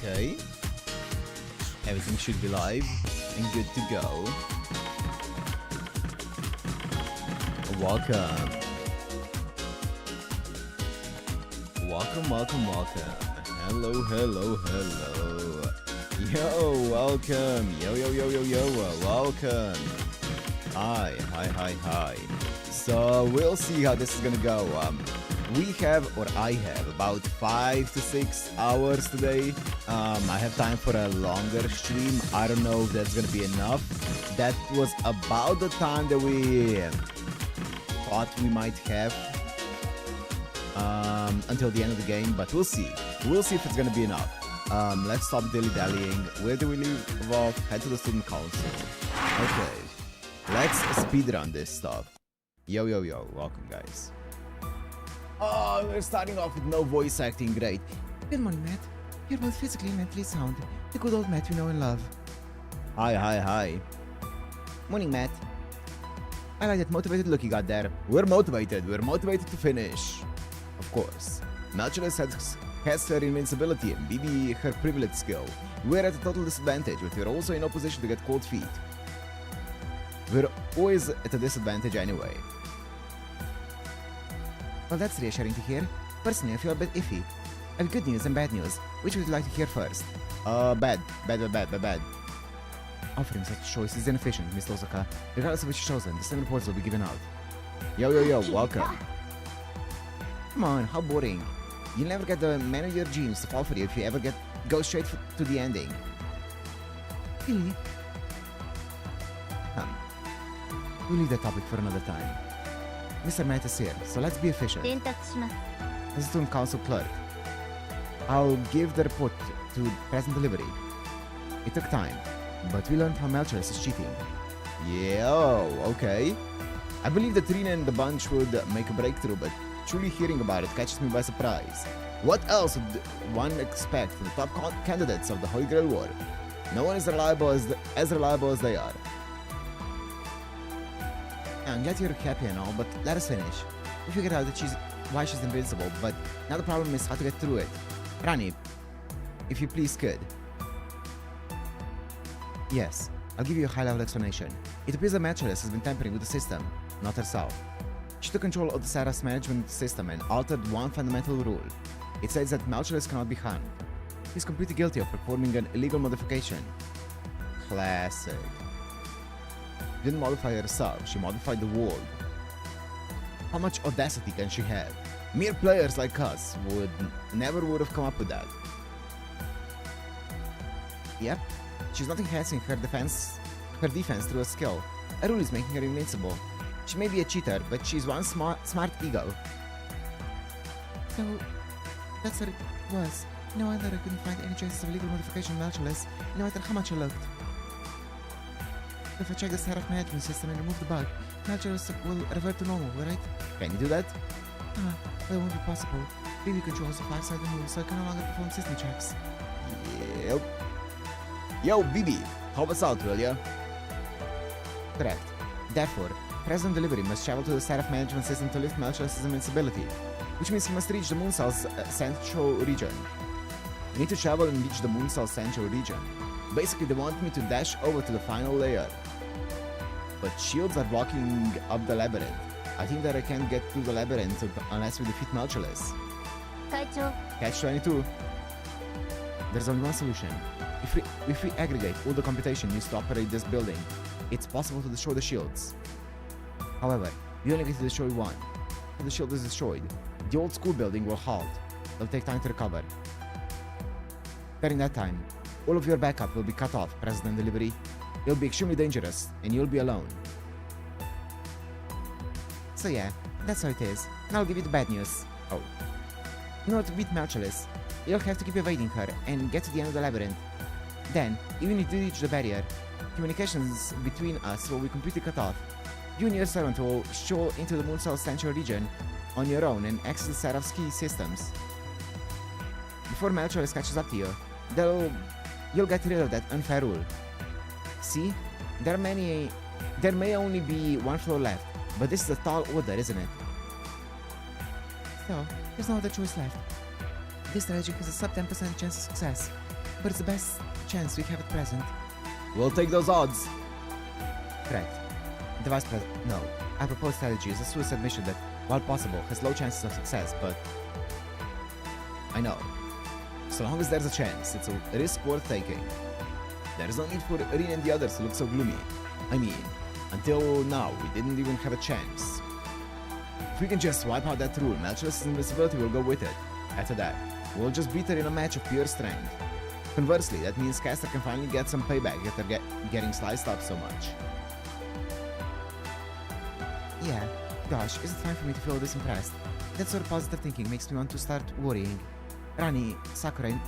Okay. Everything should be live and good to go. Welcome. Welcome. Hello. Yo, welcome. Yo, welcome. Hi. So we'll see how this is gonna go. I have about 5 to 6 hours today. I have time for a longer stream. I don't know if that's gonna be enough. That was about the time that we thought we might have until the end of the game, but we'll see. We'll see if it's gonna be enough. Let's stop dilly-dallying. Where do we leave off? Head to the student council. Okay. Let's speedrun this stuff. Yo. Welcome, guys. Oh, we're starting off with no voice acting. Great. Good morning, Matt. You're both physically and mentally sound. The good old Matt we know and love. Hi. Morning, Matt. I like that motivated look you got there. We're motivated. We're motivated to finish. Of course. Nautilus has her invincibility and BB her privilege skill. We're at a total disadvantage, but we're also in no position to get cold feet. We're always at a disadvantage anyway. Well, that's reassuring to hear. Personally, I feel a bit iffy. I have good news and bad news. Which would you like to hear first? Bad. Offering such a choice is inefficient, Miss Osaka. Regardless of which is chosen, the same reports will be given out. Yo, welcome. Come on, how boring. You'll never get the man of your dreams to fall for you if you ever go straight to the ending. Really? We'll leave that topic for another time. Mr. Matt is here, so let's be efficient. As a student council clerk, I'll give the report to present delivery. It took time, but we learned how Melchor's cheating. Yo, okay. I believe that Rina and the bunch would make a breakthrough, but truly hearing about it catches me by surprise. What else would one expect from the top candidates of the Holy Grail War? No one is as reliable as they are. I'm glad you're happy and all, but let us finish. We figured out that why she's invincible, but now the problem is how to get through it. Rani, if you please could. Yes, I'll give you a high-level explanation. It appears that Melchor's has been tampering with the system, not herself. She took control of the Sarah's management system and altered one fundamental rule. It says that Melchor's cannot be harmed. He's completely guilty of performing an illegal modification. Classic. She didn't modify herself, she modified the world. How much audacity can she have? Mere players like us never would have come up with that. Yep, she's not enhancing her defense through a skill. A rule is making her invincible. She may be a cheater, but she's one smart ego. So, that's what it was. No wonder I couldn't find any traces of legal modification of Melchor's, no matter how much I looked. If I check the Seraph management system and remove the bug, Melchor's will revert to normal, right? Can you do that? But it won't be possible. BB controls the 5-sided move, so I can no longer perform system checks. Yep. Yo, BB, help us out, will ya? Correct. Therefore, President Delivery must travel to the Seraph management system to lift Melchor's invincibility, which means he must reach the Moon Cell's central region. I need to travel and reach the Moon Cell's central region. Basically, they want me to dash over to the final layer. But shields are blocking up the labyrinth. I think that I can't get through the labyrinth unless we defeat Melchor's. Catch 22. There's only one solution. If we aggregate all the computation used to operate this building, it's possible to destroy the shields. However, we only get to destroy one. If the shield is destroyed, the old school building will halt. It'll take time to recover. During that time, all of your backup will be cut off, President Delivery. It'll be extremely dangerous, and you'll be alone. So yeah, that's how it is. And I'll give you the bad news. Oh. In order to beat Melchor's, you'll have to keep evading her and get to the end of the labyrinth. Then, even if you reach the barrier, communications between us will be completely cut off. You and your servant will stroll into the Moon Cell's central region on your own and access the Seraph's key systems. Before Melchor's catches up to you, you'll get rid of that unfair rule. See? There may only be one floor left, but this is a tall order, isn't it? So, there's no other choice left. This strategy has a sub 10% chance of success. but it's the best chance we have at present. We'll take those odds. Correct. The Vice President. No. Our proposed strategy is a suicide mission that, while possible, has low chances of success, but I know. So long as there's a chance, it's a risk worth taking. There's no need for Rin and the others to look so gloomy. I mean, until now, we didn't even have a chance. If we can just wipe out that rule, Melchor's invisibility will go with it. After that, we'll just beat her in a match of pure strength. Conversely, that means Caster can finally get some payback after getting sliced up so much. yeah. Gosh, is it time for me to feel this impressed? That sort of positive thinking makes me want to start worrying. Rani, Sakura,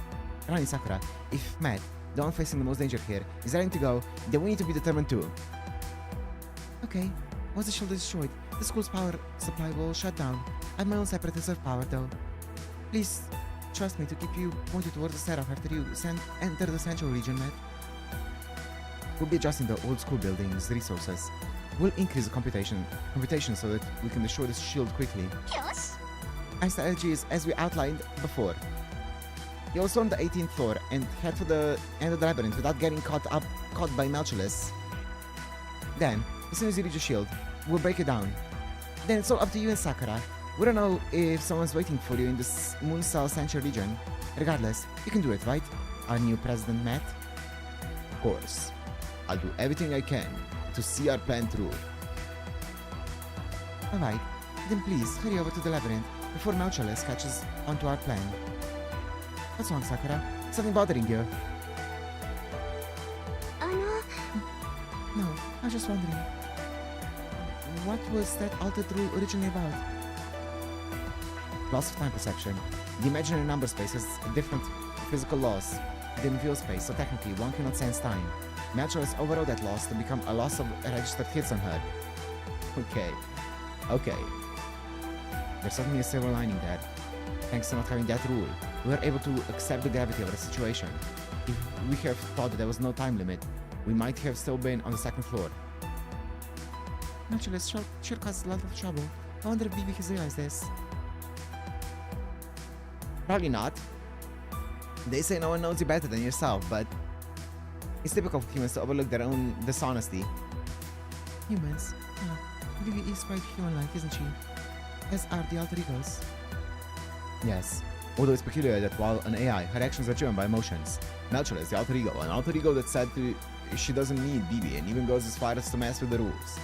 if Matt, the one facing the most danger here, is ready to go, then we need to be determined too. Okay, once the shield is destroyed, the school's power supply will shut down. I have my own separate reserve power though. Please, trust me to keep you pointed towards the Seraph after you enter the Central region, Matt. We'll be adjusting the old school building's resources. We'll increase the computation so that we can destroy the shield quickly. Yes. Our strategy is as we outlined before. You'll storm the 18th floor and head for the end of the labyrinth without getting caught by Melchor's. Then, as soon as you reach the shield, we'll break it down. Then it's all up to you and Sakura. We don't know if someone's waiting for you in this Moonstar Central region. Regardless, you can do it, right? Our new president, Matt? Of course. I'll do everything I can to see our plan through. Alright, then please hurry over to the labyrinth before Melchor's catches onto our plan. What's wrong, Sakura? Something bothering you? No, I was just wondering. What was that altered rule originally about? Loss of time perception. The imaginary number space has different physical laws than real space, so technically one cannot sense time. Melchor has overrode that loss to become a loss of registered hits on her. Okay. There's certainly a silver lining there. Thanks to not having that rule, we were able to accept the gravity of the situation. If we have thought that there was no time limit, we might have still been on the second floor. Melchor sure caused a lot of trouble. I wonder if BB has realized this. Probably not. They say no one knows you better than yourself, but it's typical for humans to overlook their own dishonesty. Humans? Yeah. BB is quite human-like, isn't she? As are the alter egos. Yes. Although it's peculiar that while an AI, her actions are driven by emotions. Melchor is the alter ego, an alter ego that said she doesn't need BB and even goes as far as to mess with the rules.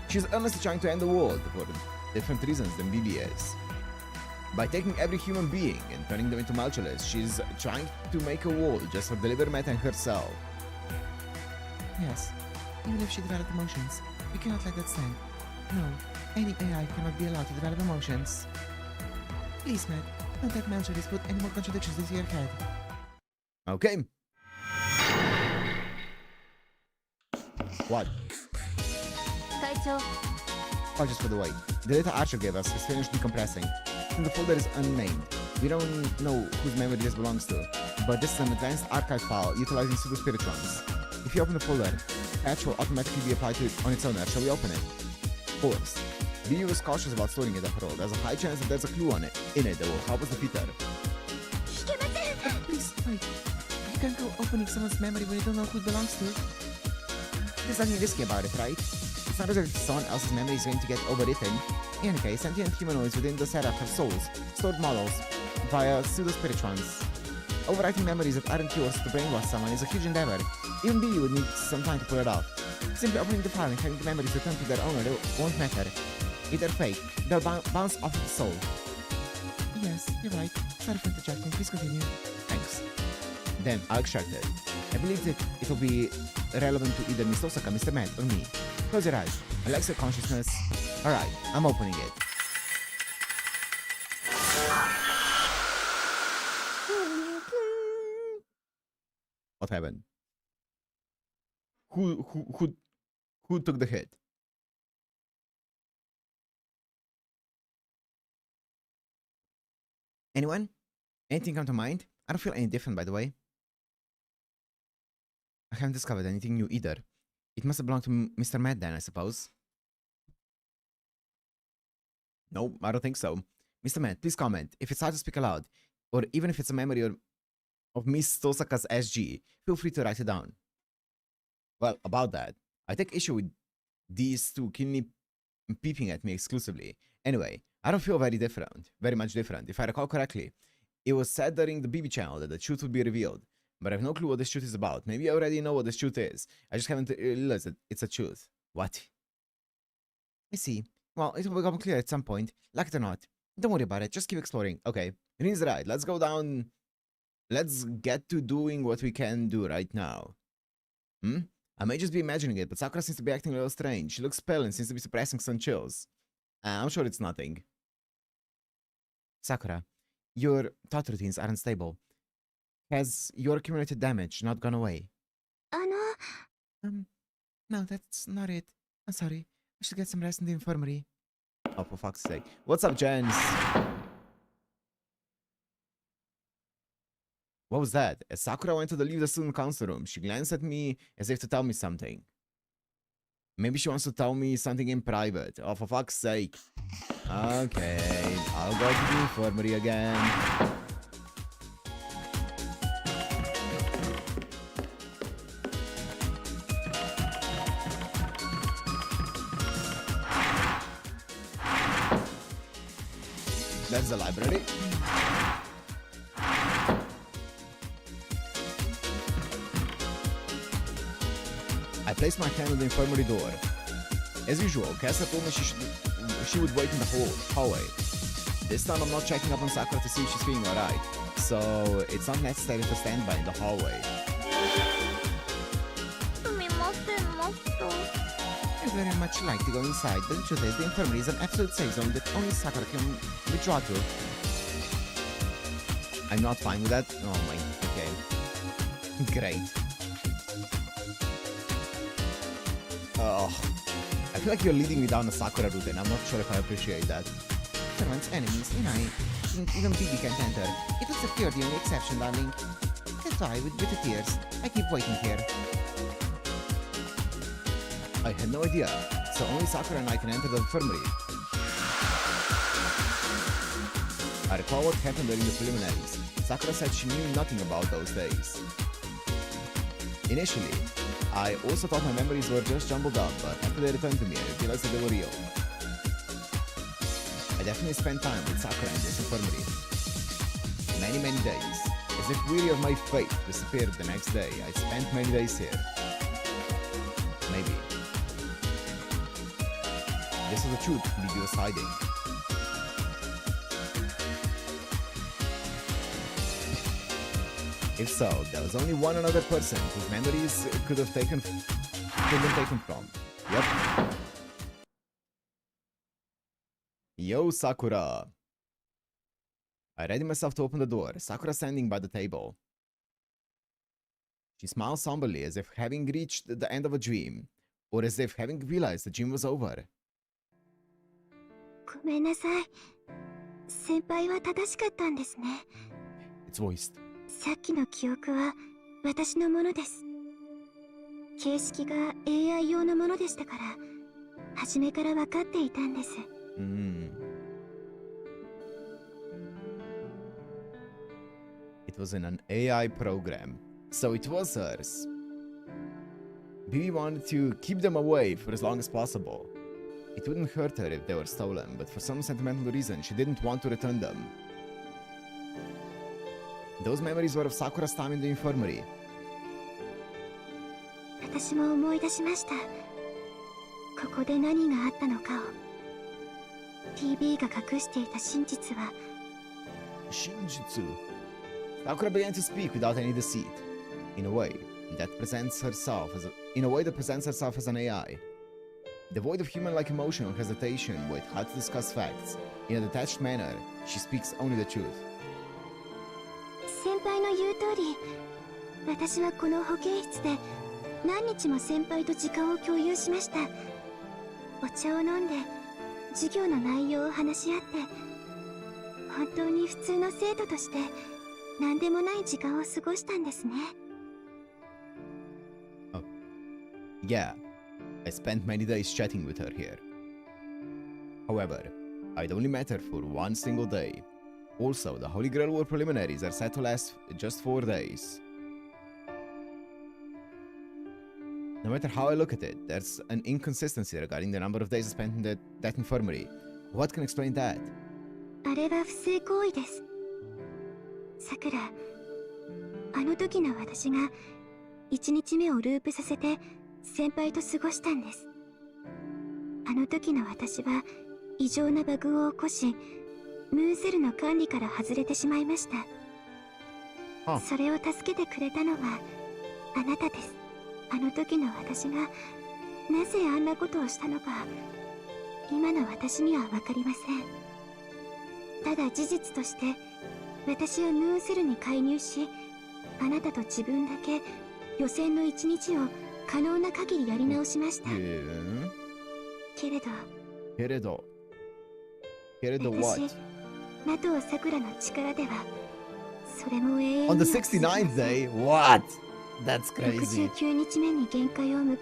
She's earnestly trying to end the world for different reasons than BB is. By taking every human being and turning them into Melchor's, she's trying to make a wall just for Deliver Met and herself. Yes. Even if she developed emotions, we cannot let that stand. No, any AI cannot be allowed to develop emotions. Please, Matt, don't let Melchor's put any more contradictions into your head. Okay. What? Apologies for the wait. The data Archer gave us is finished decompressing. The folder is unnamed. We don't know whose memory this belongs to, but this is an advanced archive file utilizing pseudo-spiritrons. If you open the folder, patch will automatically be applied to it on its own. Shall we open it? Of course. BB was cautious about storing it after all. There's a high chance that there's a clue in it that will help us defeat her. Please, wait. You can't go opening someone's memory when you don't know who it belongs to. There's nothing risky about it, right? It's not as if someone else's memory is going to get overwritten. In any case, sentient humanoids within the setup have souls, stored models, via pseudo-spiritrons. Overwriting memories that aren't yours to brainwash someone is a huge endeavor. Even BB would need some time to pull it off. Simply opening the file and having the memories return to their owner won't matter. If they're fake, they'll bounce off the soul. Yes, you're right. Sorry for interjecting. Please continue. Thanks. Then I'll extract it. I believe that it will be relevant to either Miss Osaka, Mr. Matt, or me. Close your eyes. Relax your consciousness. Alright, I'm opening it. What happened? Who took the hit? Anyone? Anything come to mind? I don't feel any different, by the way. I haven't discovered anything new either. It must have belonged to Mr. Matt then, I suppose. No, I don't think so. Mr. Matt, please comment. If it's hard to speak aloud, or even if it's a memory of Miss Tosaka's SG, feel free to write it down. Well, about that, I take issue with these two keenly peeping at me exclusively. Anyway, I don't feel very much different. If I recall correctly, it was said during the BB channel that the truth would be revealed, but I have no clue what this truth is about. Maybe I already know what this truth is. I just haven't realized that it's a truth. What? I see. Well, it will become clear at some point. Like it or not. Don't worry about it. Just keep exploring. Okay. Rin's right. Let's go down. Let's get to doing what we can do right now. I may just be imagining it, but Sakura seems to be acting a little strange. She looks pale and seems to be suppressing some chills. I'm sure it's nothing. Sakura, your thought routines are unstable. Has your accumulated damage not gone away? No, that's not it. I'm sorry. I should get some rest in the infirmary. Oh, for fuck's sake. What's up, gents? What was that? As Sakura went to leave the student council room, she glanced at me as if to tell me something. Maybe she wants to tell me something in private. Oh, for fuck's sake. Okay, I'll go to the infirmary again. That's the library. I placed my hand on the infirmary door. As usual, Kessa told me she would wait in the hallway. This time I'm not checking up on Sakura to see if she's feeling alright, so it's not necessary to stand by in the hallway. I very much like to go inside, but the truth is the infirmary is an absolute safe zone that only Sakura can withdraw to. I'm not fine with that? Oh my, okay. Great. Oh, I feel like you're leading me down a Sakura route and I'm not sure if I appreciate that. Servants, enemies, and I think even Bibi can't enter. It was secure the only exception, darling. That's why, with bitter tears, I keep waiting here. I had no idea, so only Sakura and I can enter the infirmary. I recall what happened during the preliminaries. Sakura said she knew nothing about those days. Initially, I also thought my memories were just jumbled up, but after they returned to me, I realized that they were real. I definitely spent time with Sakura in this infirmary. Many days. As if weary of my fate disappeared the next day, I spent many days here. Maybe. This is the truth Bibi was hiding. If so, there was only one other person whose memories could have been taken from. Yep. Yo, Sakura. I readied myself to open the door, Sakura standing by the table. She smiled somberly as if having reached the end of a dream, or as if having realized the dream was over. It's voiced. さっきの記憶は私のものです。形式が AI 用のものでしたから、初めから分かっていたんです。It was in an AI program, so it was hers. Bibi wanted to keep them away for as long as possible. It wouldn't hurt her if they were stolen, but for some sentimental reason, she didn't want to return them. Those memories were of Sakura's time in the infirmary. 私も思い出しました。ここで何があったのかを。TB が隠していた真実は。Shinjitsu. Sakura began to speak without any deceit, in a way that presents herself as an AI. Devoid of human-like emotion or hesitation with how to discuss facts, in a detached manner, she speaks only the truth. 先輩の言う通り、私はこの保健室で何日も先輩と時間を共有しました。お茶を飲んで授業の内容を話し合って、本当に普通の生徒として何でもない時間を過ごしたんですね。Oh. Yeah, I spent many days chatting with her here. However, I'd only met her for one single day. Also, the Holy Grail War preliminaries are set to last just 4 days. No matter how I look at it, there's an inconsistency regarding the number of days spent in that infirmary. What can explain that? あれは不正行為です。さくら、あの時の私が1日目をループさせて先輩と過ごしたんです。あの時の私は異常なバグを起こし、ムーンセルの管理から外れてしまいました。それを助けてくれたのはあなたです。あの時の私がなぜあんなことをしたのか、今の私には分かりません。ただ事実として私はムーンセルに介入し、あなたと自分だけ予選の一日を可能な限りやり直しました。けれどwhat? 私、ナトウサクラの力ではそれも永遠に On は the 69th day? What? That's crazy. 69日目に限界を迎え、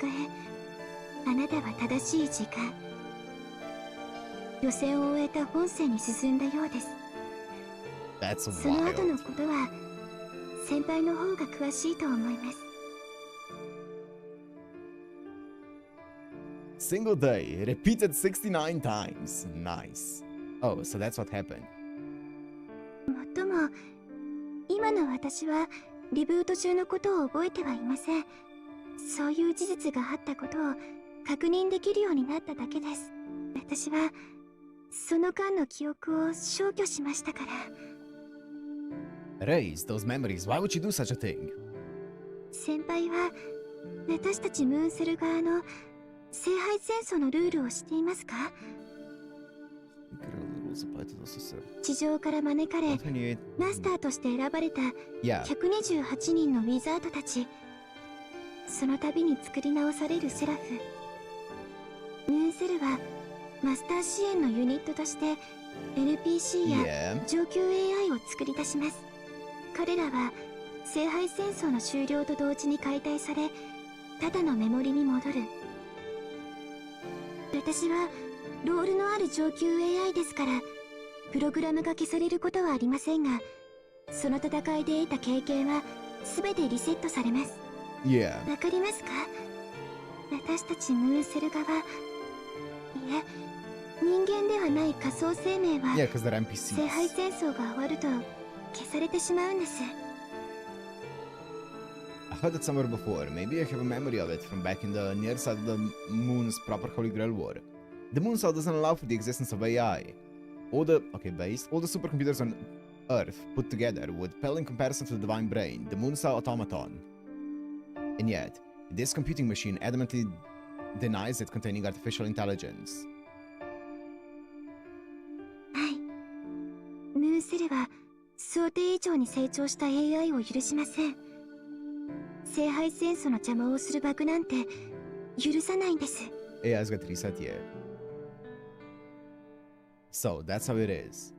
あなたは正しい時間、予選を終えた本戦に進んだようです。That's その後 wild. のことは先輩の方が詳しいと思います。Single day, repeated 69 times. Nice. Oh, so that's what happened. もっとも、今の私はリブート中のことを覚えてはいません。そういう事実があったことを確認できるようになっただけです。私はその間の記憶を消去しましたから。Erase those memories. Why would you do such a thing? 先輩は私たちムーンセル側の聖杯戦争のルールを知っていますか？地上から招かれ、マスターとして選ばれた128人のウィザードたち、その度に作り直されるセラフ。ムーンセルはマスター支援のユニットとして NPC や上級 AI を作り出します。彼らは聖杯戦争の終了と同時に解体され、ただのメモリに戻る。私はロールのある上級 AI ですから、プログラムが消されることはありませんが、その戦いで得た経験は全てリセットされます。わかりますか？私たちムーンセル側、いえ、人間ではない仮想生命は、聖杯戦争が終わると消されてしまうんです。I heard it somewhere before. Maybe I have a memory of it from back in the near side of the moon's proper Holy Grail War. The moon cell doesn't allow for the existence of AI. All the supercomputers on Earth put together would pale in comparison to the divine brain, the moon cell automaton. And yet, this computing machine adamantly denies it containing artificial intelligence. はい。ムーンセルは想定以上に成長した AI を許しません。聖杯戦争の邪魔をするバグなんて許さないんです。AI's got reset here. So, that's how it is.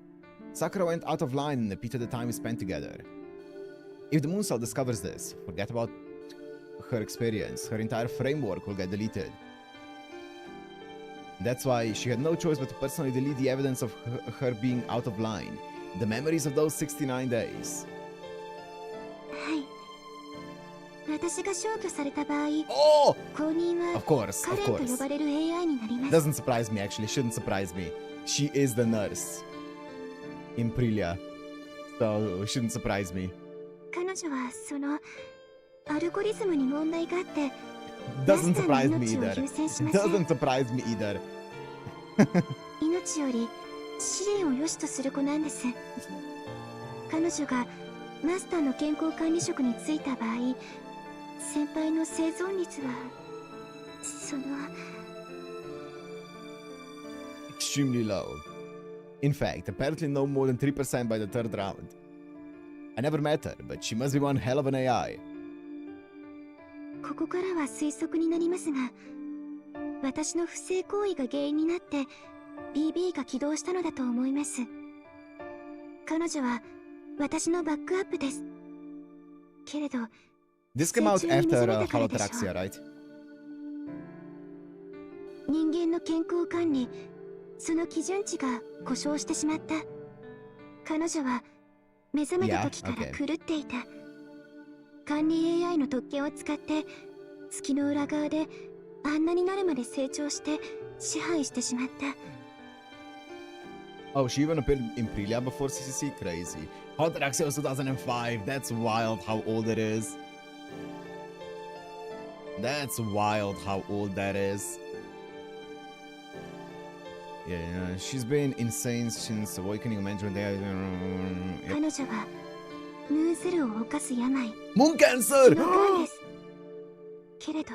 Sakura went out of line and repeated the time we spent together. If the moon cell discovers this, forget about her experience. Her entire framework will get deleted. That's why she had no choice but to personally delete the evidence of her being out of line. The memories of those 69 days. はい。私が消去された場合、後任はカレンと呼ばれる AI になります。 Doesn't surprise me actually, shouldn't surprise me. She is the nurse in Prilia, so it shouldn't surprise me. 彼女はそのアルゴリズムに問題があって、 Doesn't surprise me either. Doesn't surprise me either. 命より試練を良しとする子なんです。彼女がマスターの健康管理職に就いた場合、先輩の生存率はその extremely low. In fact, apparently no more than 3% by the third round. I never met her, but she must be one hell of an AI. ここからは推測になりますが、私の不正行為が原因になって BB が起動したのだと思います。彼女は私のバックアップです。けれど、This came out after Holotraxia, right? 人間の健康管理、その基準値が故障してしまった。彼女は目覚めた時から狂っていた。管理 AI の特権を使って月の裏側であんなになるまで成長して支配してしまった。 Oh, she even appeared in Prilia before CCC? Crazy. Haunted Axios 2005. That's wild how old it is. That's wild how old that is. Yeah, she's been insane since Awakening Management. 彼女はヌーズルを犯す病 Moon Cancer! の癌です。けれど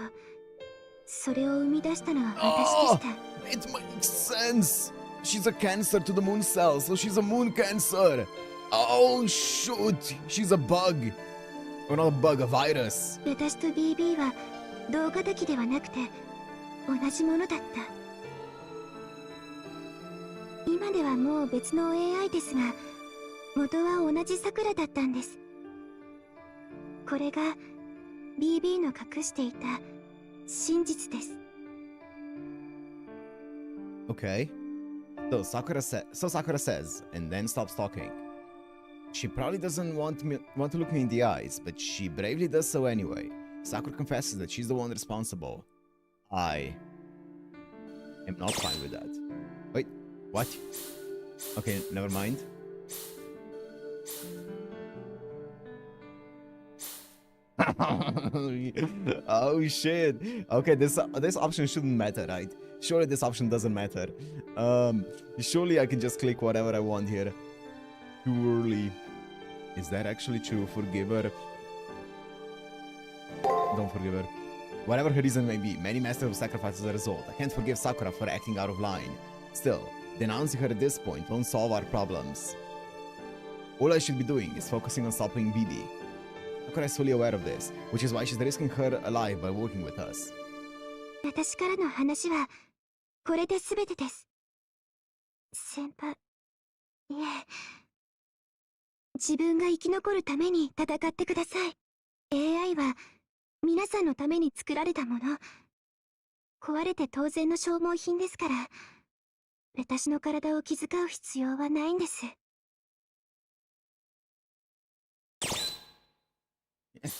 それを生み出したのは私でした。 It makes sense! She's a cancer to the moon cells, so she's a moon cancer! Oh shoot! She's a bug! Or not a bug, a virus. 私と BB は同型機ではなくて同じものだった。今ではもう別の AI ですが、元は同じ桜だったんです。これが BB の隠していた真実です。 Okay. So Sakura says, and then stops talking. She probably doesn't want to look me in the eyes, but she bravely does so anyway. Sakura confesses that she's the one responsible. I am not fine with that. Wait, what? Okay, never mind. Oh shit. Okay, this option shouldn't matter, right? Surely this option doesn't matter. Surely I can just click whatever I want here. Surely. Is that actually true? Forgive her. Don't forgive her. Whatever her reason may be, many masters have sacrificed as a result. I can't forgive Sakura for acting out of line. Still, denouncing her at this point won't solve our problems. All I should be doing is focusing on stopping BB. Sakura is fully aware of this, which is why she's risking her life by working with us. 私からの話はこれで全てです。先輩、いえ、自分が生き残るために戦ってください。AI は皆さんのために作られたもの。壊れて当然の消耗品ですから、私の体を気遣う必要はないんです。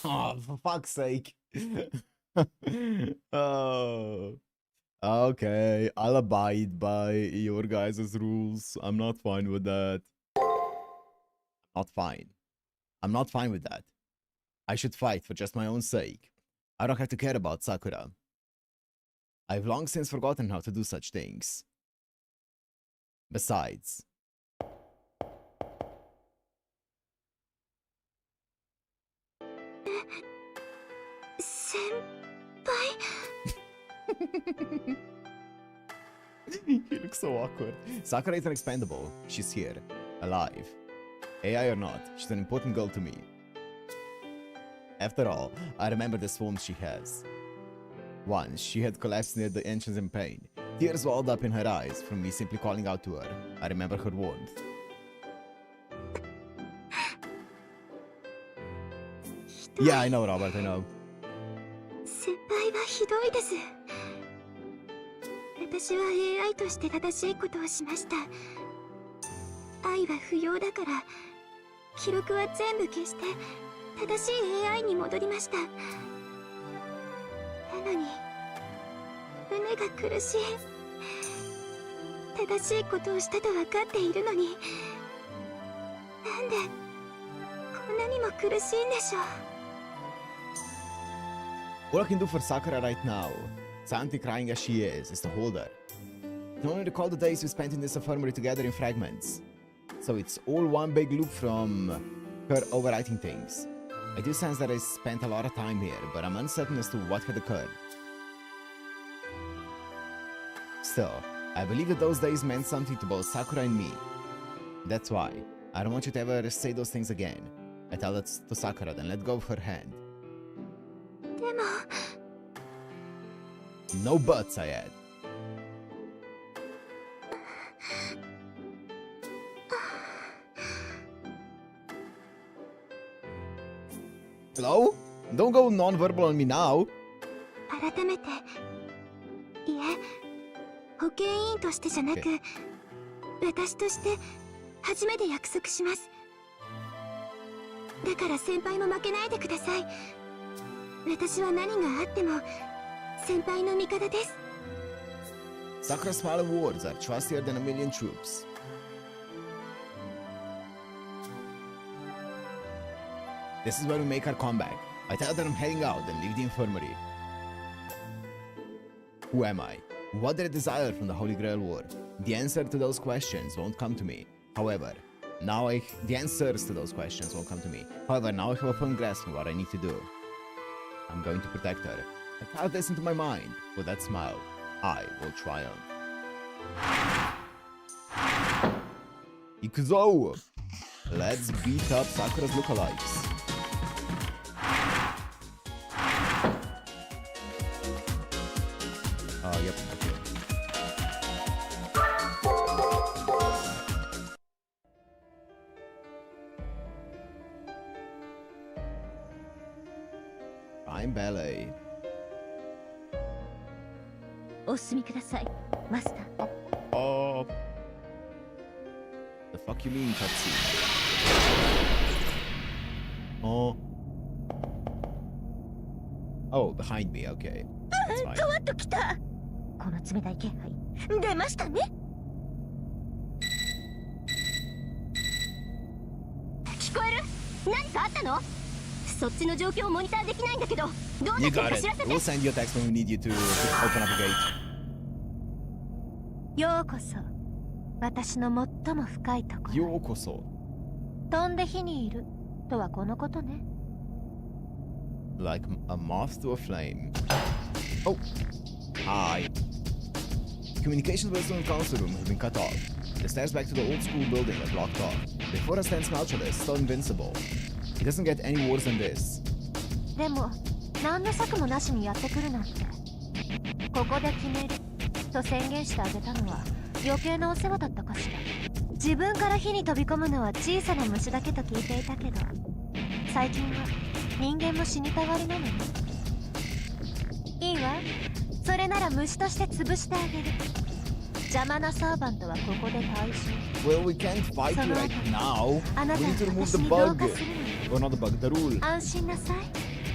Oh, for fuck's sake. Oh. Okay, I'll abide by your guys' rules. I'm not fine with that. Not fine. I'm not fine with that. I should fight for just my own sake. I don't have to care about Sakura. I've long since forgotten how to do such things. Besides... He looks so awkward. Sakura is unexpendable. She's here. Alive. AI or not, she's an important girl to me. After all, I remember the swoons she has. Once, she had collapsed near the entrance in pain. Tears welled up in her eyes from me simply calling out to her. I remember her warmth. Yeah, I know, Robert, I know. 先輩はひどいです。私は AI として正しいことをしました。愛は不要だから、記録は全部消して正しい AI に戻りました。なのに胸が苦しい。正しいことをしたと分かっているのに、なんでこんなにも苦しいんでしょう。 All I can do for Sakura right now, silently crying as she is to hold her. I can only recall the days we spent in this infirmary together in fragments. So it's all one big loop from her overwriting things. I do sense that I spent a lot of time here, but I'm uncertain as to what had occurred. Still, I believe that those days meant something to both Sakura and me. That's why I don't want you to ever say those things again. I tell that to Sakura, then let go of her hand. でも No buts, I add. Hello? Don't go non-verbal on me now. 改めて、いえ、保健委員としてじゃなく、私として初めて約束します。だから先輩も負けないでください。私は何があっても先輩の味方です。 Sakura's smile and words are trustier than a million troops. This is where we make our comeback. I tell that I'm heading out and leave the infirmary. Who am I? What did I desire from the Holy Grail War? The answer to those questions won't come to me. However, the answers to those questions won't come to me. However, now I have a firm grasp on what I need to do. I'm going to protect her. I cloud this into my mind. With that smile, I will triumph. Ikuzo! Let's beat up Sakura's lookalikes. Yep, okay. I'm ballet. お進みください、マスター。 Oh. The fuck you mean, cutscene? Oh. Oh, behind me, okay. That's fine. 変わっときた。この冷たい気配出ましたね。聞こえる？何かあったの？そっちの状況をモニターできないんだけど、どうな You ってる got か it. 知らせて。 We'll send you a text when we need you to open up a gate. ようこそ私の最も深いところ。ようこそ。飛んで火にいるとはこのことね。 Like a moth to a flame. Oh. Hi. Communications with the student council room have been cut off. The stairs back to the old school building are blocked off. Before us stands Nautilus, still invincible. It doesn't get any worse than this. でも何の策もなしにやってくるなんて。ここで決めると宣言してあげたのは余計なお世話だったかしら。自分から火に飛び込むのは小さな虫だけと聞いていたけど、最近は人間も死にたがりなのね。いいわ、それなら虫として潰してあげる。邪魔なサーバントはここで退場。 Well, we can't fight you right now. あな We た need to は remove 私 the に同 bug. 化するのよ。 Well, not the bug, the rule. 安心なさい、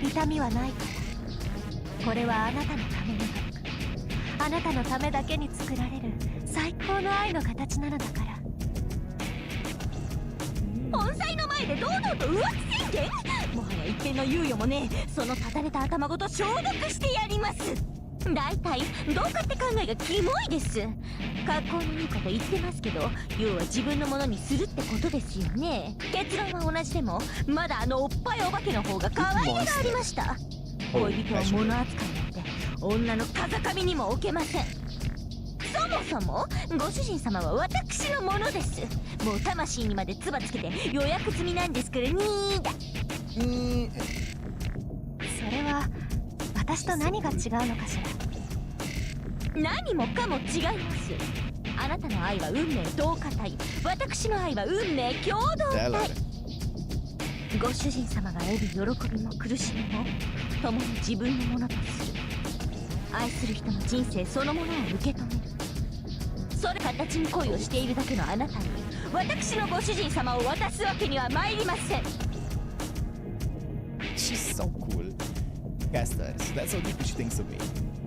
痛みはないから。これはあなたのためのあなたのためだけに作られる最高の愛の形なのだから。本妻の前で堂々と浮気宣言？もはや一点の猶予もねえ。その立たれた頭ごと消毒してやります。大体どうかって考えがキモいです。格好のいいこと言ってますけど、要は自分のものにするってことですよね。結論は同じでも、まだあのおっぱいお化けの方が可愛げがありました。恋人は物扱いなんて女の風上にも置けません。そもそもご主人様は私のものです。もう魂にまで唾つけて予約済みなんですからにーだ。それは私と何が違うのかしら。何もかも違います。あなたの愛は運命同化体、私の愛は運命共同体。ご主人様が得る喜びも苦しみも共に自分のものとする。愛する人の人生そのものを受け止める。それ形に恋をしているだけのあなたに私のご主人様を渡すわけには参りません。 She's so cool. Caster, so that's how deeply she thinks of me.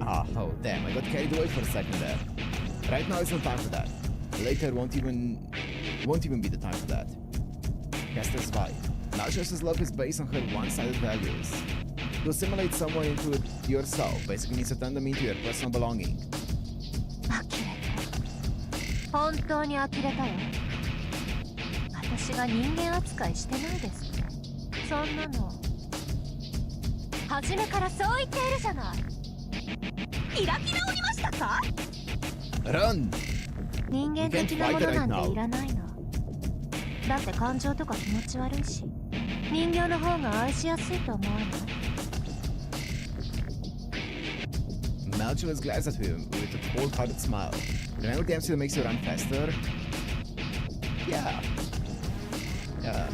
Ah, oh damn, I got carried away for a second there. Right now it's no time for that. Later won't even be the time for that. Caster's fight. Nautilus' love is based on her one-sided values. To assimilate someone into it yourself basically means to turn them into your personal belonging. 呆れた。本当に呆れたよ。私が人間扱いしてないですって。そんなの初めからそう言っているじゃない。開き直りましたか？ Run! 人間的なものなんていらないの。だって感情とか気持ち悪いし、人形の方が愛しやすいと思わない？ Nautilus glares at him with a cold-hearted smile. Remember the MC that makes you run faster? Yeah. Yeah.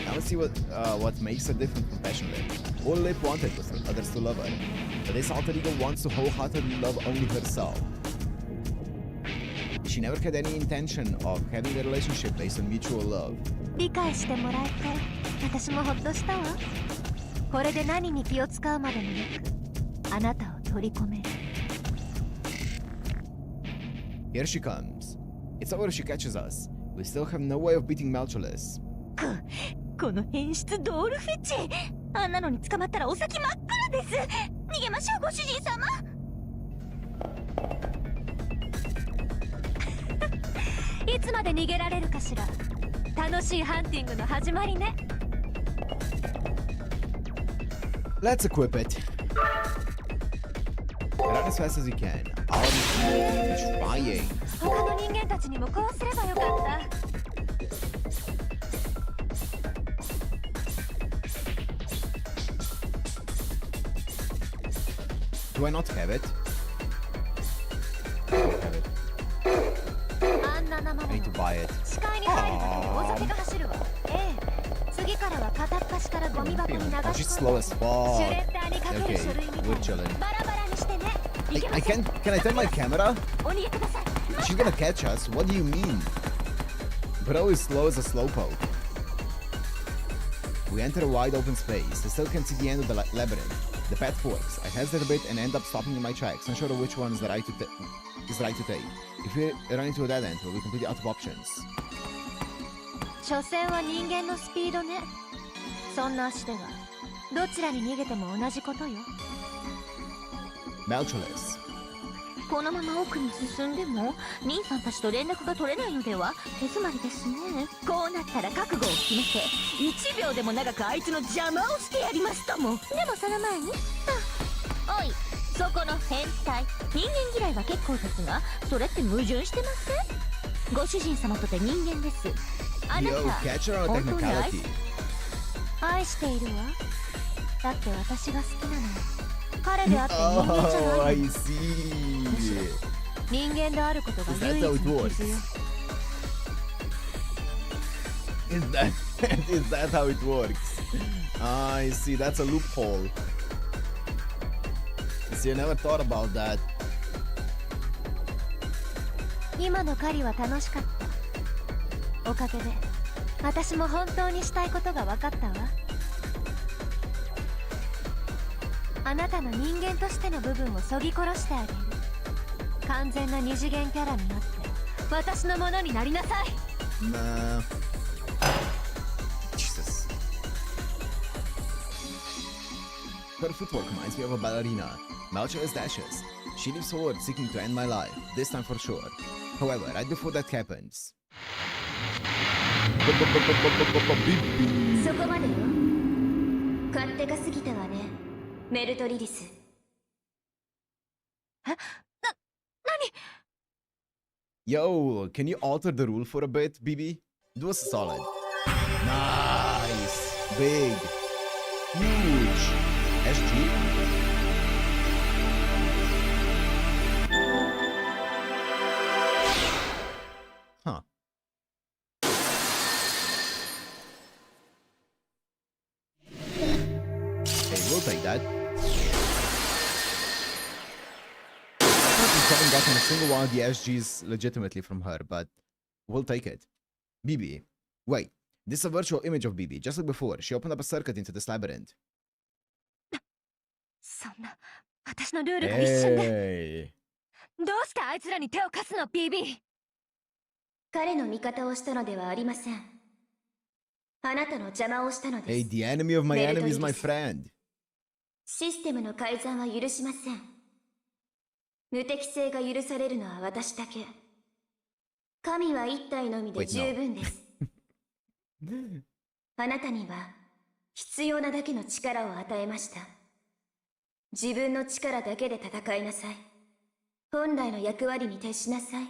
Now let's see what makes her different from passionate. All Lip wanted was for others to love her, but this alter ego wants to wholeheartedly love only herself. She she never had any intention of having a relationship based on mutual love. 理解してもらえて私もほっとしたわ。これで何に気を使うまでもなくあなたを取り込める。 Here she comes. It's over if she catches us. We still have no way of beating Malchulus. この変質ドールフェチ、あんなのに捕まったらお先真っ暗です。逃げましょうご主人様。いつまで逃げられるかしら。楽しいハンティングの始まりね。 Let's equip it. Run as fast as you can. I'll be trying. 他の人間たちにもこうすればよかった。 Do I not have it? I don't have it. あんな生 I も need to buy it. 視界に入るだけでお酒が走るわ。ええ。次からは片っ端からゴミ箱に流し Oh, 込 she's ん slow で as シュ fuck. レッダーにかけ Okay, る書類みたい we're に chilling. バラバラにしてね。いけ I ません。 can I turn my camera? お逃げください。 She's gonna catch us. What do you mean? Bro is slow as a slowpoke. We enter a wide open space. I still can't see the end of the labyrinth. The path forks. I hesitate a bit and end up stopping in my tracks, unsure of which one is right to take. If we run into a dead end, we'll be completely out of options. 所詮は人間のスピードね。そんな足ではどちらに逃げても同じことよ。 Malchulus. このまま奥に進んでも兄さんたちと連絡が取れないのでは。手詰まりですね。こうなったら覚悟を決めて1秒でも長くあいつの邪魔をしてやりますとも。でもその前におい、そこの変態、人間嫌いは結構ですがそれって矛盾してません？ご主人様とて人間です。あな Yo, た catch her on a 本当に愛 technicality. 愛しているわ。だって私が好きなの。彼であって人間じゃ Oh, ない I の。 see. 人間であることが Is that 唯一 how it の works? 傷よ。 Is that how it works? Ah, I see. That's a loophole. See, I never thought about that. 今の狩りは楽しかった。おかげで私も本当にしたいことが分かったわ。あなたの人間としての部分をそぎ殺してあげる。完全な二次元キャラになって私のものになりなさい。 Nah. Jesus. Her footwork reminds me of a ballerina. Malchulus dashes. She leaps forward, seeking to end my life. This time for sure. However, right before that happens. そこまでよ。勝手が過ぎたわね、メルトリリス。何？ Yo, can you alter the rule for a bit, BB? Do us a solid. Nice. Big. Huge. SG. Huh. Hey, we'll take that. We haven't gotten a single one of the SGs legitimately from her, but we'll take it. BB. Wait, this is a virtual image of BB, just like before. She opened up a circuit into this labyrinth. そんな私のルールが一瞬で。 Hey. どうしてあいつらに手を貸すの BB？ 彼の味方をしたのではありません。あなたの邪魔をしたのです。 Hey, the enemy of my enemy is my friend. システムの改ざんは許しません。無敵性が許されるのは私だけ。神は一体のみで Wait, 十分です。あなたには必要なだけの力を与えました。自分の力だけで戦いなさい。本来の役割に徹しなさい、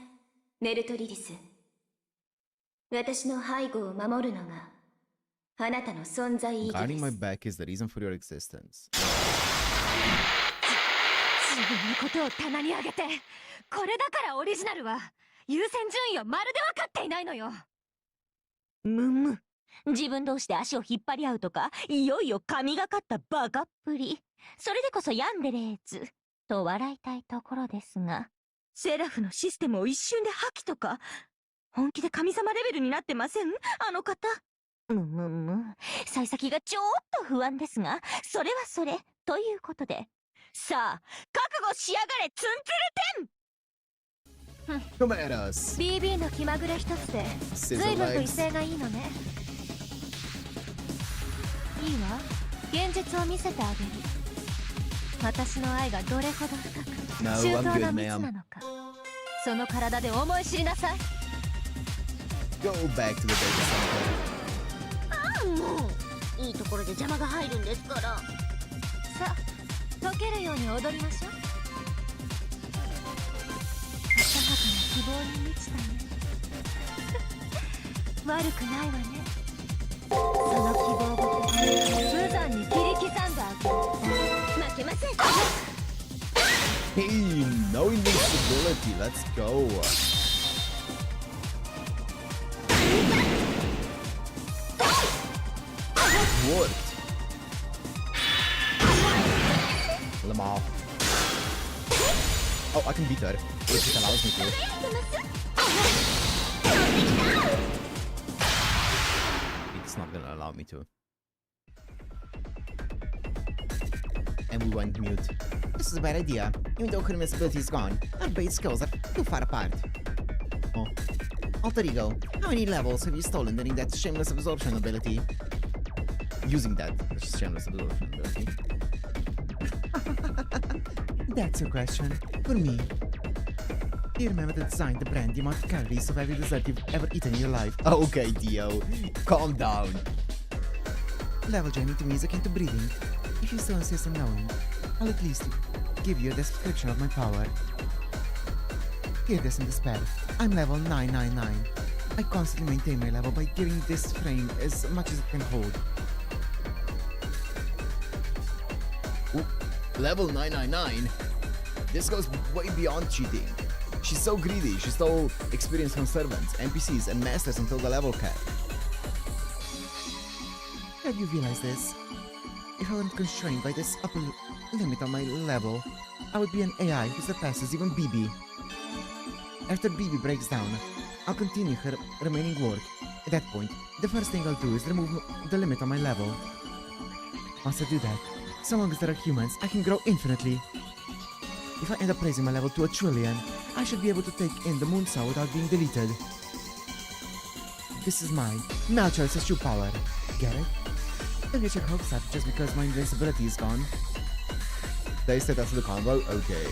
メルトリリス。私の背後を守るのがあなたの存在意義 Guarding で my す。 back is the reason for your existence. 自分のことを棚に上げて、これだからオリジナルは優先順位をまるで分かっていないのよ。むむ。自分同士で足を引っ張り合うとか、いよいよ神がかったバカっぷり。それでこそヤンデレーズと笑いたいところですが、セラフのシステムを一瞬で破棄とか。本気で神様レベルになってませんあの方。幸先がちょっと不安ですが、それはそれということで、さあ覚悟しやがれツンツルテン。 Come at us. BB の気まぐれ一つで Scissor 随分と威 legs. 勢がいいのね。いいわ、現実を見せてあげる。私の愛がどれほど深く No, 周 I'm 到 good, な蜜 ma'am. なのか、その体で思い知りなさい。 Go back to the data center. もういいところで邪魔が入るんですから。さあ、溶けるように踊りましょう。浅はかな希望に満ちたね。悪くないわね。その希望ごと無残に切り刻んであげる。負けません。 Hey, no invincibility. Let's go. What? Lamar. Oh, I can beat her. If it allows me to. It's not gonna allow me to. And we went mute. This is a bad idea. Even though Kurima's ability is gone, our base skills are too far apart. Oh. Alter Ego, how many levels have you stolen during that shameless absorption ability? Using that shameless absorption ability. That's a question for me. Do you remember to design the brand the amount of calories of every dessert you've ever eaten in your life? Okay, Dio. Calm down. Level journey to music and to breathing. If you still insist on knowing, I'll at least give you a description of my power. Hear this in despair. I'm level 999. I constantly maintain my level by giving this frame as much as it can hold. Ooh, level 999? This goes way beyond cheating. She's so greedy, she stole experience from servants, NPCs, and masters until the level cap. Have you realized this? If I weren't constrained by this upper limit on my level, I would be an AI who surpasses even BB. After BB breaks down, I'll continue her remaining work. At that point, the first thing I'll do is remove the limit on my level. Once I do that, so long as there are humans, I can grow infinitely. If I end up raising my level to 1 trillion, I should be able to take in the Moonsaw without being deleted. This is mine. Malchoice's true power. Get it? Don't get your hopes up just because my invincibility is gone. They set us to the combo? Okay.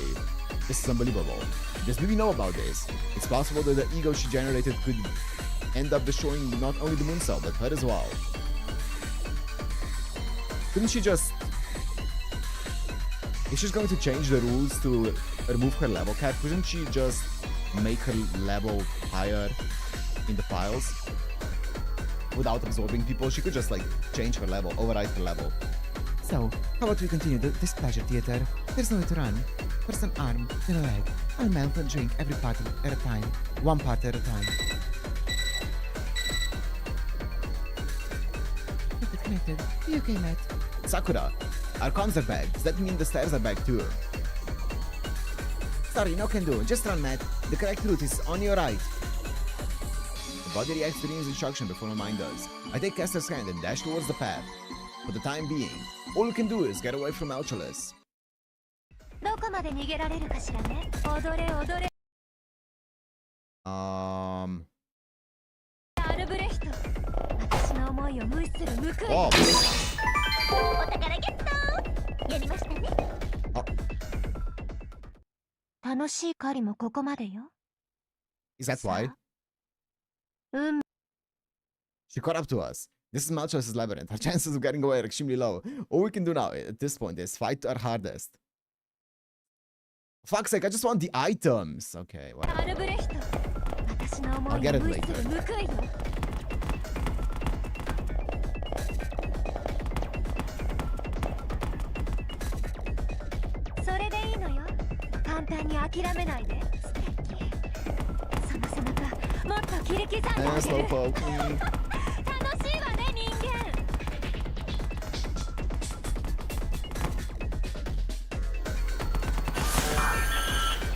This is unbelievable. Does BB know about this? It's possible that the ego she generated could end up destroying not only the Moonsaw, but her as well. Couldn't she just... If she's going to change the rules to remove her level cap, couldn't she just make her level higher in the files? Without absorbing people, she could just like change her level, override her level. So, how about we continue this pleasure theater? There's no way to run. First an arm, then a leg. I'll melt and drink every part at a time. One part at a time. Keep it connected. Are you okay, Matt? Sakura, our comms are back. Does that mean the stairs are back too? Sorry, no can do. Just run, Matt. The correct route is on your right. The body reacts to Reen's instruction before my mind does. I take Caster's hand and dash towards the path. For the time being, all we can do is get away from Alchalus. どこまで逃げられるかしらね。踊れ踊れ。アルブレヒト。私の思いを無視する報い。Oh. お宝ゲット。やりましたね。楽しい狩りもここまでよ。Is that why? 運 She caught up to us. This is Malchoice's labyrinth. Our chances of getting away are extremely low. All we can do now at this point is fight our hardest. Fuck's sake, I just want the items. Okay, whatever. アルブレヒト。私の思いを I'll get it 無視 later. する報いよ。それでいいのよ。簡単に諦めないで。素敵。その背中、もっと切り刻んであ Slow げる。 poke. 楽しいわね、人間。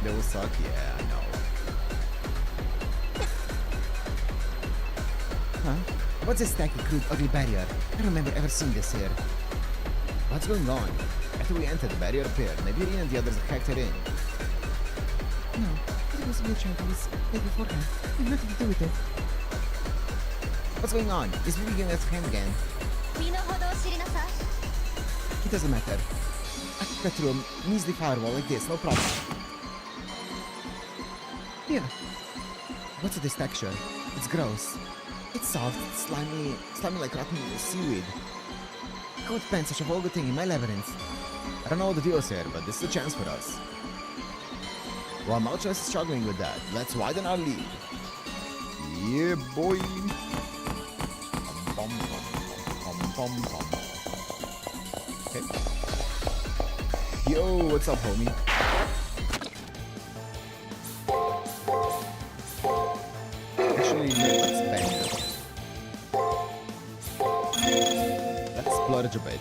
They will suck, yeah. What's this tacky, crude, ugly barrier? I don't remember ever seeing this here. What's going on? After we entered, the barrier appeared. Maybe Irina and the others hacked it in. No, it was wheelchair police way beforehand. We have nothing to do with it. What's going on? Is Vivi giving us a hand again? 身の程を知りなさい It doesn't matter. I could cut through a measly firewall like this, no problem. Here. What's this texture? It's gross. It's soft, slimy like rotten seaweed. How would pen such a vulgar thing in my labyrinth? I don't know what the deal is here, but this is a chance for us. While Malchus is struggling with that, let's widen our lead. Yeah, boy. Bum, bum, bum, bum, bum. Okay. Yo, what's up, homie? Actually, no, let's bang it. Let's splurge a bit.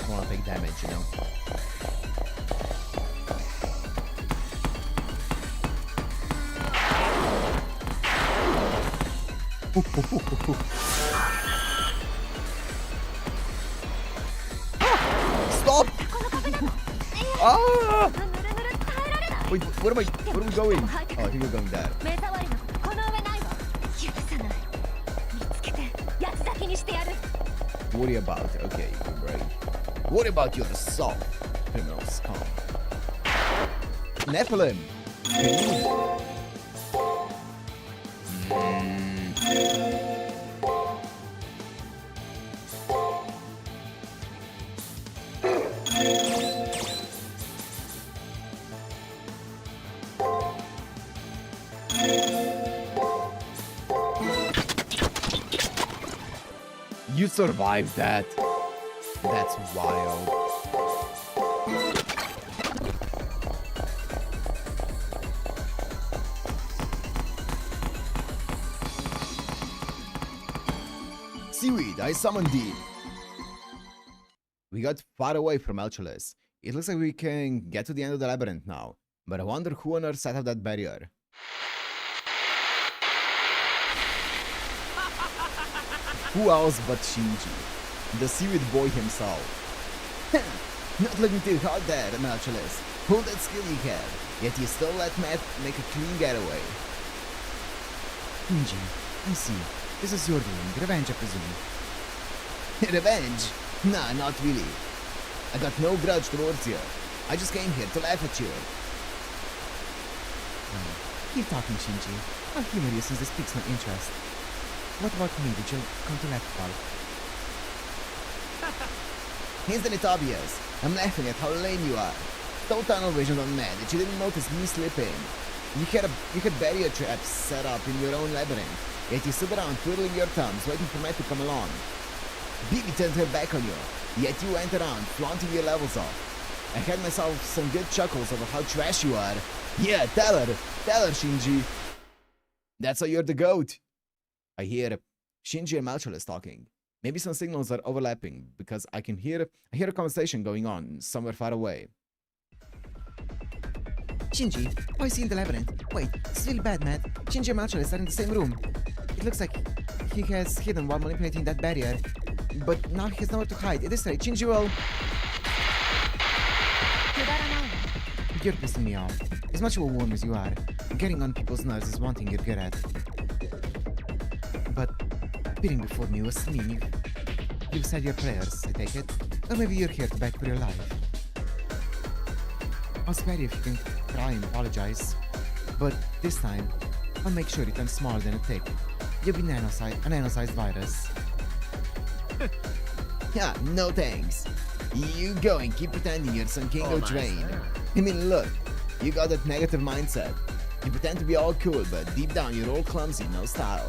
I wanna take damage, you know? Stop! Ah! Wait, where are we going? Oh, I think we're going there. 目障りなことこの上ないわ許さない見つけて八つ咲きにしてやる Worry about it. Okay, great. Worry about your assault, criminal scum. Nephilim! Can you... You survived that. That's wild. Seaweed, I summoned thee. We got far away from Elchulus. It looks like we can get to the end of the labyrinth now. But I wonder who on earth set up that barrier. Who else but Shinji, the seaweed boy himself. Not looking too hot there, Melchulus. All that skill you have, yet you still let Matt make a clean getaway. Shinji, I see. This is your doing. Revenge, I presume. Revenge? Nah, not really. I got no grudge towards you. I just came here to laugh at you. Keep talking, Shinji. I'll humor you since this piques my interest. What about me did you come to laugh about? Isn't it obvious? I'm laughing at how lame you are. So tunnel vision on Matt that you didn't notice me slipping. You had barrier traps set up in your own labyrinth, yet you stood around twiddling your thumbs waiting for Matt to come along. Bibi turned her back on you, yet you went around flaunting your levels off. I had myself some good chuckles over how trash you are. Yeah, tell her, Shinji. That's how you're the GOAT. I hear Shinji and Malchulus talking. Maybe some signals are overlapping because I hear a conversation going on somewhere far away. Shinji, why is he in the labyrinth? Wait, it's really bad, Matt. Shinji and Malchulus are in the same room. It looks like he has hidden while manipulating that barrier. But now he has nowhere to hide. At this rate, Shinji will... くだらないわ You're pissing me off. As much of a worm as you are, getting on people's nerves is one thing you're good at. But appearing before me was mean. You've said your prayers, I take it. Or maybe you're here to beg for your life. I'll spare you if you can cry and apologize. But this time, I'll make sure you turn smaller than a tick. You'll be a nano-sized virus. Yeah, no thanks. You go and keep pretending you're some king of train. I mean, look, you got that negative mindset. You pretend to be all cool, but deep down you're all clumsy, no style.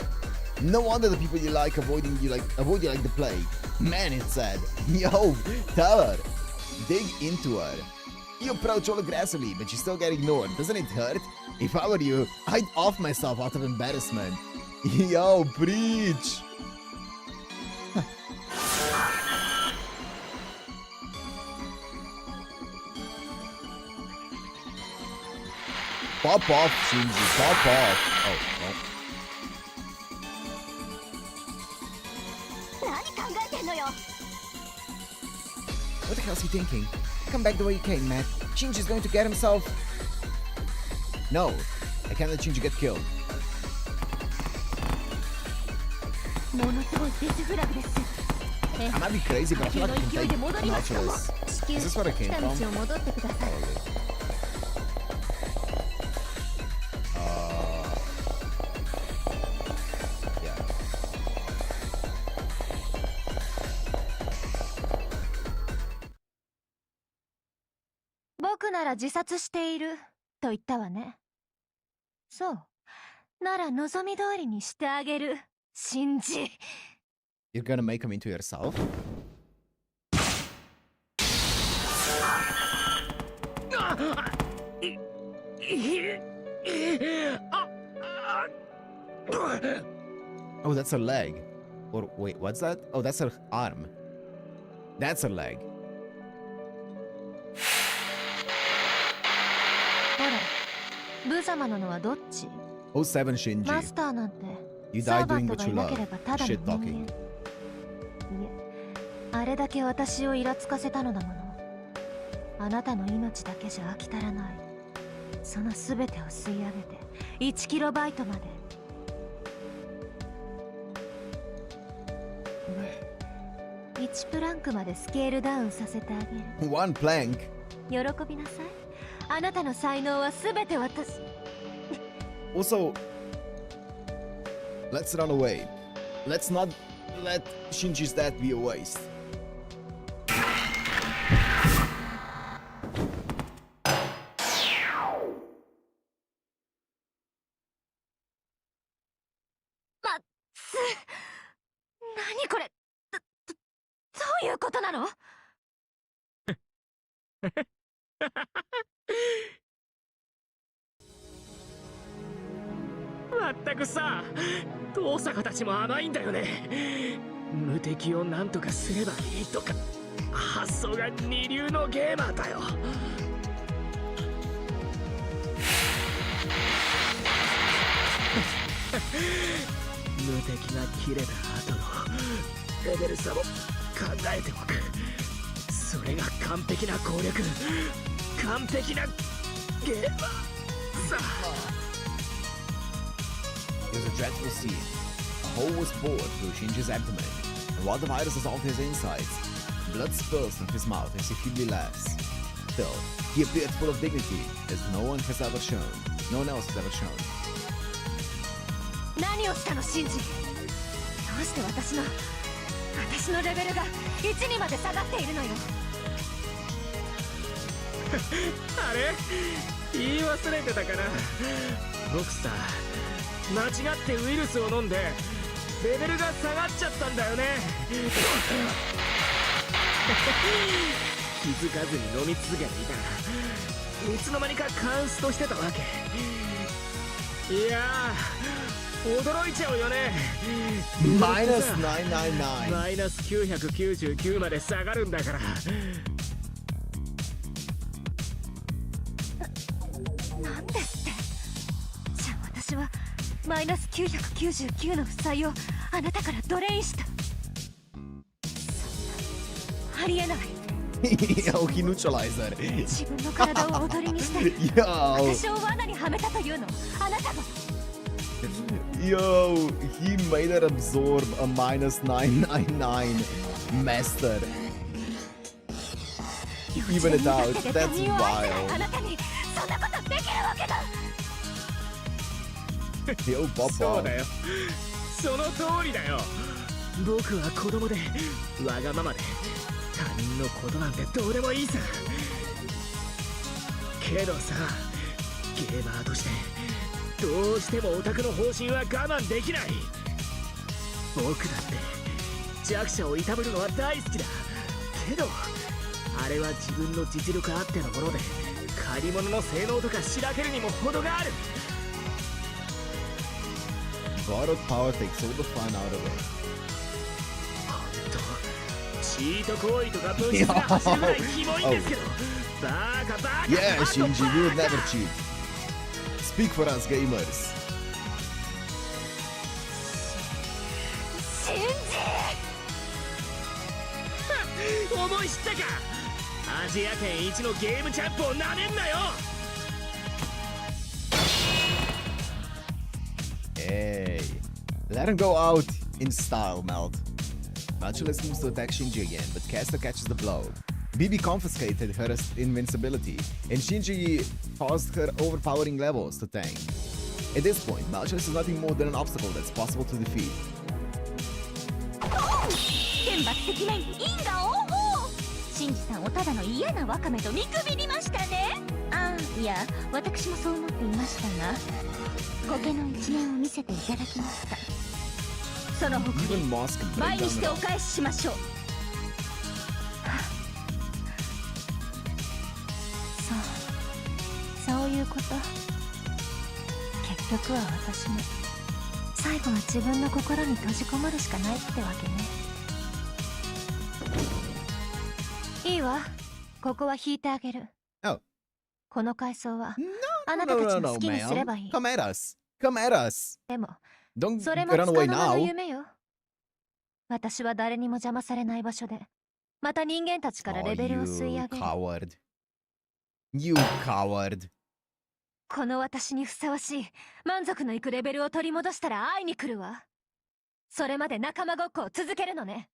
No wonder the people you like avoid you like the plague. Man, it's sad. Yo, tell her. Dig into her. You approach all aggressively, but you still get ignored. Doesn't it hurt? If I were you, I'd off myself out of embarrassment. Yo, preach. Pop off, Shinji. Pop off. Oh, no. 何考えてんのよ。 What the hell is he thinking? Come back the way you came, Matt. Shinji's going to get himself. No, I can't let Shinji get killed. ものすごいデスフラグです。 I might be crazy, but I feel like I can 勢いで take 戻りました。 Nautilus. 地球 Is this where I 来 came た from? 道を戻ってください。 Probably. Yeah. 僕なら自殺していると言ったわね。そう。なら望み通りにしてあげる。信じ。 You're gonna make him into yourself? Oh, that's her leg. Or wait, what's that? Oh, that's her arm. That's her leg. ほら、無様なのはどっち？ Oh, 7マ Shinji. スターなんて You サ die ーバン doing ト what が you いなけ love. ればただの Shit 人間。 talking. いえ、あれだけ私をイラつかせたのだもの。あなたの命だけじゃ飽き足らない。その全てを吸い上げて1キロバイトまで。ねえ、1プランクまでスケールダウンさせてあげる。 One plank. 喜びなさい。あなたの才能は全て私。 Also, let's run away. Let's not let Shinji's death be a waste. 何これ。どういうことなの？まったくさ、遠坂たちも甘いんだよね。無敵を何とかすればいいとか、発想が二流のゲーマーだよ。無敵が切れた後のレベル差を考えておく。それが完璧な攻略、完璧なゲーマーさ。It was a dreadful scene. A hole was bored through Shinji's abdomen, and while the virus dissolved his insides, blood spills from his mouth as he feebly laughs. Still, he appeared full of dignity, as no one else has ever shown. 何をしたのシンジ？どうして私のレベルが1にまで下がっているのよ。あれ言い忘れてたかな。僕さ、間違ってウイルスを飲んでレベルが下がっちゃったんだよね。気づかずに飲み続けていたらいつの間にかカンストしてたわけ。いやー、驚いちゃうよね。 Minus 999. マイナス999まで下がるんだから。なんですって。じゃあ私はマイナス999の負債をあなたからドレインした。そんなありえない。Yo, he neutralized that. 自分の体を踊りにして Yo, 私を罠にはめたというの。あなたが。 yo, he made her absorb a minus 999 master. Even it out. That's あ wild. なたにそんなことできるわけだ。 Yo, そう Papa. だよ、その通りだよ。僕は子供でわがままで他人のことなんてどうでもいいさ。けどさ、ゲーマーとしてどうしてもオタクの方針は我慢できない。僕だって弱者をいたぶるのは大好きだけど、あれは自分の実力あってのもので、借り物の性能とかしらけるにも程がある。 Borrowed power takes all the fun out of it. ほんとチート行為とか物質が走るぐらいキモいんですけど、バカバカ Yeah, あと Shinji, we would バカ never cheat. Speak for us, gamers. シンジ思い知ったか。アジア圏一のゲームチャンプをなめんなよ。 Hey, let him go out in style, Melt. Matchless moves to attack Shinji again, but Caster catches the blow. Bibi confiscated her invincibility, and Shinji caused her overpowering levels to tank. At this point, Matchless is nothing more than an obstacle that's possible to defeat. 天罰的面因果応報。シンジさんをただの嫌なワカメと見くびりましたね。ああ、いや私もそう思っていましたが、苔の一面を見せていただきました。その誇 Even り Moss can 倍 break にして down お the 返ししましょう。そういうこと。結局は私も最後は自分の心に閉じこもるしかないってわけね。いいわ、ここは引いてあげる。 Oh. この階層は No, あな no, たた no, ち no, の好きにすればい ma'am. い。 Come at us. Come at us. でも Don't それも run つ away かの間の now. 夢よ。私は誰にも邪魔されない場所で、また人間たちから Oh, レベルを you 吸い上げる。 coward. You coward. この私にふさわしい満足のいくレベルを取り戻したら会いに来るわ。それまで仲間ごっこを続けるのね。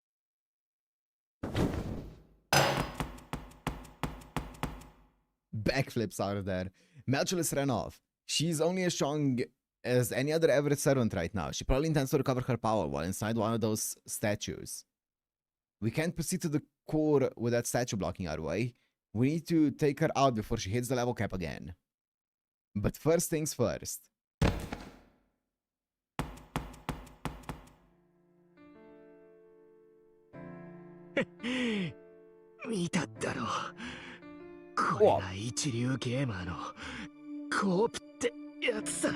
Backflips out of that. Matchless ran off. She's only as strong as any other average servant right now. She probably intends to recover her power while inside one of those statues. We can't proceed to the core with that statue blocking our way. We need to take her out before she hits the level cap again. But first things first. 見ただろう。これが一流ゲーマーのコープってやつさ。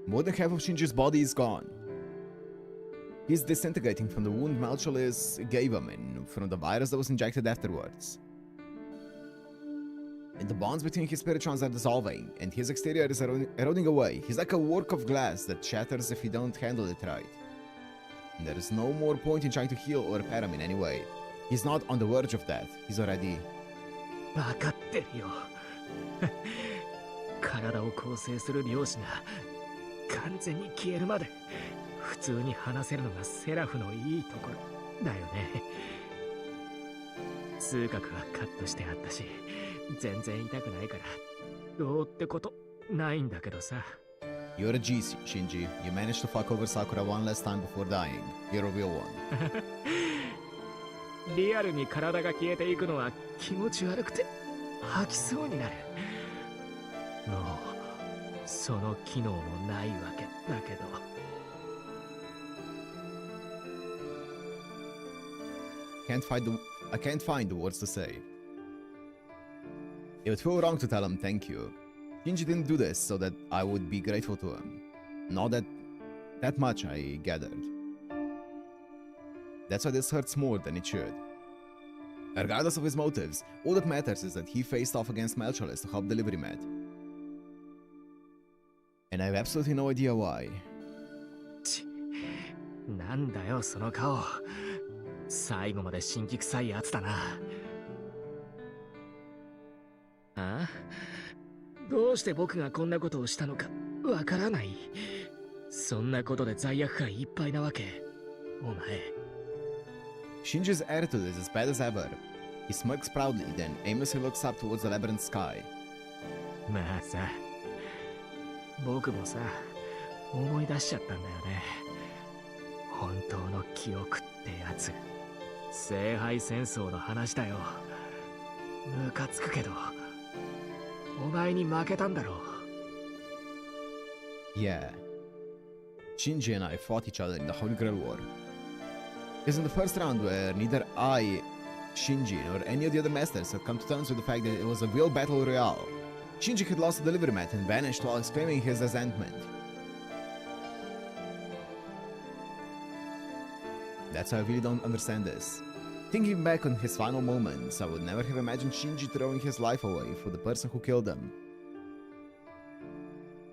More than half of Shinji's body is gone. He's disintegrating from the wound Malchus gave him and from the virus that was injected afterwards. And the bonds between his spiritrons are dissolving, and his exterior is eroding away. He's like a work of glass that shatters if you don't handle it right. And there is no more point in trying to heal or repair him in any way. He's not on the verge of death. He's already... 分かってるよ。体を構成する量子が完全に消えるまで普通に話せるのがセラフのいいところだよね。痛覚はカットしてあったし全然痛くないからどうってことないんだけどさ。 You're a G, Shinji. You managed to fuck over Sakura one last time before dying. You're a real one. リアルに体が消えていくのは気持ち悪くて吐きそうになる。もうその機能もないわけだけど。I can't find the words to say. It would feel wrong to tell him thank you. Shinji didn't do this so that I would be grateful to him. Not that much, I gathered. That's why this hurts more than it should. Regardless of his motives, all that matters is that he faced off against Malchus to help delivery Matt. And I have absolutely no idea why. なんだよその顔。最後まで辛気臭いやつだな。ああ、どうして僕がこんなことをしたのかわからない。そんなことで罪悪感いっぱいなわけ。お前。 Shinji's attitude is as bad as ever. He smirks proudly, then aimlessly looks up towards the labyrinth sky. まあさ、僕もさ、思い出しちゃったんだよね。本当の記憶ってやつ。聖杯戦争の話だよ。ムカつくけど、お前に負けたんだろう。 Yeah. Shinji and I fought each other in the Holy Grail War. It's in the first round where neither I, Shinji, nor any of the other masters had come to terms with the fact that it was a real battle royale. Shinji had lost the delivery mat and vanished while exclaiming his resentment. That's why I really don't understand this. Thinking back on his final moments, I would never have imagined Shinji throwing his life away for the person who killed him.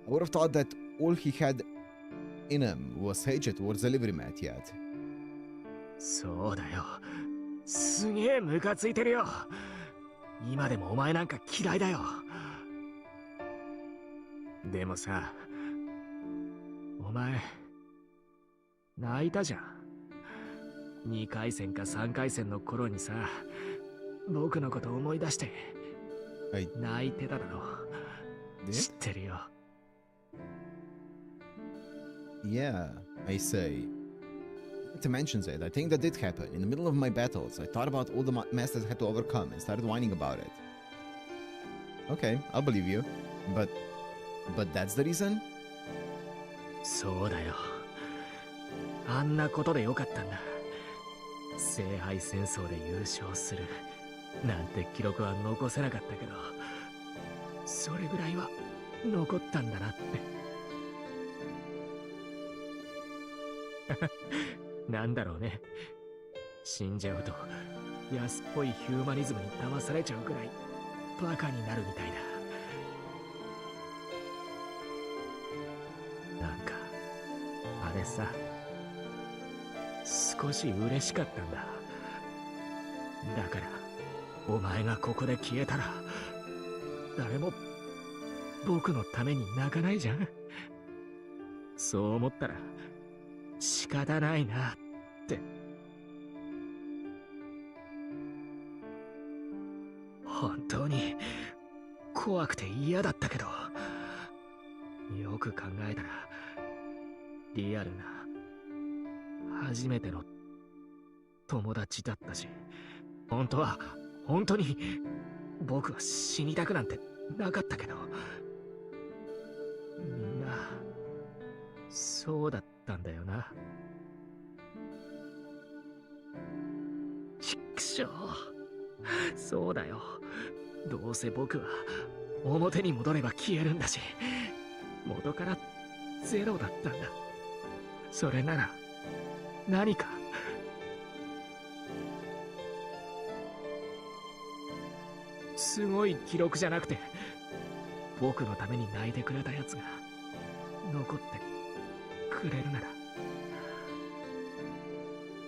I would have thought that all he had in him was hatred towards the livery mat yet. そうだよ。すげえムカついてるよ。今でもお前なんか嫌いだよ。でもさ、お前泣いたじゃん。2回戦か3回戦の頃にさ、僕のこと思い出してはい。泣いてただろ。で知ってるよ。Yeah, I say. To mention that, I think that did happen. In the middle of my battles, I thought about all the masters I had to overcome and started whining about it. Okay, I'll believe you. But that's the reason? そうだよ。あんなことでよかったんだ。聖杯戦争で優勝するなんて記録は残せなかったけど、それぐらいは残ったんだなって。なんだろうね。死んじゃうと安っぽいヒューマニズムに騙されちゃうくらいバカになるみたいだ。なんかあれさ、少し嬉しかったんだ。だからお前がここで消えたら誰も僕のために泣かないじゃん。そう思ったら仕方ないなって。本当に怖くて嫌だったけど、よく考えたらリアルな初めての友達だったし、本当に僕は死にたくなんてなかったけど、みんなそうだったんだよな。ちくしょう。そうだよ。どうせ僕は表に戻れば消えるんだし、元からゼロだったんだ。それなら何かすごい記録じゃなくて、僕のために泣いてくれたやつが残ってくれるなら、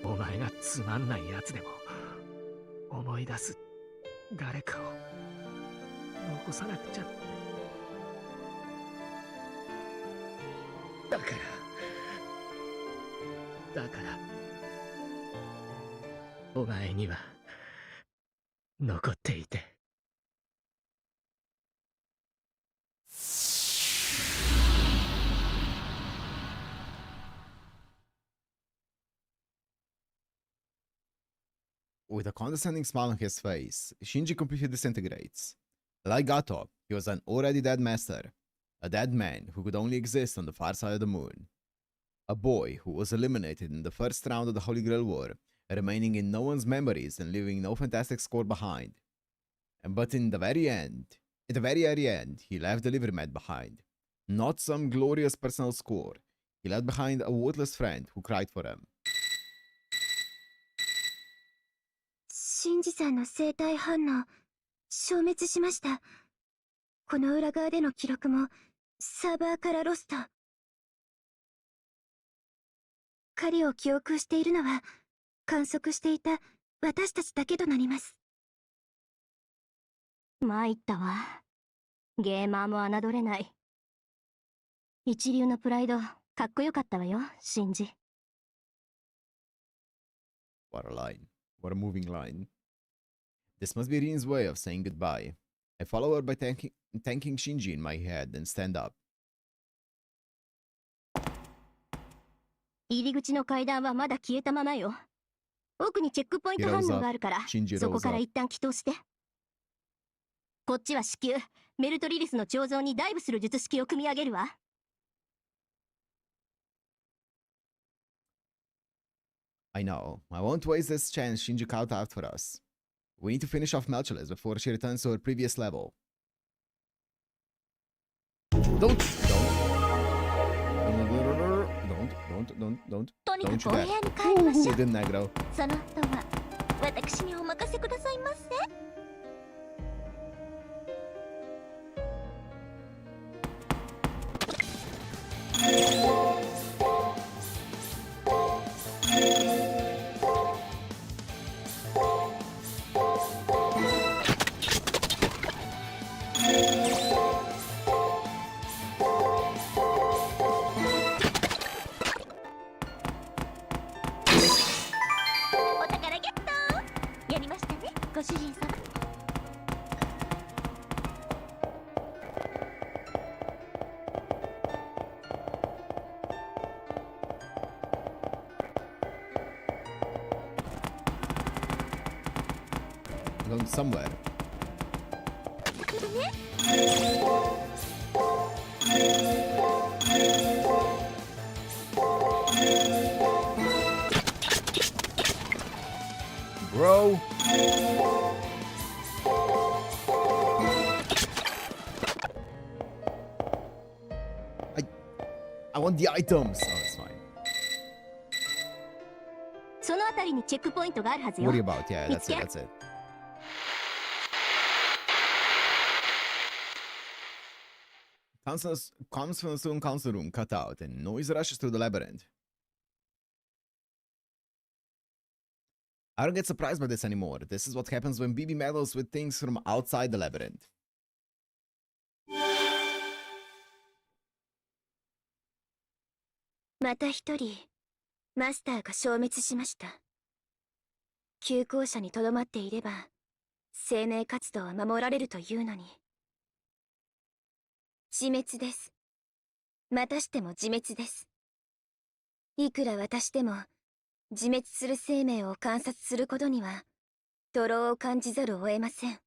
お前がつまんないやつでも思い出す誰かを残さなくちゃ。だからお前には残っていて。With a condescending smile on his face, Shinji completely disintegrates. Like Gato, he was an already dead master, a dead man who could only exist on the far side of the moon. A boy who was eliminated in the first round of the Holy Grail War, remaining in no one's memories and leaving no fantastic score behind. But in the very end, he left the livery mat behind. Not some glorious personal score. He left behind a worthless friend who cried for him. シンジさんの生体反応消滅しました。この裏側での記録もサーバーからロスト。狩りを記憶しているのは観測していた私たちだけとなります。参ったわ。ゲーマーも侮れない。一流のプライド、かっこよかったわよ、シンジ。What a line. What a moving line. This must be Rin's way of saying goodbye. I follow her by thanking Shinji in my head and stand up. 入り口の階段はまだ消えたままよ。奥にチェックポイント反応があるから、そこから一旦祈祷して。こっちは至急、メルトリリスの彫像にダイブする術式を組み上げるわ。I know. I won't waste this chance Shinji called out for us. We need to finish off Melchales before she returns to her previous level. Don't. とにかくお部屋に帰りましょう。その後は私にお任せくださいませ。お宝ゲット。やりましたね、ご主人様。Going somewhere. Bro. I want the items. Oh, it's fine. そのあたりにチェックポイントがあるはずよ。 What are you about? Yeah, that's it. That's it. Comes from the student council room, cut out, and noise rushes through the labyrinth. I don't get surprised by this anymore. This is what happens when BB meddles with things from outside the labyrinth. また一人マスターが消滅しました。旧校舎にとどまっていれば生命活動は守られるというのに。自滅です。またしても自滅です。いくら私でも自滅する生命を観察することには徒労を感じざるを得ません。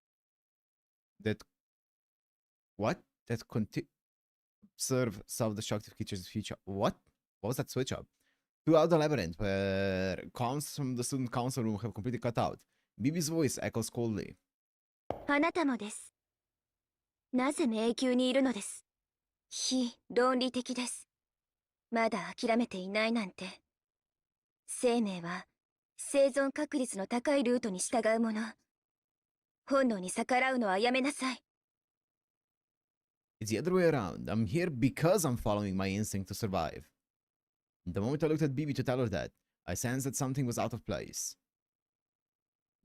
What? That serve self-destructive creatures feature. What? What was that switch up? Throughout the labyrinth, where comms from the student council room have completely cut out, BB's voice echoes coldly. あなたもです。なぜ迷宮にいるのです。非論理的です。まだ諦めていないなんて。生命は生存確率の高いルートに従うもの。本能に逆らうのはやめなさい。It's the other way around. I'm here because I'm following my instinct to survive. The moment I looked at BB to tell her that, I sensed that something was out of place.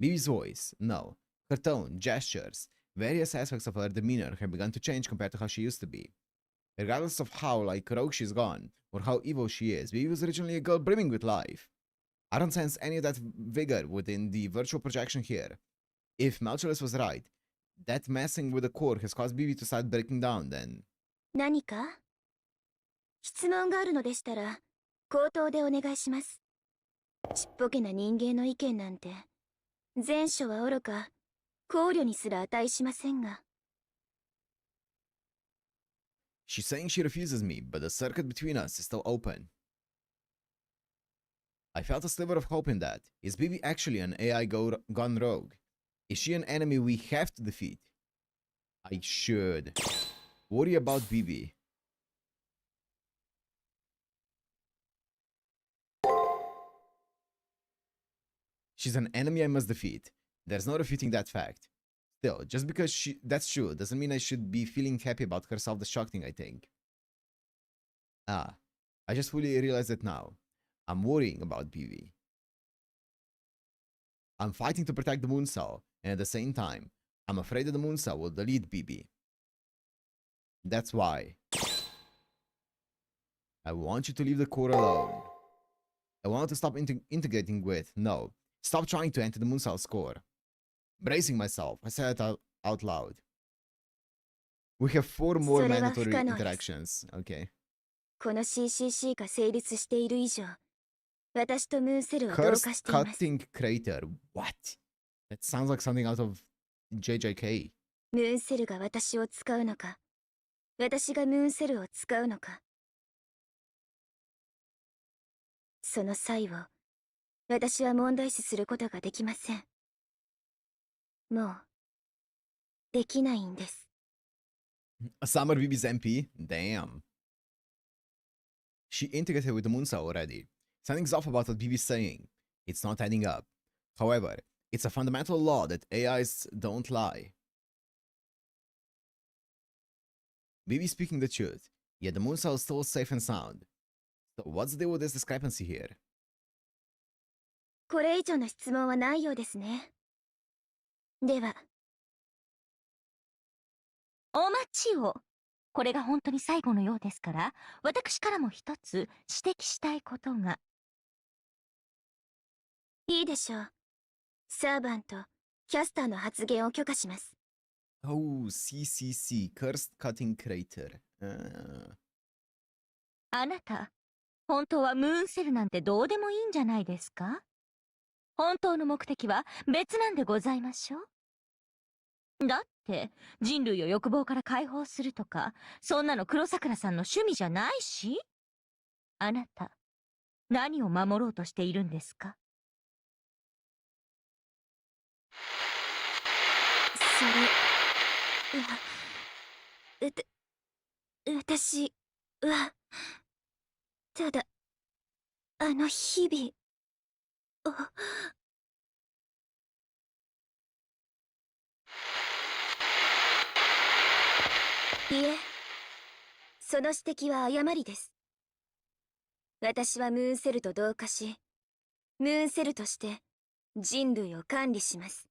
BB's voice, no. Her tone, gestures, various aspects of her demeanor have begun to change compared to how she used to be. Regardless of how, rogue she's gone, or how evil she is, BB was originally a girl brimming with life. I don't sense any of that vigor within the virtual projection here. If Malchulus was right, that messing with the core has caused BB to start breaking down, then... 何か質問があるのでしたら、口頭でお願いします。ちっぽけな人間の意見なんて、前書はおろか、考慮にすら値しませんが。She's saying she refuses me, but the circuit between us is still open. I felt a sliver of hope in that. Is BB actually an AI gone rogue? Is she an enemy we have to defeat? I should worry about BB. She's an enemy I must defeat. There's no refuting that fact. Still, just because that's true doesn't mean I should be feeling happy about her self-destructing, I think. Ah, I just fully realized it now. I'm worrying about BB. I'm fighting to protect the moon cell, and at the same time, I'm afraid that the moon cell will delete BB. That's why. I want you to leave the core alone. I want to stop integrating with, no, stop trying to enter the moon cell's core. Bracing myself, I said it out loud. We have 4 more mandatory interactions. Okay. この CCC が成立している以上、私とムーンセルは同化 Cursed しています。 cutting crater. What? That sounds like something out of JJK. ムーンセルが私を使うのか、私がムーンセルを使うのか。その際を、私は問題視することができません。もう、できないんです。A Summer BB's MP? Damn. She integrated with the moon cell already. Something's off about what BB's saying. It's not adding up. However, It's a fundamental law that AIs don't lie. Bibi speaking the truth, yet the moon cell is still safe and sound. So what's the deal with this discrepancy here? これ以上の質問はないようですね。では、お待ちを。これが本当に最後のようですから、私からも一つ指摘したいことが。いいでしょう。サーバント、キャスターの発言を許可します。Oh, CCC, Cursed Cutting Crater. あなた、本当はムーンセルなんてどうでもいいんじゃないですか？本当の目的は別なんでございましょう？だって人類を欲望から解放するとか、そんなの黒桜さんの趣味じゃないし。あなた、何を守ろうとしているんですか？それは、私は、ただ、あの日々を、いえ、その指摘は誤りです。私はムーンセルと同化し、ムーンセルとして人類を管理します。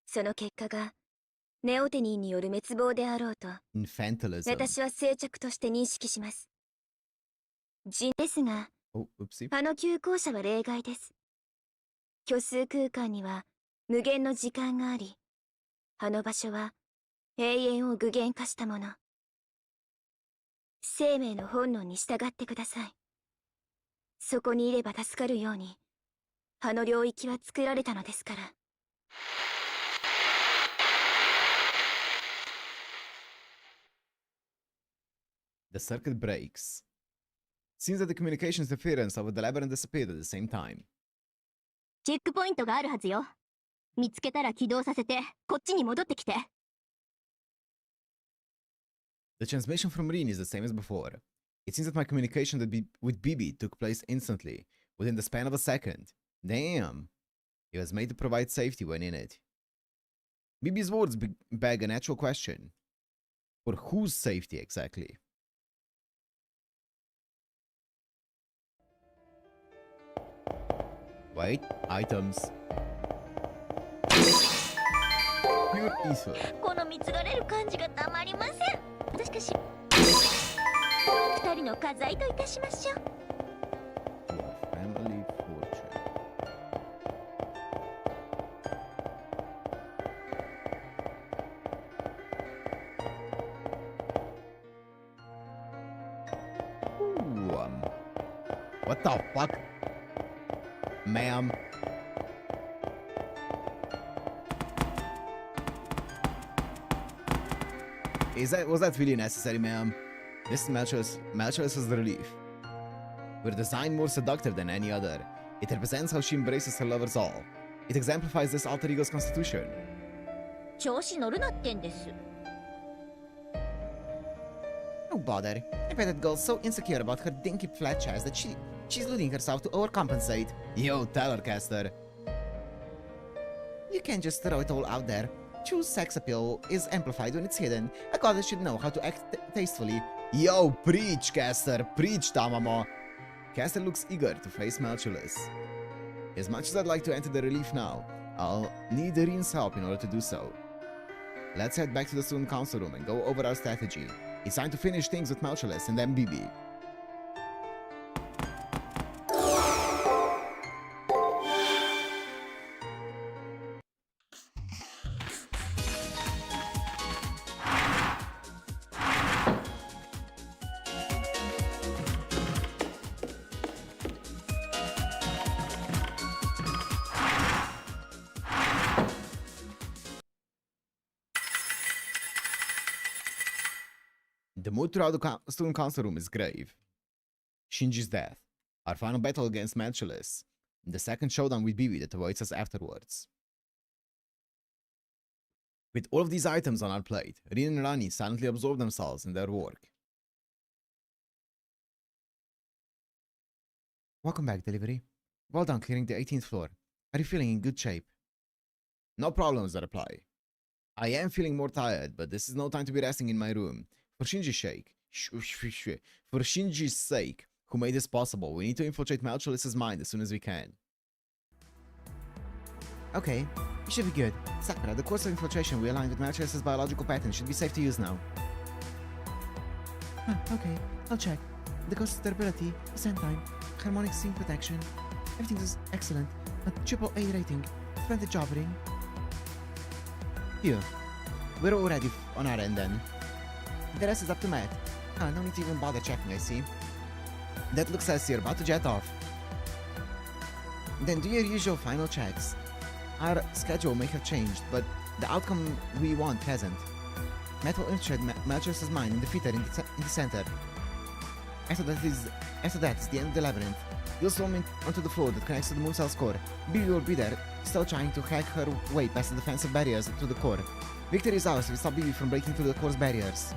その結果がネオテニーによる滅亡であろうと、 Infantilism. 私は静着として認識します。ですが、 Oh, oopsie. あの急行車は例外です。虚数空間には無限の時間があり、あの場所は永遠を具現化したもの。生命の本能に従ってください。そこにいれば助かるように、あの領域は作られたのですから。The circuit breaks. Seems that the communication interference of the labyrinth disappeared at the same time. チェックポイントがあるはずよ。見つけたら起動させて、こっちに戻ってきて。The transmission from Rin is the same as before. It seems that my communication with Bibi took place instantly, within the span of a second. Damn! He was made to provide safety when in it. Bibi's words beg a natural question. For whose safety exactly? Wait, items. Pure ether. この見つがれる感じがたまりません。しかし、二人の家財といたしましょう。 Family fortune. Ooh, what the fuck? Ma'am. Was that really necessary, ma'am? This mattress is the relief. We're designed more seductive than any other. It represents how she embraces her lovers all. It exemplifies this alter ego's constitution. 調子乗るなってんです。No bother. I bet that girl's so insecure about her dinky flat chest that she's losing herself to overcompensate. Yo, tell her, Caster. You can't just throw it all out there. True sex appeal is amplified when it's hidden. A goddess should know how to act tastefully. Yo, preach, Caster. Preach, Tamamo. Caster looks eager to face Melchulus. As much as I'd like to enter the relief now, I'll need Rin's help in order to do so. Let's head back to the student council room and go over our strategy. It's time to finish things with Melchulus and then Bibi. The mood throughout the student council room is grave. Shinji's death, our final battle against Melchulus, and the second showdown with Bibi that awaits us afterwards. With all of these items on our plate, Rin and Rani silently absorb themselves in their work. Welcome back, delivery. Well done clearing the 18th floor. Are you feeling in good shape? No problems, I reply. I am feeling more tired, but this is no time to be resting in my room. For Shinji's sake, who made this possible, we need to infiltrate Malcholis's mind as soon as we can. Okay, you should be good. Sakura, the course of infiltration we aligned with Malcholis's biological pattern should be safe to use now. Okay, I'll check. The cost of durability, descent time, harmonic scene protection, everything is excellent. A AAA rating. Splendid job, Ring. Here. We're all ready on our end then. The rest is up to Matt. Ah, no need to even bother checking, I see. That looks as you're about to jet off. Then do your usual final checks. Our schedule may have changed, but the outcome we want hasn't. Matt will infiltrate Malcholis's mind and defeat her in the center. After that is the end of the labyrinth. You'll storm onto the floor that connects to the Mooncell's core. Bibi will be there, still trying to hack her way past the defensive barriers to the core. Victory is ours if we stop Bibi from breaking through the core's barriers.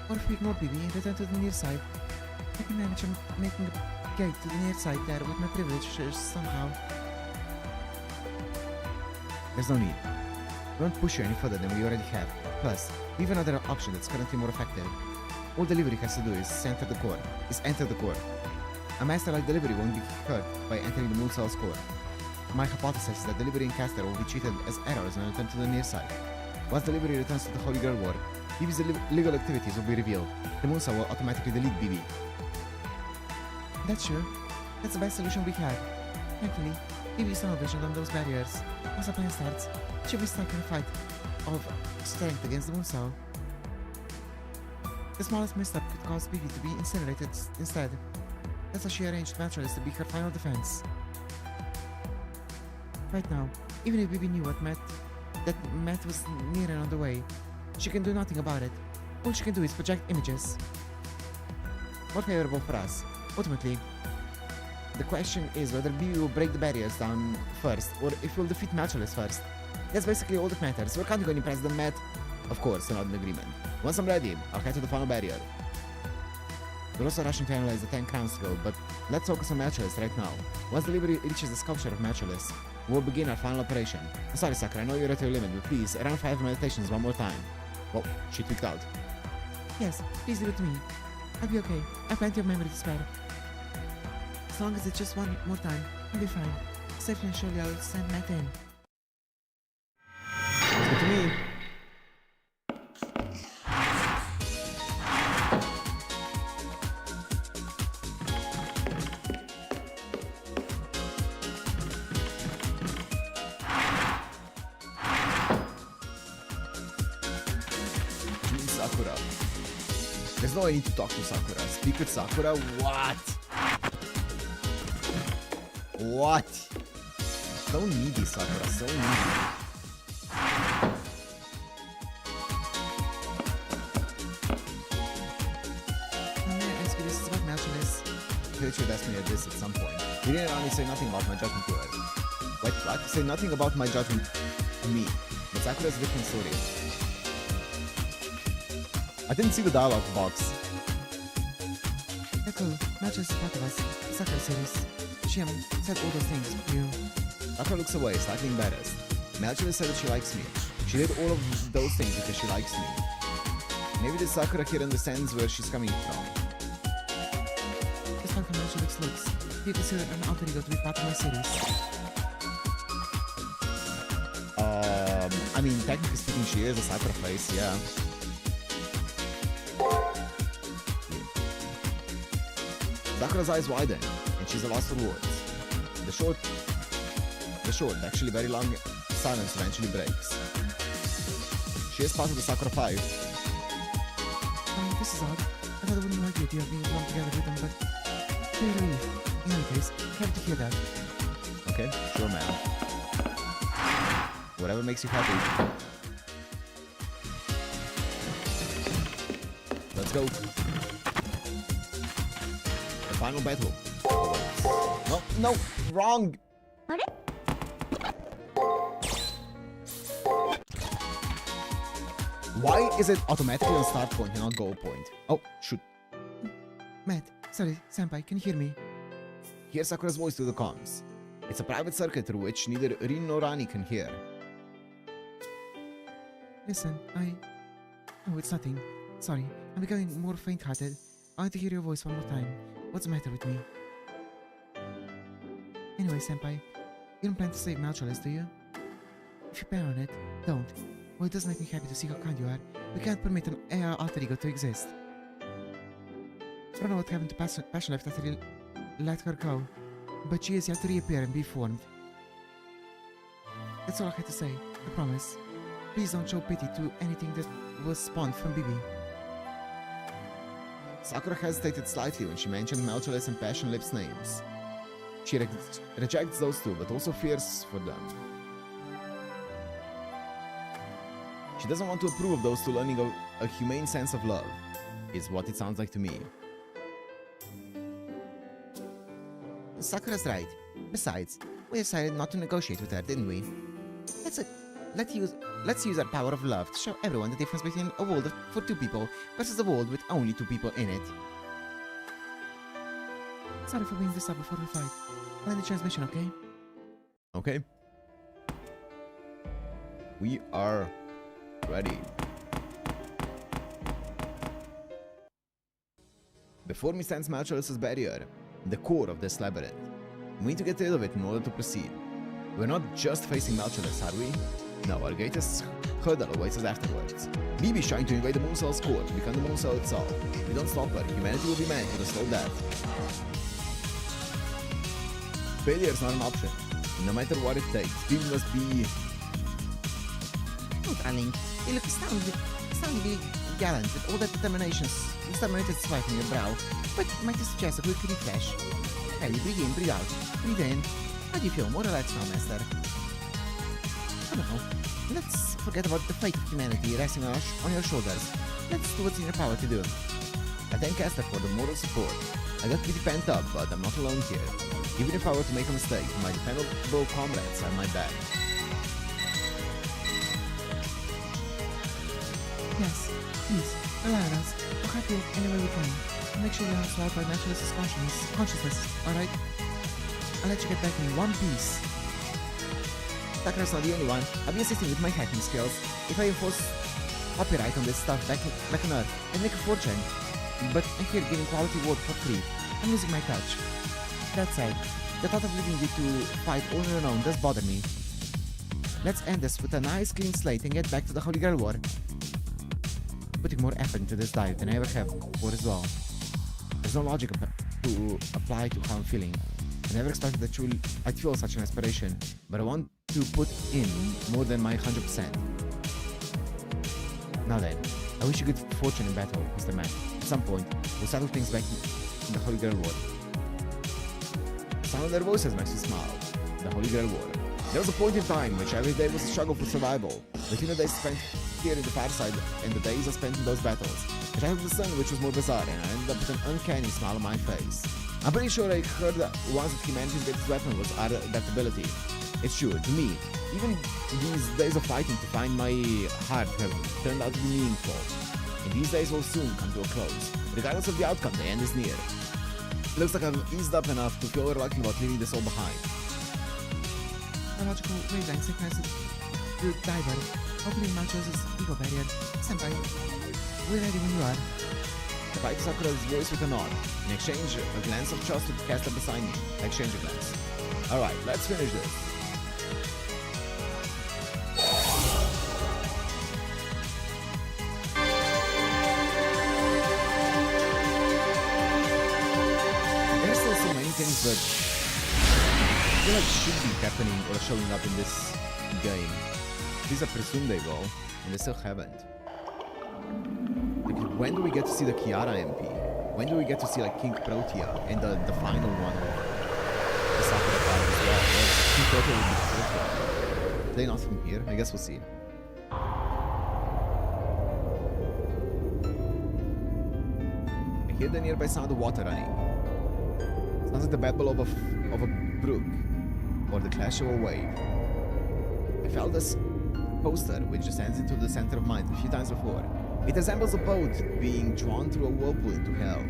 Or if we ignore Bibi and return to the near side, I can manage making a gate to the near side there with my privileges somehow. There's no need. We won't push you any further than we already have. Plus, we have another option that's currently more effective. All delivery has to do is enter the core. A master-like delivery won't be hurt by entering the Mooncell's core. My hypothesis is that delivery and caster will be treated as errors when returned to the near side. Once delivery returns to the Holy Grail War, Bibi's illegal activities will be revealed. The Mooncell will automatically delete Bibi. That's true. That's the best solution we have. Thankfully, Bibi's tunnel vision on those barriers. Once the plan starts, she'll be stuck in a fight of strength against the Mooncell. The smallest misstep could cause Bibi to be incinerated instead. That's how she arranged Malcholis to be her final defense. Right now, even if Bibi knew that Matt was near and on the way, she can do nothing about it. All she can do is project images. More favorable for us. Ultimately, the question is whether Bibi will break the barriers down first, or if we'll defeat Malcholis first. That's basically all that matters. We're counting on you, President Matt. Of course, we're not in agreement. Once I'm ready, I'll head to the final barrier. We're also rushing to analyze the 10 Crown Scroll, but let's focus on Malcholis right now. Once delivery reaches the sculpture of Malcholis, we'll begin our final operation. I'm sorry, Sakura, I know you're at your limit, but please, around 5 meditations one more time. Well, she tweaked out. Yes, please do it to me. I'll be okay. I have plenty of memory to spare. As long as it's just one more time, I'll be fine. Safely and surely I'll send Matt in. Sounds good to me. Sakura. There's no need to talk to Sakura. Speak with Sakura? What? What? So needy, Sakura. So needy. May I ask you this about Malcholis? Pretty sure that's me at this at some point. You didn't only say nothing about my judgment to her. Like, I could say nothing about my judgment to me. But Sakura's a different story. I didn't see the dialogue box. Echo, Malcholis is part of us. Sakura series. She said all those things, you. Sakura looks away, slightly embarrassed. Malcholis said that she likes me. She did all of those things because she likes me. Maybe the Sakura kid understands where she's coming from. Despite how Malcholis looks, do you consider an alter ego to be part of my series? I mean, technically speaking, she is a Sakura face, yeah. Sakura's eyes widen, and she's a loss for words. The short, actually very long silence eventually breaks. She is part of the Sakura 5. This is odd. I thought I wouldn't like the idea of being along together with them, but... Very relief. In any case, happy to hear that. Okay, sure, man. Whatever makes you happy. Let's go. The final battle. No, no, wrong. Why is it automatically on start point and not goal point? Oh, shoot. Matt, sorry, Senpai, can you hear me? Hear Sakura's voice through the comms. It's a private circuit through which neither Rin nor Rani can hear. Listen, Oh, it's nothing. Sorry, I'm becoming more faint-hearted. I want to hear your voice one more time. What's the matter with me? Anyway, Senpai, you don't plan to save Malchalis, do you? If you plan on it, don't. Well, it does make me happy to see how kind you are. We can't permit an AI alter ego to exist. I don't know what happened to Passion Left after you let her go, but she is yet to reappear and be formed. That's all I had to say, I promise. Please don't show pity to anything that was spawned from Bibi. Sakura hesitated slightly when she mentioned Malchalis and Passion Lip's names. She rejects those two, but also fears for them. She doesn't want to approve of those two learning a humane sense of love, is what it sounds like to me. Sakura's right. Besides, we decided not to negotiate with her, didn't we? Let's use our power of love to show everyone the difference between a world for two people versus a world with only two people in it. Sorry for bringing this up before we fight. I'll end the transmission, okay? Okay. We are ready. Before me stands Malchalis' barrier, the core of this labyrinth. We need to get rid of it in order to proceed. We're not just facing Malchalis, are we? No, our greatest hurdle awaits us afterwards. Bibi's trying to invade the Moon Cell's core to become the Moon Cell itself. If we don't stop her, humanity will be met with a slow death. Failure is not an option. No matter what it takes, Bibi must be... Oh, darling, you look astoundingly gallant with all that determinated sweat on your brow. But might I suggest a quick refresh? Ellie, breathe in, breathe out. Breathe in. How do you feel? More relaxed now, Master? I don't know. Let's forget about the fate of humanity resting on your shoulders. Let's do what's in your power to do. I thank Esther for the moral support. I got pretty pent up, but I'm not alone here. Even if I were to make a mistake, my dependable comrades are my back. Yes, please, rely on us. We'll help you any way we can. And make sure you're not swallowed by Malchalis' consciousness, alright? I'll let you get back in one piece. Sakura's not the only one. I've been assisting with my hacking skills. If I enforce copyright on this stuff back on Earth, I'd make a fortune. But I'm here giving quality work for free. I'm losing my touch. That said, the thought of leaving you to fight all on your own does bother me. Let's end this with a nice clean slate and get back to the Holy Grail War. Putting more effort into this dive than I ever have before as well. There's no logic to apply to how I'm feeling. I never expected that I'd feel such an aspiration, but I want to put in more than my 100%. Now then, I wish you good fortune in battle, Mr. Man. At some point, we'll settle things back in the Holy Grail War. The sound of their voices makes me smile. The Holy Grail War. There was a point in time which every day was a struggle for survival. Between the days spent here in the far side and the days I spent in those battles. I tried the sun, which was more bizarre, and I ended up with an uncanny smile on my face. I'm pretty sure I heard that once that humanity's greatest weapon was our adaptability. It's true, to me, even these days of fighting to find my heart have turned out to be meaningful. And these days will soon come to a close. Regardless of the outcome, the end is near. Looks like I've eased up enough to feel reluctant about leaving this all behind. Biological wavelength synchronized the diver, opening Malchalis' ego barrier. Senpai, we're ready when you are. I bite Sakura's voice with a nod. In exchange, a glance of trust with the caster beside me. I exchange a glance. Alright, let's finish this. There's still so many things that I feel like should be happening or showing up in this game. These are presumed they will, and they still haven't. Like, when do we get to see the Kiara MP? When do we get to see like King Protea and the final one of the Sakura part as well? King Protea would be perfect. Are they not from here? I guess we'll see. I hear the nearby sound of water running. Sounds like the babble of a brook or the clash of a wave. I felt this poster which descends into the center of mind a few times before. It resembles a boat being drawn through a whirlpool into hell.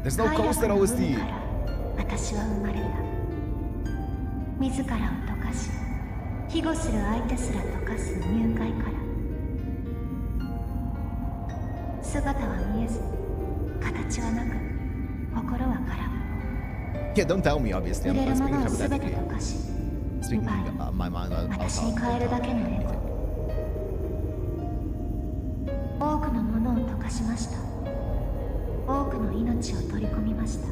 There's no coaster OST. 私は生まれた自らを溶かし庇護する相手すら溶かす入会から姿は見えず形はなく心は空っ Yeah, don't tell me, obviously. ぽ I'm 売れるも speaking のを全て hypothetically. 溶かし Speaking 奪い my mind out 私に loud. 変えるだ Don't け tell の me エ anything. ゴ多くのものを溶かしました多くの命を取り込みました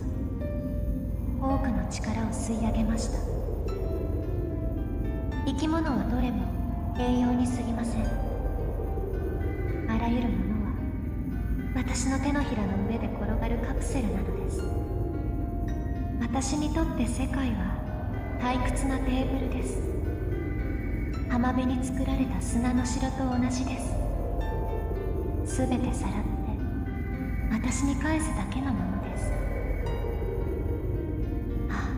多くの力を吸い上げました生き物はどれも栄養に過ぎませんあらゆるものは私の手のひらの上で転がるカプセルなのです私にとって世界は退屈なテーブルです浜辺に作られた砂の城と同じですすべてさらって私に返すだけのものですあ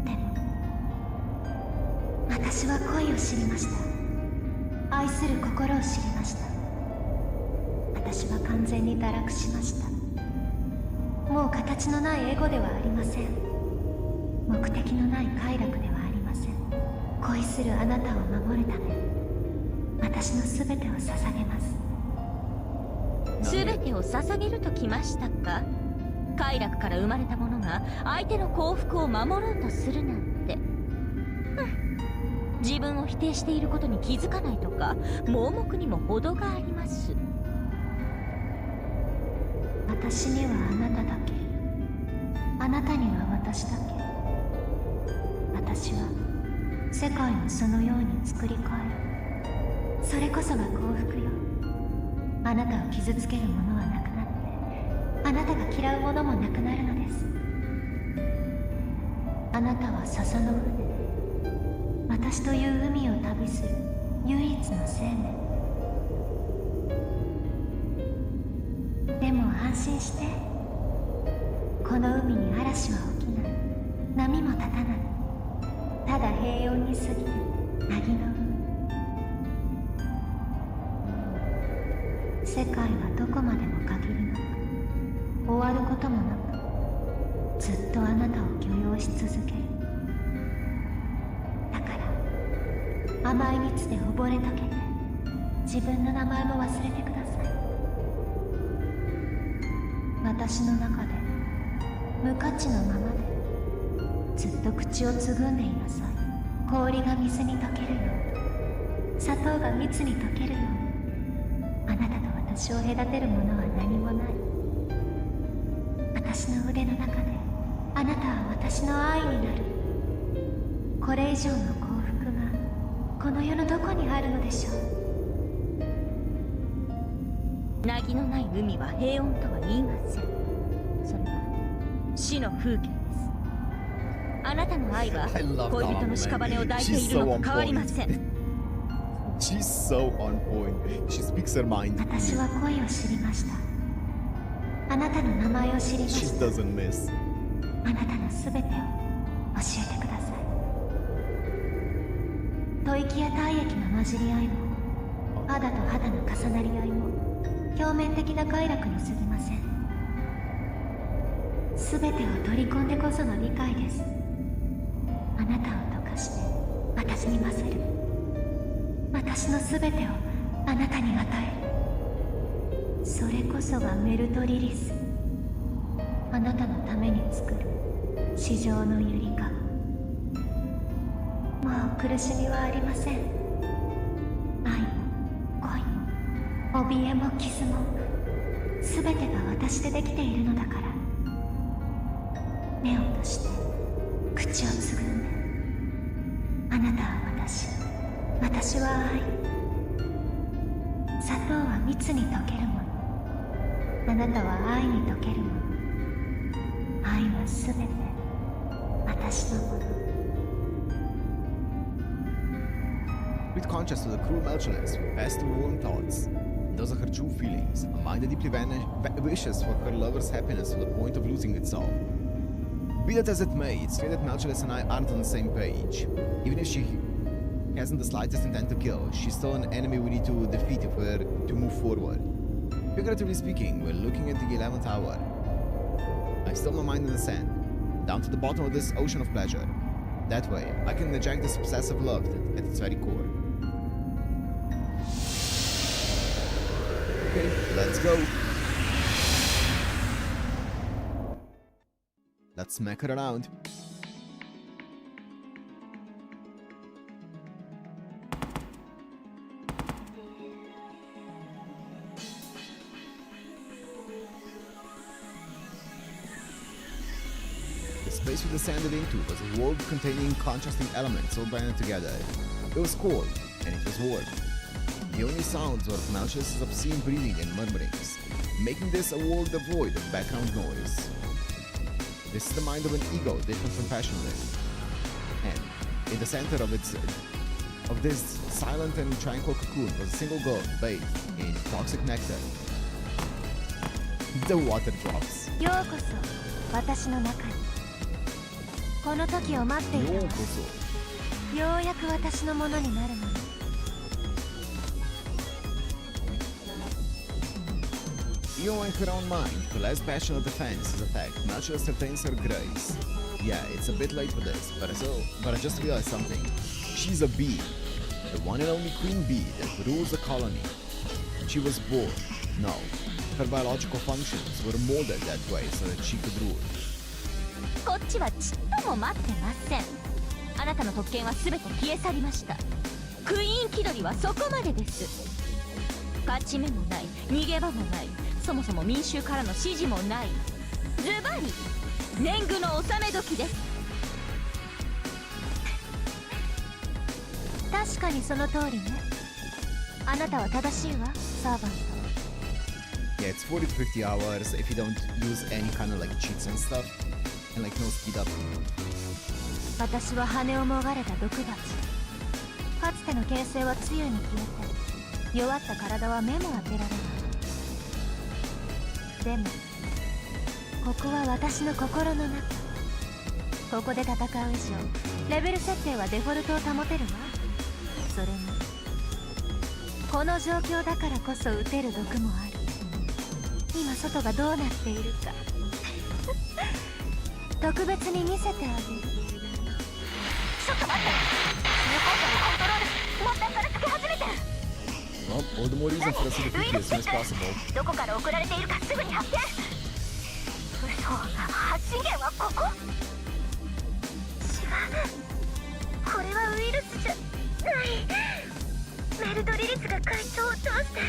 あでも私は恋を知りました愛する心を知りました私は完全に堕落しましたもう形のないエゴではありません目的のない快楽ではありません恋するあなたを守るため私の全てを捧げます全てを捧げるときましたか快楽から生まれたものが相手の幸福を守ろうとするなんて自分を否定していることに気づかないとか盲目にも程があります私にはあなただけあなたには私だけ私は世界をそのように作り変えるそれこそが幸福よあなたを傷つけるものはなくなってあなたが嫌うものもなくなるのですあなたは笹の船私という海を旅する唯一の生命でも安心してこの海に嵐は起きない波も立たないただ平穏に過ぎる凪の海世界はどこまでも限りなく終わることもなくずっとあなたを許容し続けるだから甘い蜜で溺れかけて自分の名前も忘れてください私の中で無価値のままでずっと口をつぐんでいなさい氷が水に溶けるように砂糖が蜜に溶けるようにあなたと私を隔てるものは何もない私の腕の中であなたは私の愛になるこれ以上の幸福がこの世のどこにあるのでしょう凪のない海は平穏とは言いませんそれは死の風景ですあなたの愛は I love 恋 Dama, 人の屍を抱いてい She's る so の on と変わりま point. せん She's so on point. She speaks her mind. 私は恋を知りましたあなたの名前を知りま She した doesn't miss. あなたのすべてを教えてください吐息や体液の混じり合いも肌と肌の重なり合いも表面的な快楽に過ぎませんすべてを取り込んでこその理解ですあなたを溶かして私に混ぜる私のすべてをあなたに与えるそれこそがメルトリリスあなたのために作る地上のゆりかごもう苦しみはありません愛も恋も怯えも傷もすべてが私でできているのだから目を閉じて口をつぐんであなたは私私は愛砂糖は蜜に溶けるものあなたは愛に溶けるもの愛はすべて私のもの With contrast to the cruel merciless who passed through her own thoughts, those are her true feelings. A mind that deeply wishes for her lover's happiness to the point of losing itself. Be that as it may, it's clear that Merciless and I aren't on the same page. Even if she hasn't the slightest intent to kill, she's still an enemy we need to defeat if we're to move forward. Figuratively speaking, we're looking at the 11th hour. I still my mind in the sand, down to the bottom of this ocean of pleasure. That way, I can eject this obsessive love at its very core. Okay, let's go. Let's smack her around. The space we descended into was a world containing contrasting elements all blended together. It was cold, and it was warm. The only sounds were of Malchus' obscene breathing and murmurings, making this a world devoid of background noise. This is the mind of an ego different from passionless, and in the center of this silent and tranquil cocoon was a single girl bathed in toxic nectar. The water drops. ようこそ私の中に。この時を待っていたわ。ようやく私のものになるのね。Even when her own mind, her less passionate defense is attacked, Malchus retains her grace. Yeah, it's a bit late for this, but I just realized something. She's a bee. The one and only queen bee that rules the colony. She was born. No. Her biological functions were molded that way so that she could rule. こっちはちっとも待ってません。あなたの特権は全て消え去りました。クイーン気取りはそこまでです。勝ち目もない逃げ場もない、そもそも民衆からの支持もない、ズバリ年貢の納め時です。確かにその通りね。あなたは正しいわ、サーバント。 Yeah, it's 40 to 50 hours if you don't use any kind of like cheats and stuff, and like no speed up. 私は羽をもがれた毒蜂。かつての形勢は露に消えて、弱った体は目も当てられない。でもここは私の心の中。ここで戦う以上レベル設定はデフォルトを保てるわ。それにこの状況だからこそ撃てる毒もある。今外がどうなっているか特別に見せてあげる。ちょっと待って、中高生のコントロール末端からつけ始めてる。 Well, all the more reason for us to defeat you as soon as possible. どこから送られているかすぐに発見。嘘、発信源はここ。違う、これはウイルスじゃない。メルトリリスが階層を通して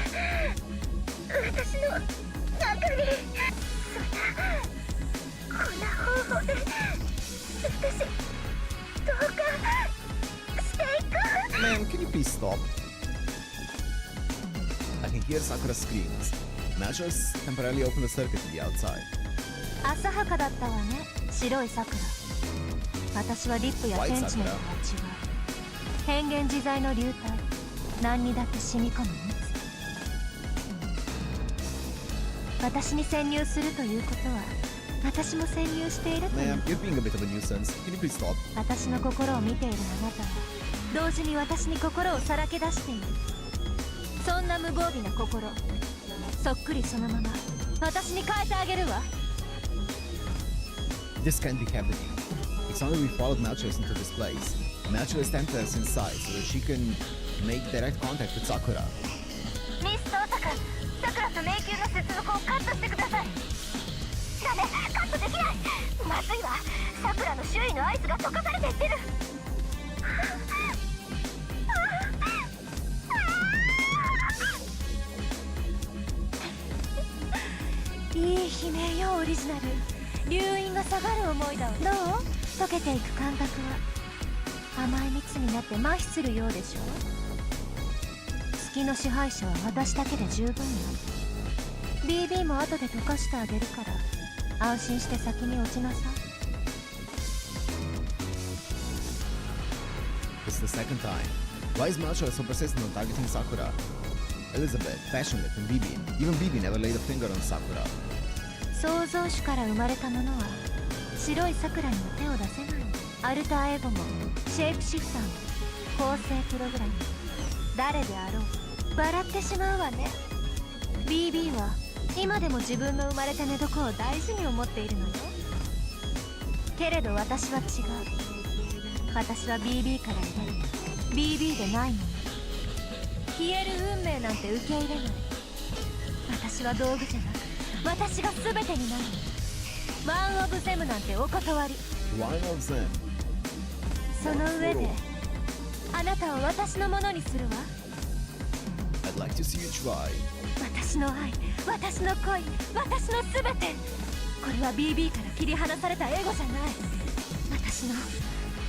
私の中に。そんなこんな方法で私どうかしていく。 Man, can you please stop? I can hear Sakura's screams. Malchus temporarily opened the circuit to the outside. 浅はかだったわね、白い桜。私はリップやセンチネルとは違う。変幻自在の流体、何にだって染み込む蜜。私に潜入するということは、私も潜入しているという。 Ma'am, you're being a bit of a nuisance. Can you please stop? 私の心を見ているあなたは、同時に私に心をさらけ出している。そんな無防備な心、そっくりそのまま私に変えてあげるわ。 This can't be happening. It's only we followed Malchus into this place. Malchus tempted us inside so that she can make direct contact with Sakura. ミストオタク、さくらと迷宮の接続をカットしてください。ダメ、カットできない。まずいわ、さくらの周囲のアイスが溶かされていってる。いい悲鳴よ、オリジナル。流飲が下がる思いだわ。どう？溶けていく感覚は甘い蜜になって麻痺するようでしょ。月の支配者は私だけで十分よ。 BB も後で溶かしてあげるから安心して先に落ちなさい。 It's the second time. Why is Malchus so persistent on targeting Sakura? Elizabeth, Passionate, and Bibi. Even Bibi never laid a finger on Sakura. 創造主から生まれたものは白い桜にも手を出せない。アルターエゴもシェイプシフターも構成プログラム、誰であろう笑ってしまうわね。 BB は今でも自分の生まれた寝床を大事に思っているのよ。けれど私は違う。私は BB から入れる BB でないもの。消える運命なんて受け入れない。私は道具じゃなく私が全てになる。ワンオブゼムなんてお断り。 One of them. その上であなたを私のものにするわ。 I'd like to see you try. 私の愛、私の恋、私の全て。これは BB から切り離されたエゴじゃない。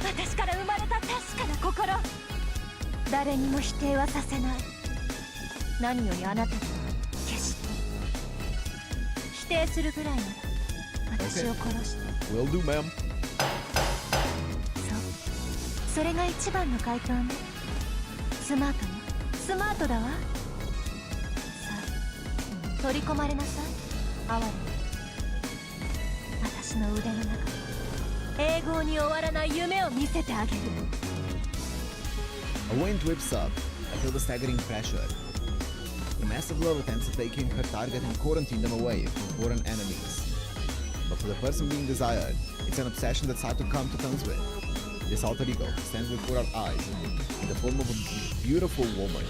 私から生まれた確かな心。誰にも否定はさせない。何よりあなたには決して否定するぐらいなら私を殺して。 Will do, ma'am. それが一番の回答ね。スマートよ、スマートだわ。さあ取り込まれなさい、哀れ。私の腕の中で永劫に終わらない夢を見せてあげる。 A wind whips up. I feel the staggering pressure. The massive love attempts at taking her target and quarantine them away from foreign enemies. But for the person being desired, it's an obsession that's hard to come to terms with. This alter ego stands before our eyes in the form of a beautiful woman.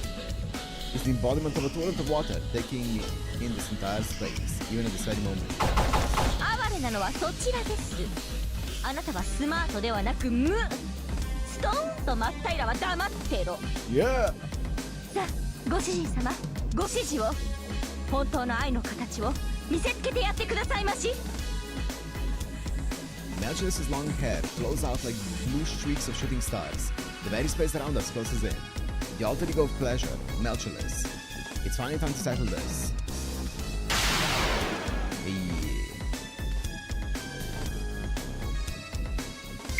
It's the embodiment of a torrent of water taking in this entire space, even at this very moment. 哀れなのはそちらです。あなたはスマートではなく無。ストーンと真っ平らは黙ってろ。 Yeah! さあご主人様、ご指示を。本当の愛の形を見せつけてやってくださいまし。 Melchious's long hair flows out like blue streaks of shooting stars. The very space around us closes in. The alter ego of pleasure, Melchior's. It's finally time to settle this. Yeah.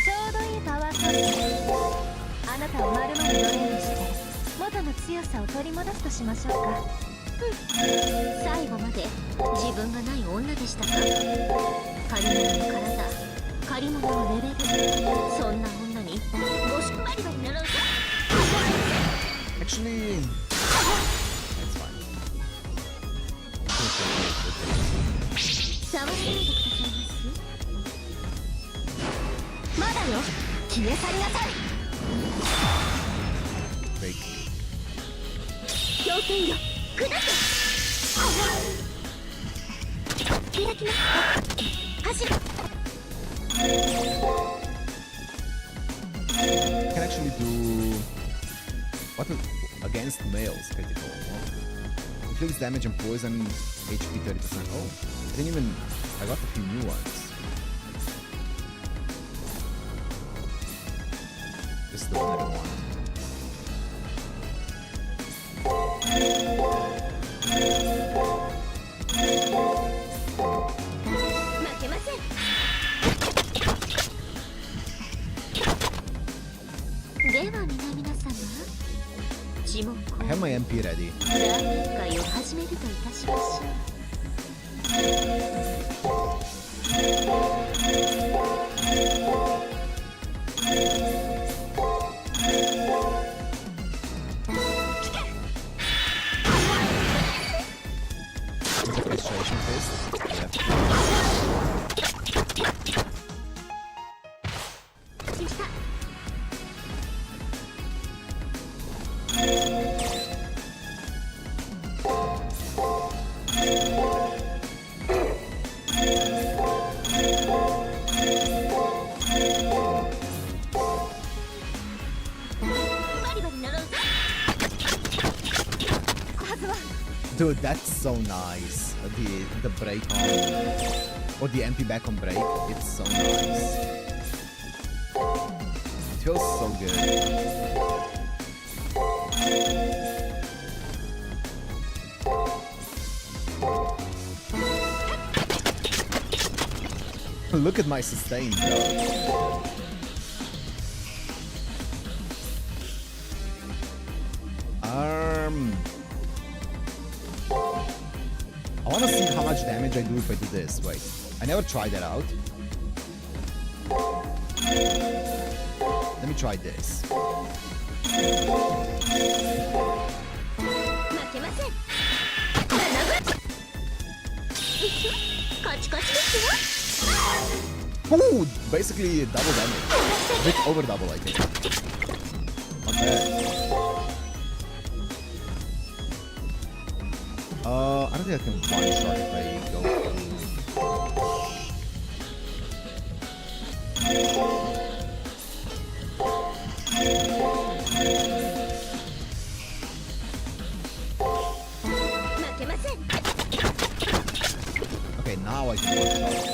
ちょうどいいパワーソース。あなたを丸々ドレーンして元の強さを取り戻すとしましょうか。最後まで自分がない女でしたか。借り物の体、借り物のレベル、そんな女にゴシックバリバリなろうか。 Actually, that's fine. 触らないでくださいますまだよ。消え去りなさい。 Break. 氷剣よ、砕け。開きます。走る。 Can actually do what against males critical. Oh. Inflicts damage and poison, HP 30%. Oh, I didn't even. I got a few new ones. This is the one I don't want. 負けません。では皆様、呪文 I have my MP ready. 来年会を始めるといたしましょう。 Registration fist. Yep. 来た。 バリバリなろうぜ。はずは Dude, that's so nice. The break on, or the MP back on break. It's so nice. It feels so good. Look at my sustain, bro. I wanna see how much damage I do if I do this. Wait, I never tried that out. Let me try this. 負けません。カチカチですよ。Ooh, basically double damage. A bit over double, I think. Not bad. I don't think I can one shot if I go through. Okay, now I can one shot.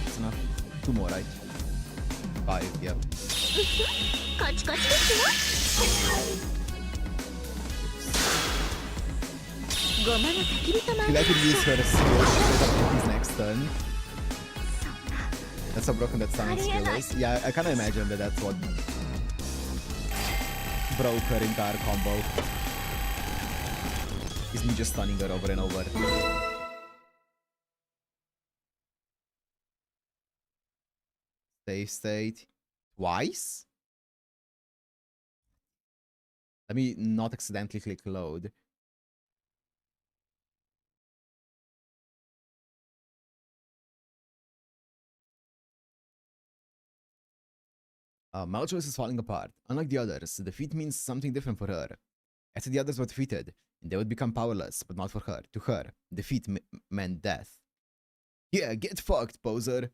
It's enough. Two more, right? 5, yep. Feel I could use her skill in his next turn. That's how broken that stunning skill is. Yeah, I kinda imagine that that's what broke her entire combo. Is me just stunning her over and over. Save state. Twice? Let me not accidentally click load. Malchoice is falling apart. Unlike the others, defeat means something different for her. After the others were defeated, they would become powerless, but not for her. To her, defeat meant death. Yeah, get fucked, poser.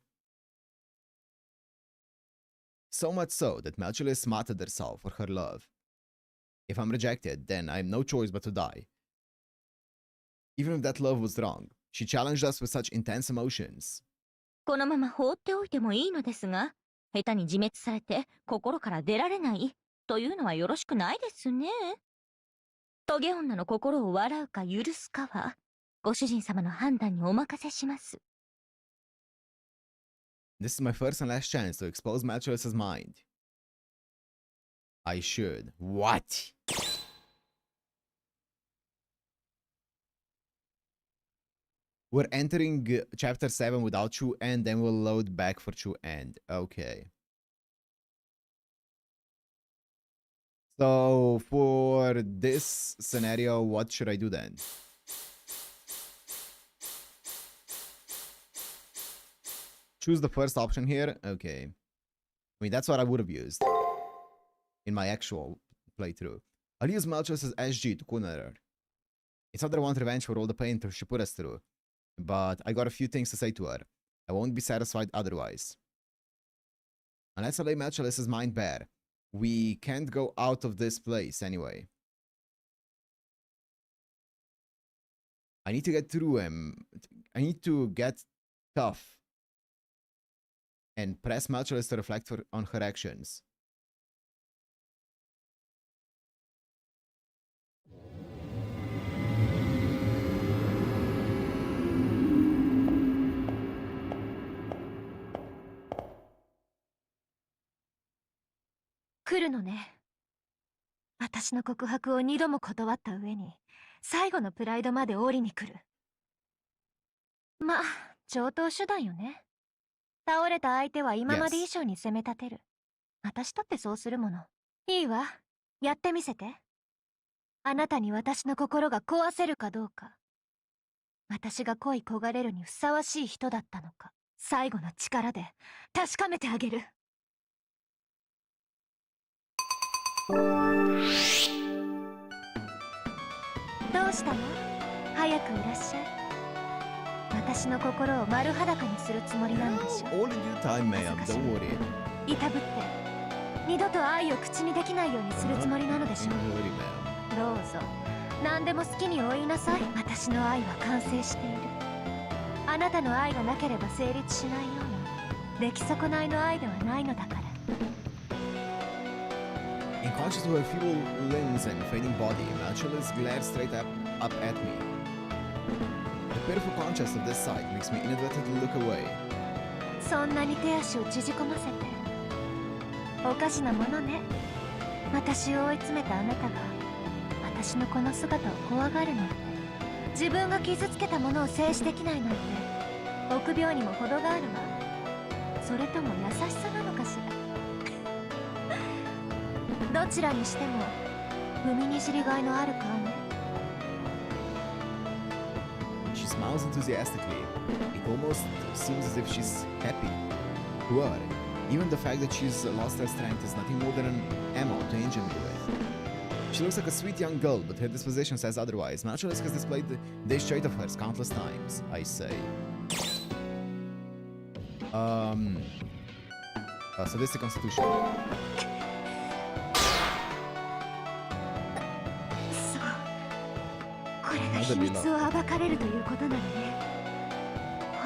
So much so that Malchoice martyred herself for her love. If I'm rejected, then I have no choice but to die. Even if that love was wrong, she challenged us with such intense emotions. このまま放っておいてもいいのですが、下手に自滅されて心から出られないというのはよろしくないですね。トゲ女の心を笑うか許すかは、ご主人様の判断にお任せします。This is my first and last chance to expose Malchoice's mind. I should. What? We're entering chapter 7 without true end, then we'll load back for true end. Okay. So for this scenario, what should I do then? Choose the first option here. Okay. I mean, that's what I would have used in my actual playthrough. I'll use Malchoice's SG to corner her. It's not that I want revenge for all the pain she put us through, but I got a few things to say to her. I won't be satisfied otherwise. Unless I lay Malchoice's mind bare, we can't go out of this place anyway. I need to get through him. I need to get tough and press Malchoice to reflect on her actions.「来るのね。私の告白を2度も断った上に最後のプライドまで降りに来る。まあ常套手段よね。倒れた相手は今まで以上に攻め立てる。私だってそうするもの。いいわ、やってみせて。あなたに私の心が壊せるかどうか。私が恋焦がれるにふさわしい人だったのか、最後の力で確かめてあげる。どうしたの？早くいらっしゃい。私の心を丸裸にするつもりなのでしょ。 All in your time, ma'am. Don't worry. いたぶって二度と愛を口にできないようにするつもりなのでしょ。 Don't worry, ma'am. どうぞ何でも好きにお言いなさい。私の愛は完成している。あなたの愛がなければ成立しないような出来損ないの愛ではないのだから。 In Unconscious of her feeble limbs and fading body, Malchus glared straight up at me. The pitiful contrast of this sight makes me inadvertently look away. そんなに手足を縮こませておかしなものね。私を追い詰めたあなたが私のこの姿を怖がるなんて、自分が傷つけたものを制止できないなんて臆病にも程があるわ。それとも優しさなのかしら。どちらにしても踏みにじりがいのある顔ね。 She smiles enthusiastically. It almost seems as if she's happy. To her, even the fact that she's lost her strength is nothing more than an ammo to injure me with. She looks like a sweet young girl, but her disposition says otherwise. Malchus has displayed this trait of hers countless times, I say. Sadistic constitution. そう、これが秘密を暴かれるということなのね。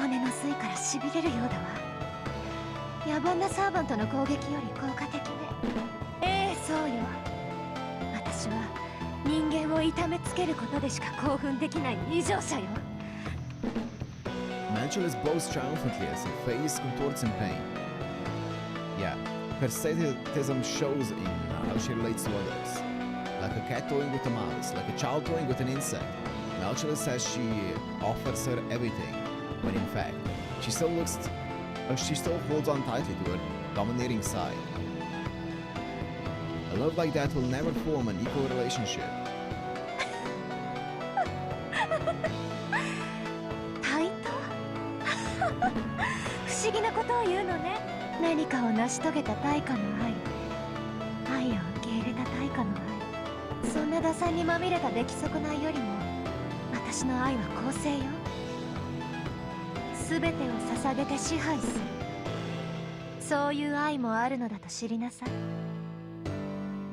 骨の髄からしびれるようだわ。野蛮なサーバントの攻撃より効果的ね。ええ、そうよ。私は人間を痛めつけることでしか興奮できない異常者よ。 Malchus bows triumphantly as her face contorts in pain. Yeah, her sadism shows in how she relates to others. Like a cat toying with a mouse, like a child toying with an insect. Malchus says she offers her everything, when in fact, she still holds on tightly to her domineering side. A love like that will never form an equal relationship. 対等不思議なことを言うのね。何かを成し遂げた対価の愛、愛を受け入れた対価の愛。そんな打算にまみれた出来損ないよりも私の愛は公正よ。全てを捧げて支配する、そういう愛もあるのだと知りなさい。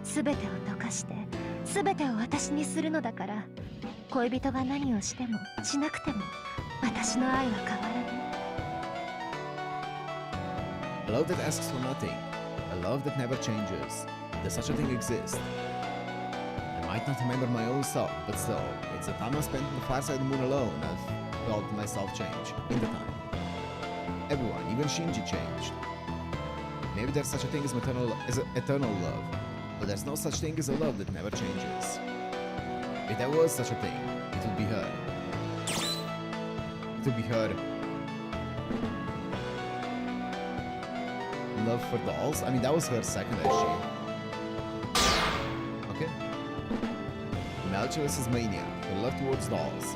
全てを溶かして全てを私にするのだから、恋人が何をしてもしなくても私の愛は変わらない。 A love that asks for nothing. A love that never changes. Does such a thing exist? I might not remember my own self, but still, it's the time I spent on the far side of the moon alone I've felt myself change. In the time. Everyone, even Shinji, changed. Maybe there's such a thing as eternal love, but there's no such thing as a love that never changes. If there was such a thing, it would be her. It would be her. Love for dolls? I mean, that was her second SG. Okay. Malchus' mania, her love towards dolls.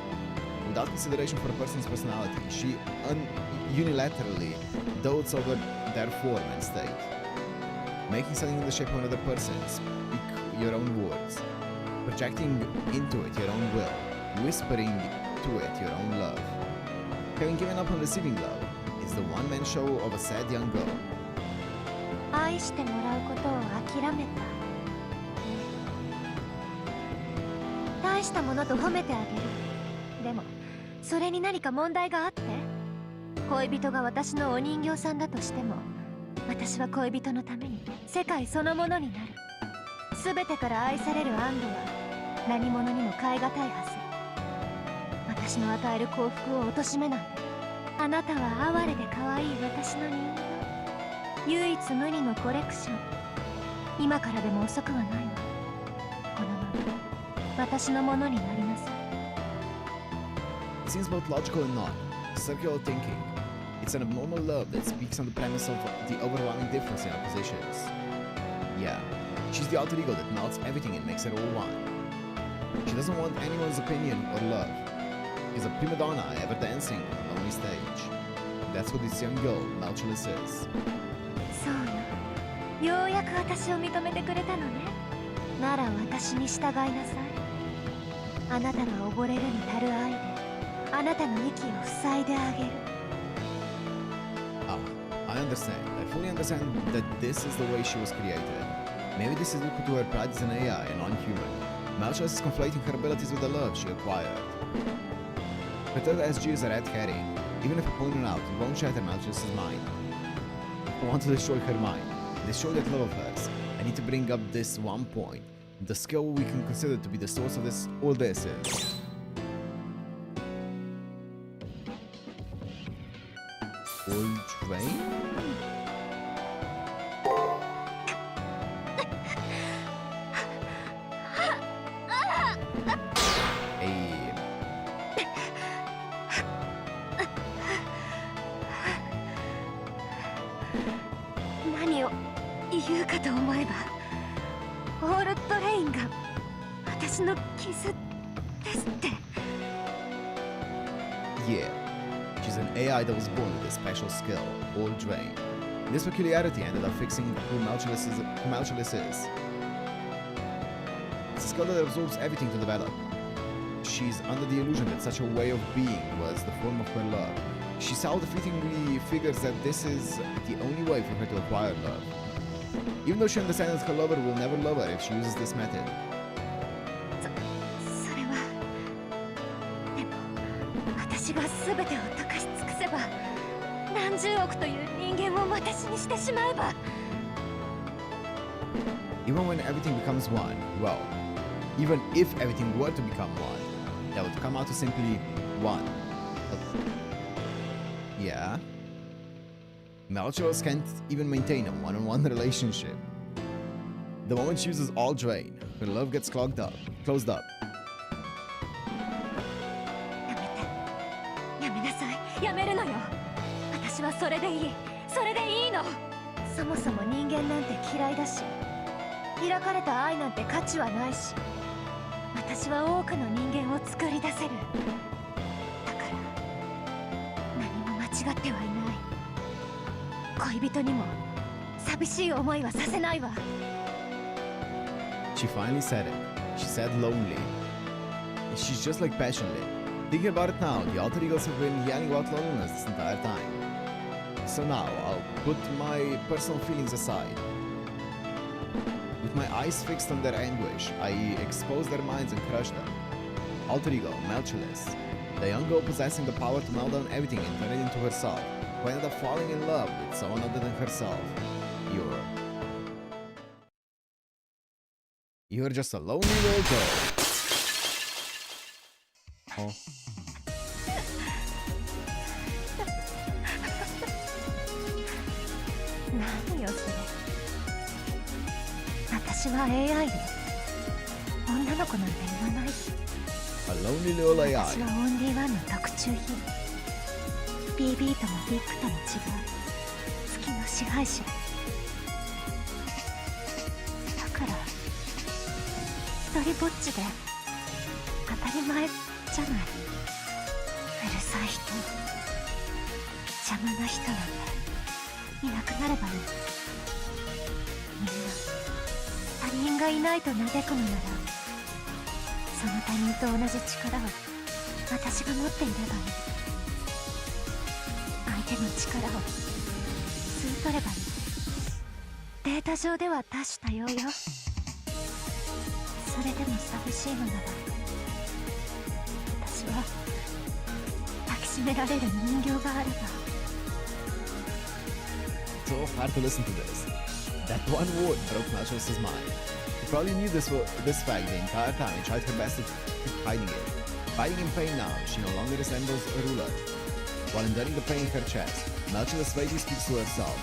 Without consideration for a person's personality, she unilaterally dotes over their form and state. Making something in the shape of another person, speak your own words. Projecting into it your own will. Whispering to it your own love. Having given up on receiving love is the one-man show of a sad young girl. 愛してもらうことを諦めた。大したものと褒めてあげる。でもそれに何か問題があって？恋人が私のお人形さんだとしても、私は恋人のために世界そのものになる。全てから愛される安堵は何者にも代え難いはず。私の与える幸福を貶めない。あなたは哀れで可愛い私の人形。唯一無二のコレクション。今からでも遅くはないわ。このまま私のものになりなさい。 It seems both logical and not. Circular thinking. It's an abnormal love that speaks on the premise of the overwhelming difference in our positions. Yeah, she's the alter ego that melts everything and makes it all one. She doesn't want anyone's opinion or love. She's a prima donna ever dancing on a lonely stage. That's what this young girl, Malchus, is. そうよ。ようやく私を認めてくれたのね。なら私に従いなさい。あなたが溺れるに足る愛で、あなたの息を塞いであげる。Ah, I understand. I fully understand that this is the way she was created. Maybe this is equal to her pride as an AI and non-human. Malchus is conflating her abilities with the love she acquired. Her third SG is a red herring. Even if I point it out, it won't shatter Malchus' mind. I want to destroy her mind, destroy that love of hers. I need to bring up this one point. The skill we can consider to be the source of this, all this is. Old drain? Hey.何を言うかと思えばオールドレインが私の傷ですって。 Yeah. She's an AI that was born with a special skill, Old Drain. This peculiarity ended up fixing who Malchulus is. It's a skill that absorbs everything to develop. She's under the illusion that such a way of being was the form of her love. She self-defeatingly figures that this is the only way for her to acquire love. Even though she understands that her lover will never love her if she uses this method. それはでも私が全てを溶かし尽くせば何十億という人間を私にしてしまえば Even when everything becomes one, well, even if everything were to become one, that would come out to simply one. Yeah. Malchus can't even maintain a one-on-one relationship. The moment she uses all drain, her love gets clogged up, closed up. やめなさい。やめるのよ。私はそれでいい。それでいいの。そもそも人間なんて嫌いだし、開かれた愛なんて価値はないし、私は多くの人間を作り出せる。だから何も間違ってはいない。恋人にも寂しい思いはさせないわ。 She finally said it. She said lonely. She's just like passionate. Thinking about it now, the alter egos have been yelling about loneliness this entire time. So now, I'll put my personal feelings aside. With my eyes fixed on their anguish, I expose their minds and crush them. Alter ego, Malchulus. The young girl possessing the power to melt down everything and turn it into herself, who ended up falling in love with someone other than herself. You're just a lonely little girl. Oh. 何よそれ。私は AI で女の子なんて言わない。 A lonely little AI. 私はオンリーワンの特注品。BB とも BIP とも違う月の支配者。だから一人ぼっちで当たり前じゃない。うるさい人、邪魔な人なんていなくなればいい。みんな他人がいないと嘆くのなら、その他人と同じ力を私が持っていればいい。相手の力を吸い取ればいい。データ上では多種多様よ。それでも寂しいのなら、私は抱きしめられる人形があれば。 So hard to listen to this. That one word broke Malchus' mind. She probably knew this fact the entire time and tried her best to keep hiding it. Fighting in pain now, she no longer resembles a ruler. While enduring the pain in her chest, Malchus vaguely speaks to herself.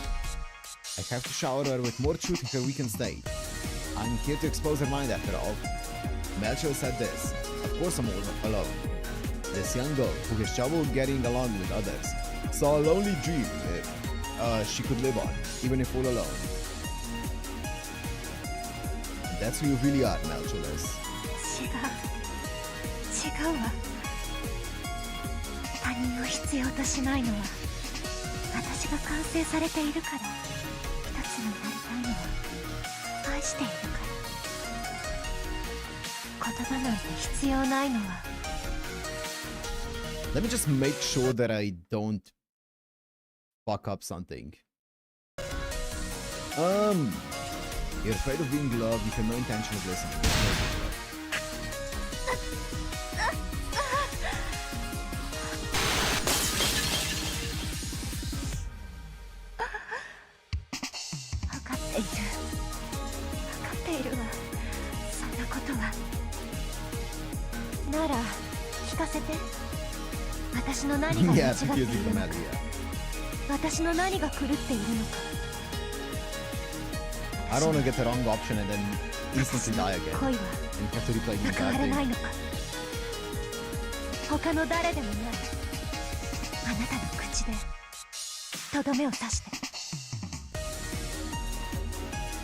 I have to shower her with more truth in her weakened state. I'm here to expose her mind after all. Malchus said this. Of course I'm all alone. This young girl, who has trouble getting along with others, saw a lonely dream she could live on, even if all alone. That's who you really are, Malchus. 違うわ。他人を必要としないのは私が完成されているから。一つになりたいのは愛しているから。言葉なんて必要ないのは。 Let me just make sure that I don't fuck up something. You're afraid of being loved, you have no intention of listening. No 分かっている。の何が間違 Yeah, ってい confusing る for のか Maddie, yeah. 私の何が狂っているのか I don't want to get the wrong option and then instantly die again. 恋は And you have to replay the 報われ entire ない thing. のか他の誰でもないあなたの口でとどめを刺して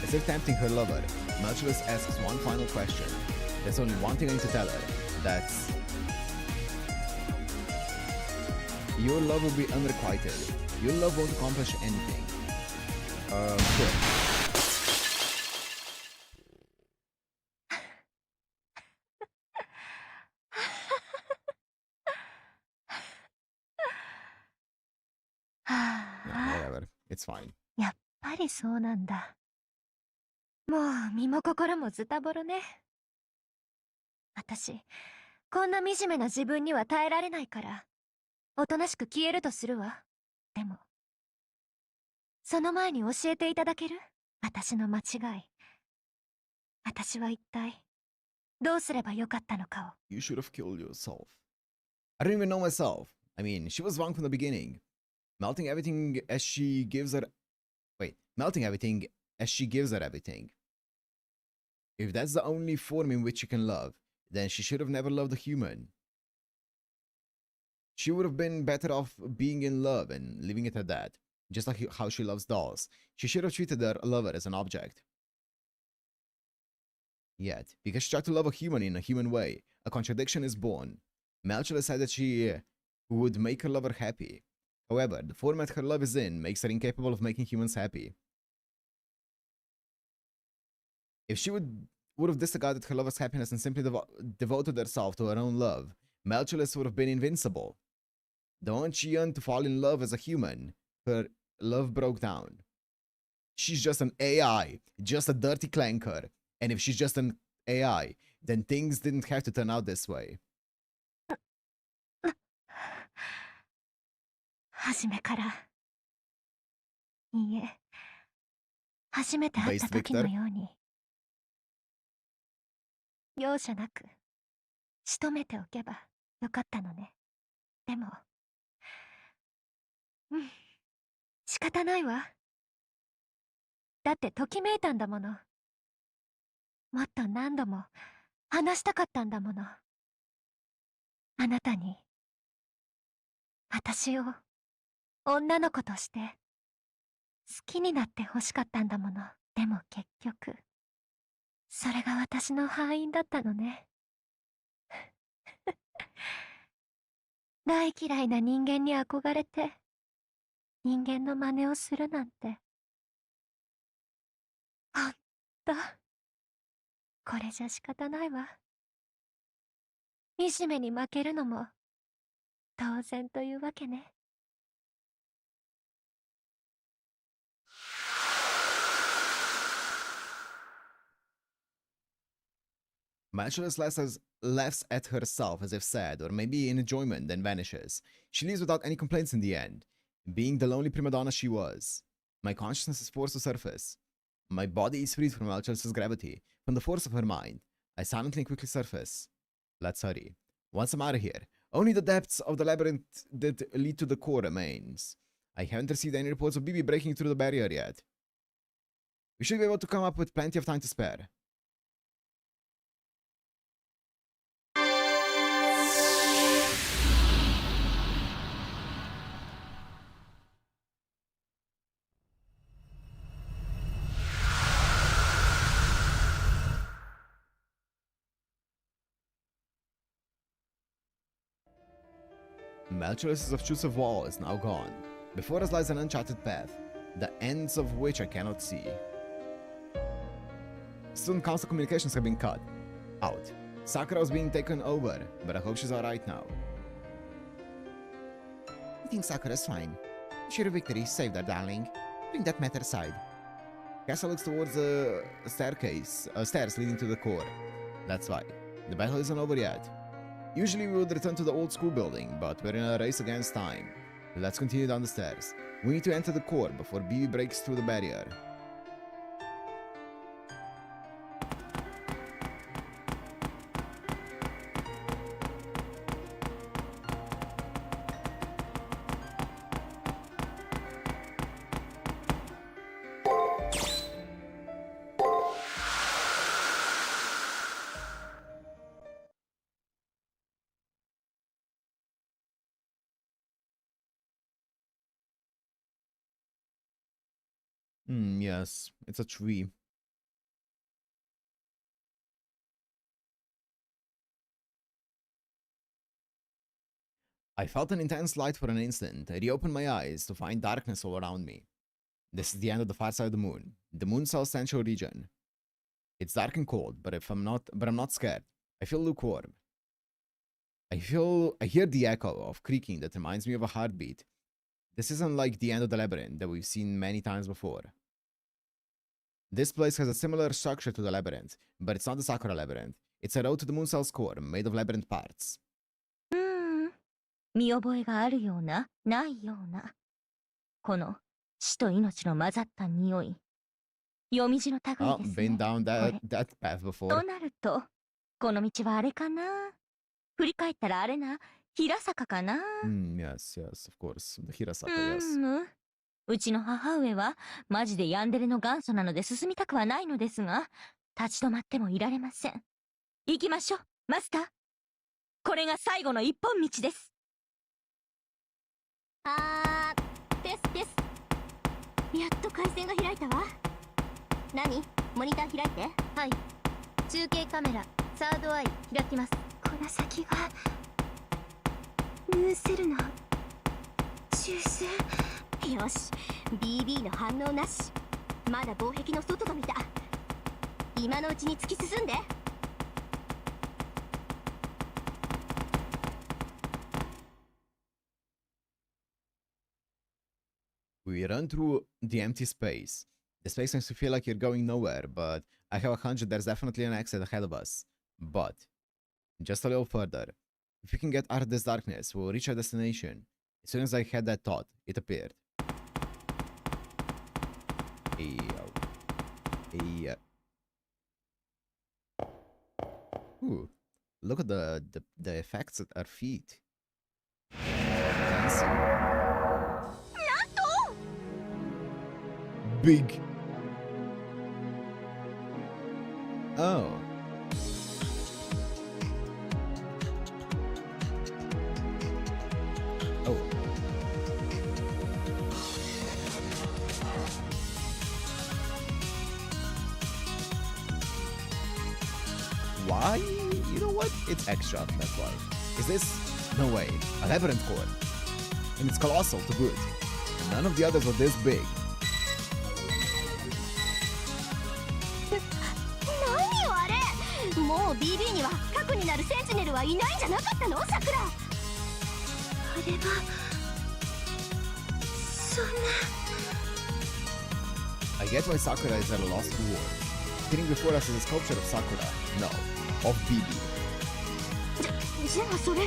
As if tempting her lover, Merciless asks one final question. There's only one thing I need to tell her. That's... Your love will be unrequited. Your love won't accomplish anything. Sure. Whatever. It's fine. やっぱりそうなんだ。もう身も心もズタボロね。私、こんな惨めな自分には耐えられないから、おとなしく消えるとするわ。でも、その前に教えていただける？私の間違い。私は一体、どうすればよかったのかを。You should have killed yourself. I don't even know myself. I mean, she was wrong from the beginning. Melting everything as she gives her... Wait, melting everything as she gives her everything. If that's the only form in which she can love, then she should have never loved a human. She would have been better off being in love and leaving it at that. Just like how she loves dolls. She should have treated her lover as an object. Yet, because she tried to love a human in a human way, a contradiction is born. Melchula said that she would make her lover happy. However, the format her love is in makes her incapable of making humans happy. If she would have disregarded her lover's happiness and simply devoted herself to her own love, Melchulus would have been invincible. The moment she yearned to fall in love as a human, her love broke down. She's just an AI, just a dirty clanker. And if she's just an AI, then things didn't have to turn out this way. 初めから。いいえ。初めて会った時のように。容赦なく、仕留めておけばよかったのね。でも、仕方ないわ。だってときめいたんだもの。もっと何度も話したかったんだもの。あなたに、私を女の子として好きになって欲しかったんだもの。でも結局、それが私の敗因だったのね。大嫌いな人間に憧れて、人間の真似をするなんて。ほんと、これじゃ仕方ないわ。惨めに負けるのも、当然というわけね。Merciless laughs at herself as if sad, or maybe in enjoyment, then vanishes. She leaves without any complaints in the end, being the lonely prima donna she was. My consciousness is forced to surface. My body is freed from Merciless's gravity, from the force of her mind. I silently and quickly surface. Let's hurry. Once I'm out of here, only the depths of the labyrinth that lead to the core remains. I haven't received any reports of BB breaking through the barrier yet. We should be able to come up with plenty of time to spare. Melchulus' obtrusive wall is now gone. Before us lies an uncharted path, the ends of which I cannot see. Student council communications have been cut out. Sakura was being taken over, but I hope she's alright now. I think Sakura's fine. Sheer victory saved her, darling. Bring that matter aside. Kessa looks towards a stairs leading to the core. That's right. The battle isn't over yet. Usually we would return to the old school building, but we're in a race against time. Let's continue down the stairs. We need to enter the core before BB breaks through the barrier. Yes, it's a tree. I felt an intense light for an instant. I reopened my eyes to find darkness all around me. This is the end of the far side of the moon. The moon cell's central region. It's dark and cold, but I'm not scared. I feel lukewarm. I hear the echo of creaking that reminds me of a heartbeat. This isn't like the end of the labyrinth that we've seen many times before. This place has a similar structure to the labyrinth, but it's not the Sakura labyrinth. It's a road to the moon cell's core, made of labyrinth parts. 見覚えがあるような、ないような。この死と命の混ざった匂い。夜道の類 Oh, です been ね。 down これ that path と before. なると、この道はあれかな。振り返ったらあれな、平坂かな。Yes, of course. The Hirasaka, yes. うちの母上はマジでヤンデレの元祖なので進みたくはないのですが、立ち止まってもいられません。行きましょう、マスター。これが最後の一本道です。です。やっと回線が開いたわ。何？モニター開いて。はい。中継カメラサードアイ開きます。この先がルーセルの中枢。よし、 BB の反応なし。まだ防壁の外と見た。今のうちに突き進んで。We run through the empty space. The space makes you feel like you're going nowhere, but I have a hunch there's definitely an exit ahead of us. But just a little further. If we can get out of this darkness, we'll reach our destination. As soon as I had that thought, it appeared. Ooh, look at the effects at our feet. Dancing. Big. Oh. Oh. Why? You know what? It's extra, that's why. Is this? No way. A labyrinth core. And it's colossal to boot. And none of the others were this big. 何よあれ。もう BB には核になるセンチネルはいないんじゃなかったの、さくら。あれはそんな。I get why Sakura is at a loss for words. Sitting before us is a sculpture of Sakura. No, of BB. じゃあそれ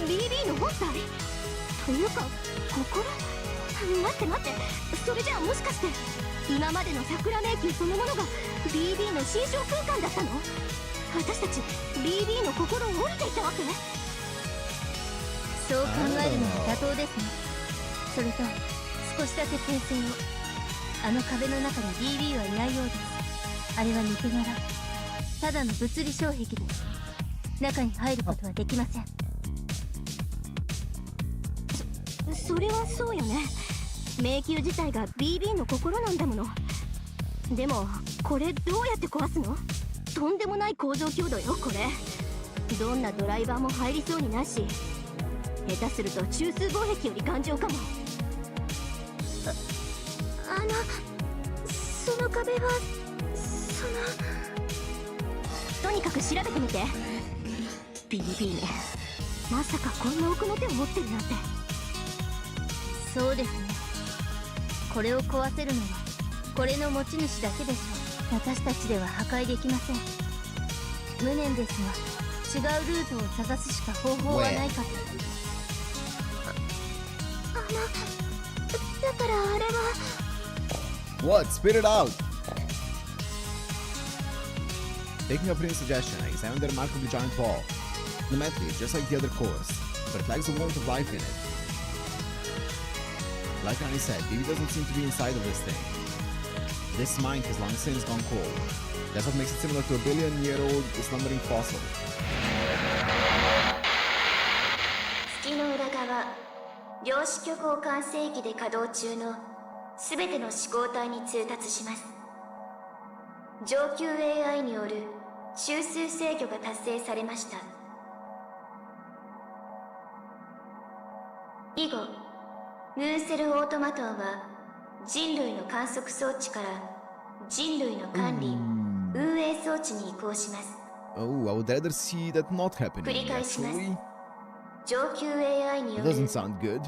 BB の本体というか心。待ってそれじゃあもしかして今までの桜迷宮そのものが BB の心象空間だったの。私たち BB の心を降りていたわけ。そう考えるのが妥当ですね。それと少しだけ訂正を。あの壁の中に BB はいないようです。あれは抜け殻、ただの物理障壁です。中に入ることはできません。それはそうよね。迷宮自体が BB の心なんだもの。でもこれどうやって壊すの。とんでもない構造強度よこれ。どんなドライバーも入りそうにないし、下手すると中枢防壁より頑丈かも。その壁はとにかく調べてみて。 BB ね、まさかこんな奥の手を持ってるなんて。そうですね。これを壊せるのはこれの持ち主だけでしょう。私たちでは破壊できません。無念ですが違うルートを探すしか方法はないかと。だからあれは。 What? Spit it out! Taking a pretty suggestion, I examined the remarkably giant ball. Fundamentally, just like the other cores, but it lacks the warmth of life in it. Like Rani said, BB doesn't seem to be inside of this thing. This mind has long since gone cold. That's what makes it similar to a billion-year-old slumbering fossil. 月の裏側、量子虚構完成機で稼働中のすべての思考体に通達します。上級 AI による中枢制御が達成されました。以後ムーンセルオートマトンは人類の観測装置から人類の管理、運営装置に移行します。Oh, I would rather see that not happening, 繰り返します。 actually. 上級 AI に It よる doesn't sound good.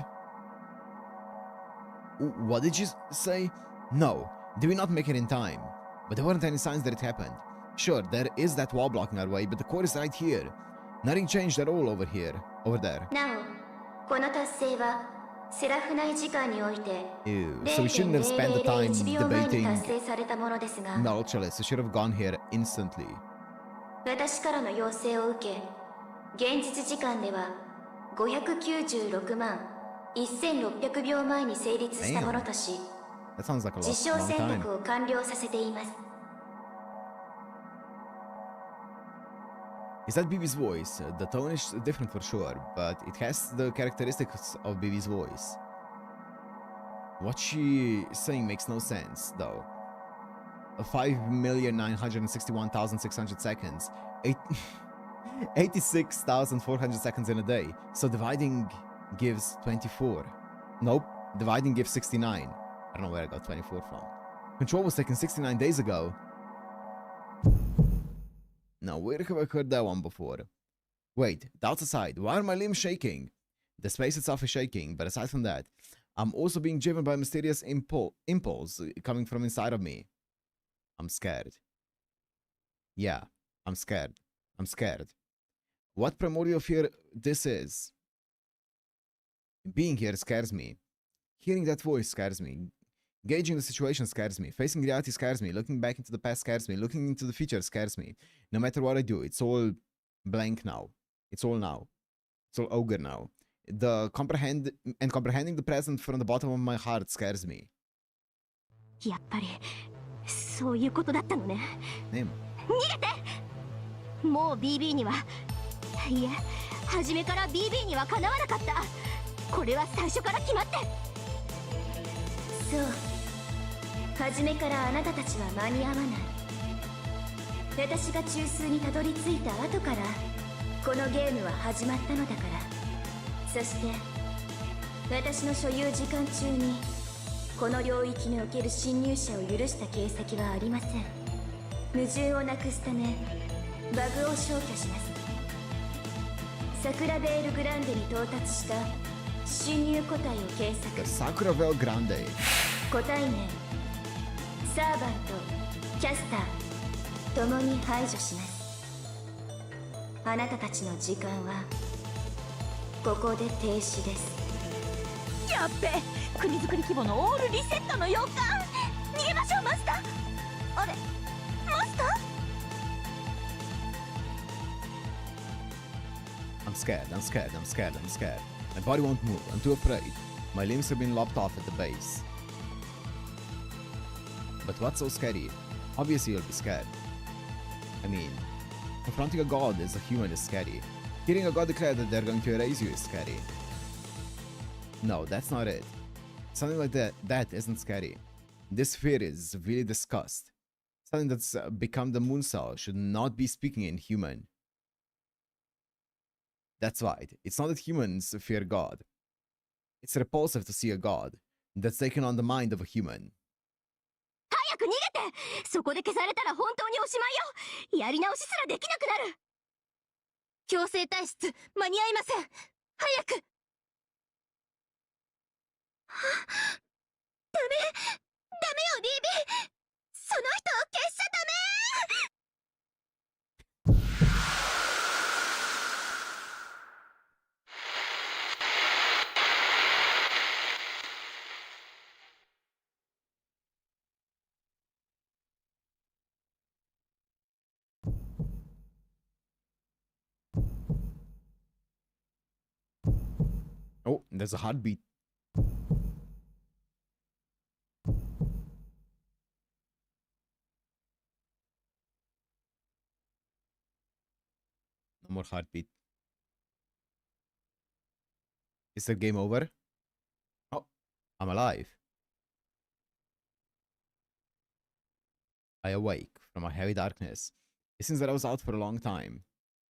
What did you say? No, did we not make it in time? But there weren't any signs that it happened. Sure, there is that wall blocking our way, but the core is right here. Nothing changed at all over there. なお、この達成はセラフ内時間において Ew, so we shouldn't have spent the time 0.001秒前に debating 達成されたものですが、 Nautilus. We should have gone here instantly. 私からの要請を受け、現実時間では596万1600秒前に成立したものとし、 That sounds like a 実証 long 選 time. 択を完了させています。 Is that BB's voice? The tone is different for sure, but it has the characteristics of BB's voice. What she's saying makes no sense, though. 5,961,600 seconds. 86,400 seconds in a day. So dividing gives 24. Nope, dividing gives 69. I don't know where I got 24 from. Control was taken 69 days ago. Now, where have I heard that one before? Wait, doubts aside, why are my limbs shaking? The space itself is shaking, but aside from that, I'm also being driven by a mysterious impulse coming from inside of me. I'm scared. Yeah, I'm scared. I'm scared. What primordial fear this is? Being here scares me. Hearing that voice scares me. Gauging the situation scares me. Facing reality scares me. Looking back into the past scares me. Looking into the future scares me. No matter what I do, it's all blank now. It's all now. It's all ogre now. Comprehending the present from the bottom of my heart scares me. やっぱりそういうことだったのね。 Name. 逃げて。もう BB には、いえ、初めから BB にはかなわなかった。これは最初から決まって。そう、初めからあなたたちは間に合わない。私が中枢にたどり着いた後からこのゲームは始まったのだから。そして私の所有時間中にこの領域における侵入者を許した形跡はありません。矛盾をなくすためバグを消去します。サクラベールグランデに到達した侵入個体を検 The 索。 Sakuravel Grande. 個体名、サーバント、キャスター共に排除します。あなたたちの時間はここで停止です。やっべ、国づくり規模のオールリセットの予感。逃げましょう、マスター。あれ、マスター。 I'm scared, I'm scared, I'm scared, I'm scared. My body won't move, I'm too afraid. My limbs have been lopped off at the base. But what's so scary? Obviously you'll be scared. I mean, confronting a god as a human is scary. Hearing a god declare that they're going to erase you is scary. No, that's not it. Something like that isn't scary. This fear is really disgust. Something that's become the moon cell should not be speaking in human. That's right, it's not that humans fear God. It's repulsive to see a god that's taken on the mind of a human. 早く逃げて。そこで消されたら本当におしまいよ。やり直しすらできなくなる。強制退出間に合いません。早く。ダメよ BB。 その人を消しちゃダメ。 Oh, there's a heartbeat. No more heartbeat. Is the game over? Oh, I'm alive. I awake from a heavy darkness. It seems that I was out for a long time,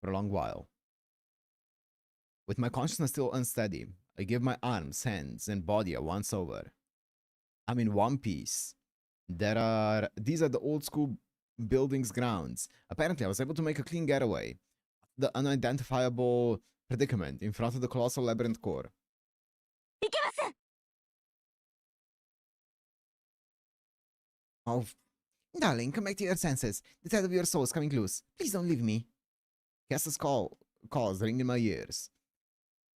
for a long while. With my consciousness still unsteady, I give my arms, hands, and body a once over. I'm in one piece. These are the old school building's grounds. Apparently, I was able to make a clean getaway. The unidentifiable predicament in front of the colossal labyrinth core. いけます。 Oh, darling, come back to your senses. The thread of your soul is coming loose. Please don't leave me. Cass's calls ring in my ears.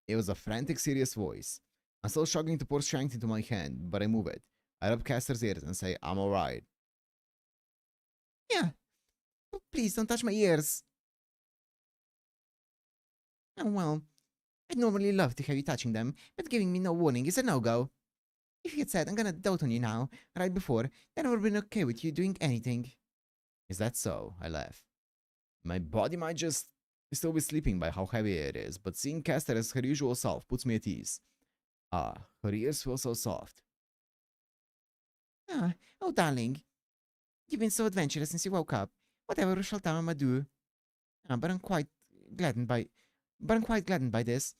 It was a frantic, serious voice. I'm still struggling to pour strength into my hand, but I move it. I rub Caster's ears and say, I'm alright. Yeah. Oh, please don't touch my ears. Oh, well, I'd normally love to have you touching them, but giving me no warning is a no-go. If you had said I'm gonna dote on you now, right before, then I would have been okay with you doing anything. Is that so? I laugh. My body might just still be sleeping by how heavy it is, but seeing Caster as her usual self puts me at ease. Ah, her ears feel so soft. Ah, oh, darling. You've been so adventurous since you woke up. Whatever shall time I do. But I'm quite gladdened by this.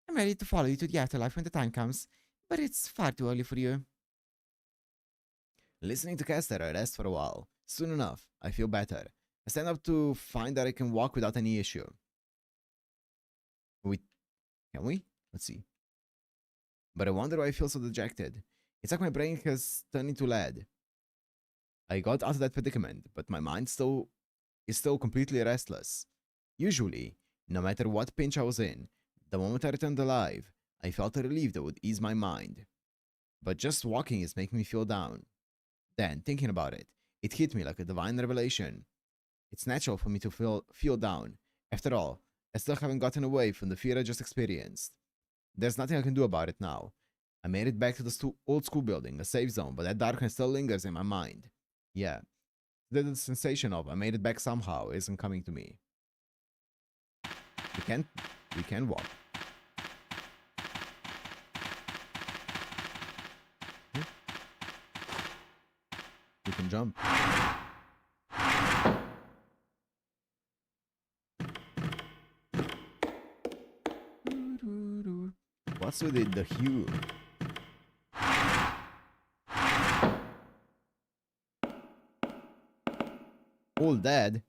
I'm ready to follow you to the afterlife when the time comes, but it's far too early for you. Listening to Caster, I rest for a while. Soon enough, I feel better. I stand up to find that I can walk without any issue. Can we? Let's see. But I wonder why I feel so dejected. It's like my brain has turned into lead. I got out of that predicament, but my mind is still completely restless. Usually, no matter what pinch I was in, the moment I returned alive, I felt a relief that would ease my mind. But just walking is making me feel down. Then, thinking about it, it hit me like a divine revelation. It's natural for me to feel down. After all, I still haven't gotten away from the fear I just experienced. There's nothing I can do about it now. I made it back to the old school building, a safe zone, but that darkness still lingers in my mind. Yeah, the sensation of I made it back somehow isn't coming to me. We can walk. We can jump. What's with the hue? All dead.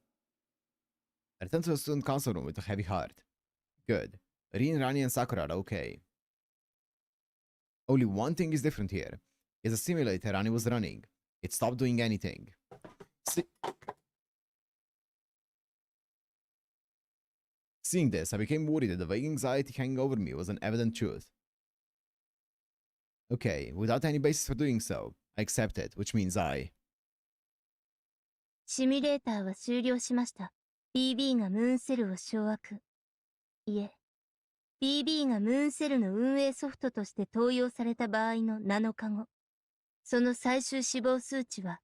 I return to the student council room with a heavy heart. Good. Rin, Rani, and Sakura are okay. Only one thing is different here. Is the simulator Rani was running. It stopped doing anything. Seeing this, I became worried that the vague anxiety hanging over me was an evident truth. Okay, without any basis for doing so, I accept it, which means I... シミュレーターは終了しました。BB がムーンセルを掌握。いえ、BB がムーンセルの運営ソフトとして登用された場合の7日後、その最終死亡数値は、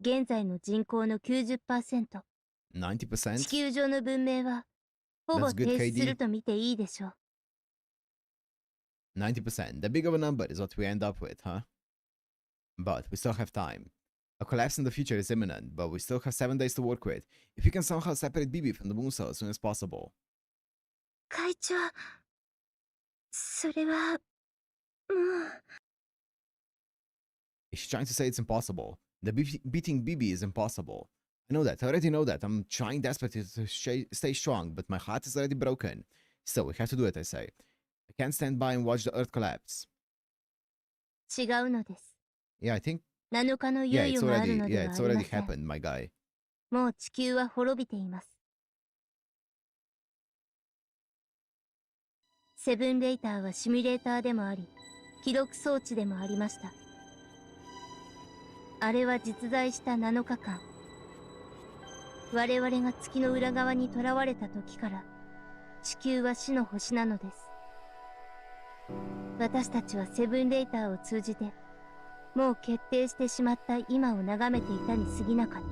現在の人口の 90%。90%? 地球上の文明は、ほぼ停止すると見ていいでしょう。90%. The big of a number is what we end up with, huh? But we still have time. A collapse in the future is imminent, but we still have 7 days to work with. If we can somehow separate BB from the moon cell as soon as possible. 会長、それは、もう。 She's trying to say it's impossible. Beating BB is impossible. I know that. I already know that. I'm trying desperately to stay strong, but my heart is already broken. Still, we have to do it, I say. I can't stand by and watch the Earth collapse. 違うのです。 Yeah, I think... 7日の猶予があるのではありません。 it's already happened, my guy. もう地球は滅びています。セブンレイターはシミュレーターでもあり、記録装置でもありました。あれは実在した7日間。我々が月の裏側に囚われた時から、地球は死の星なのです。私たちはセブンレイターを通じて、もう決定してしまった今を眺めていたに過ぎなかった。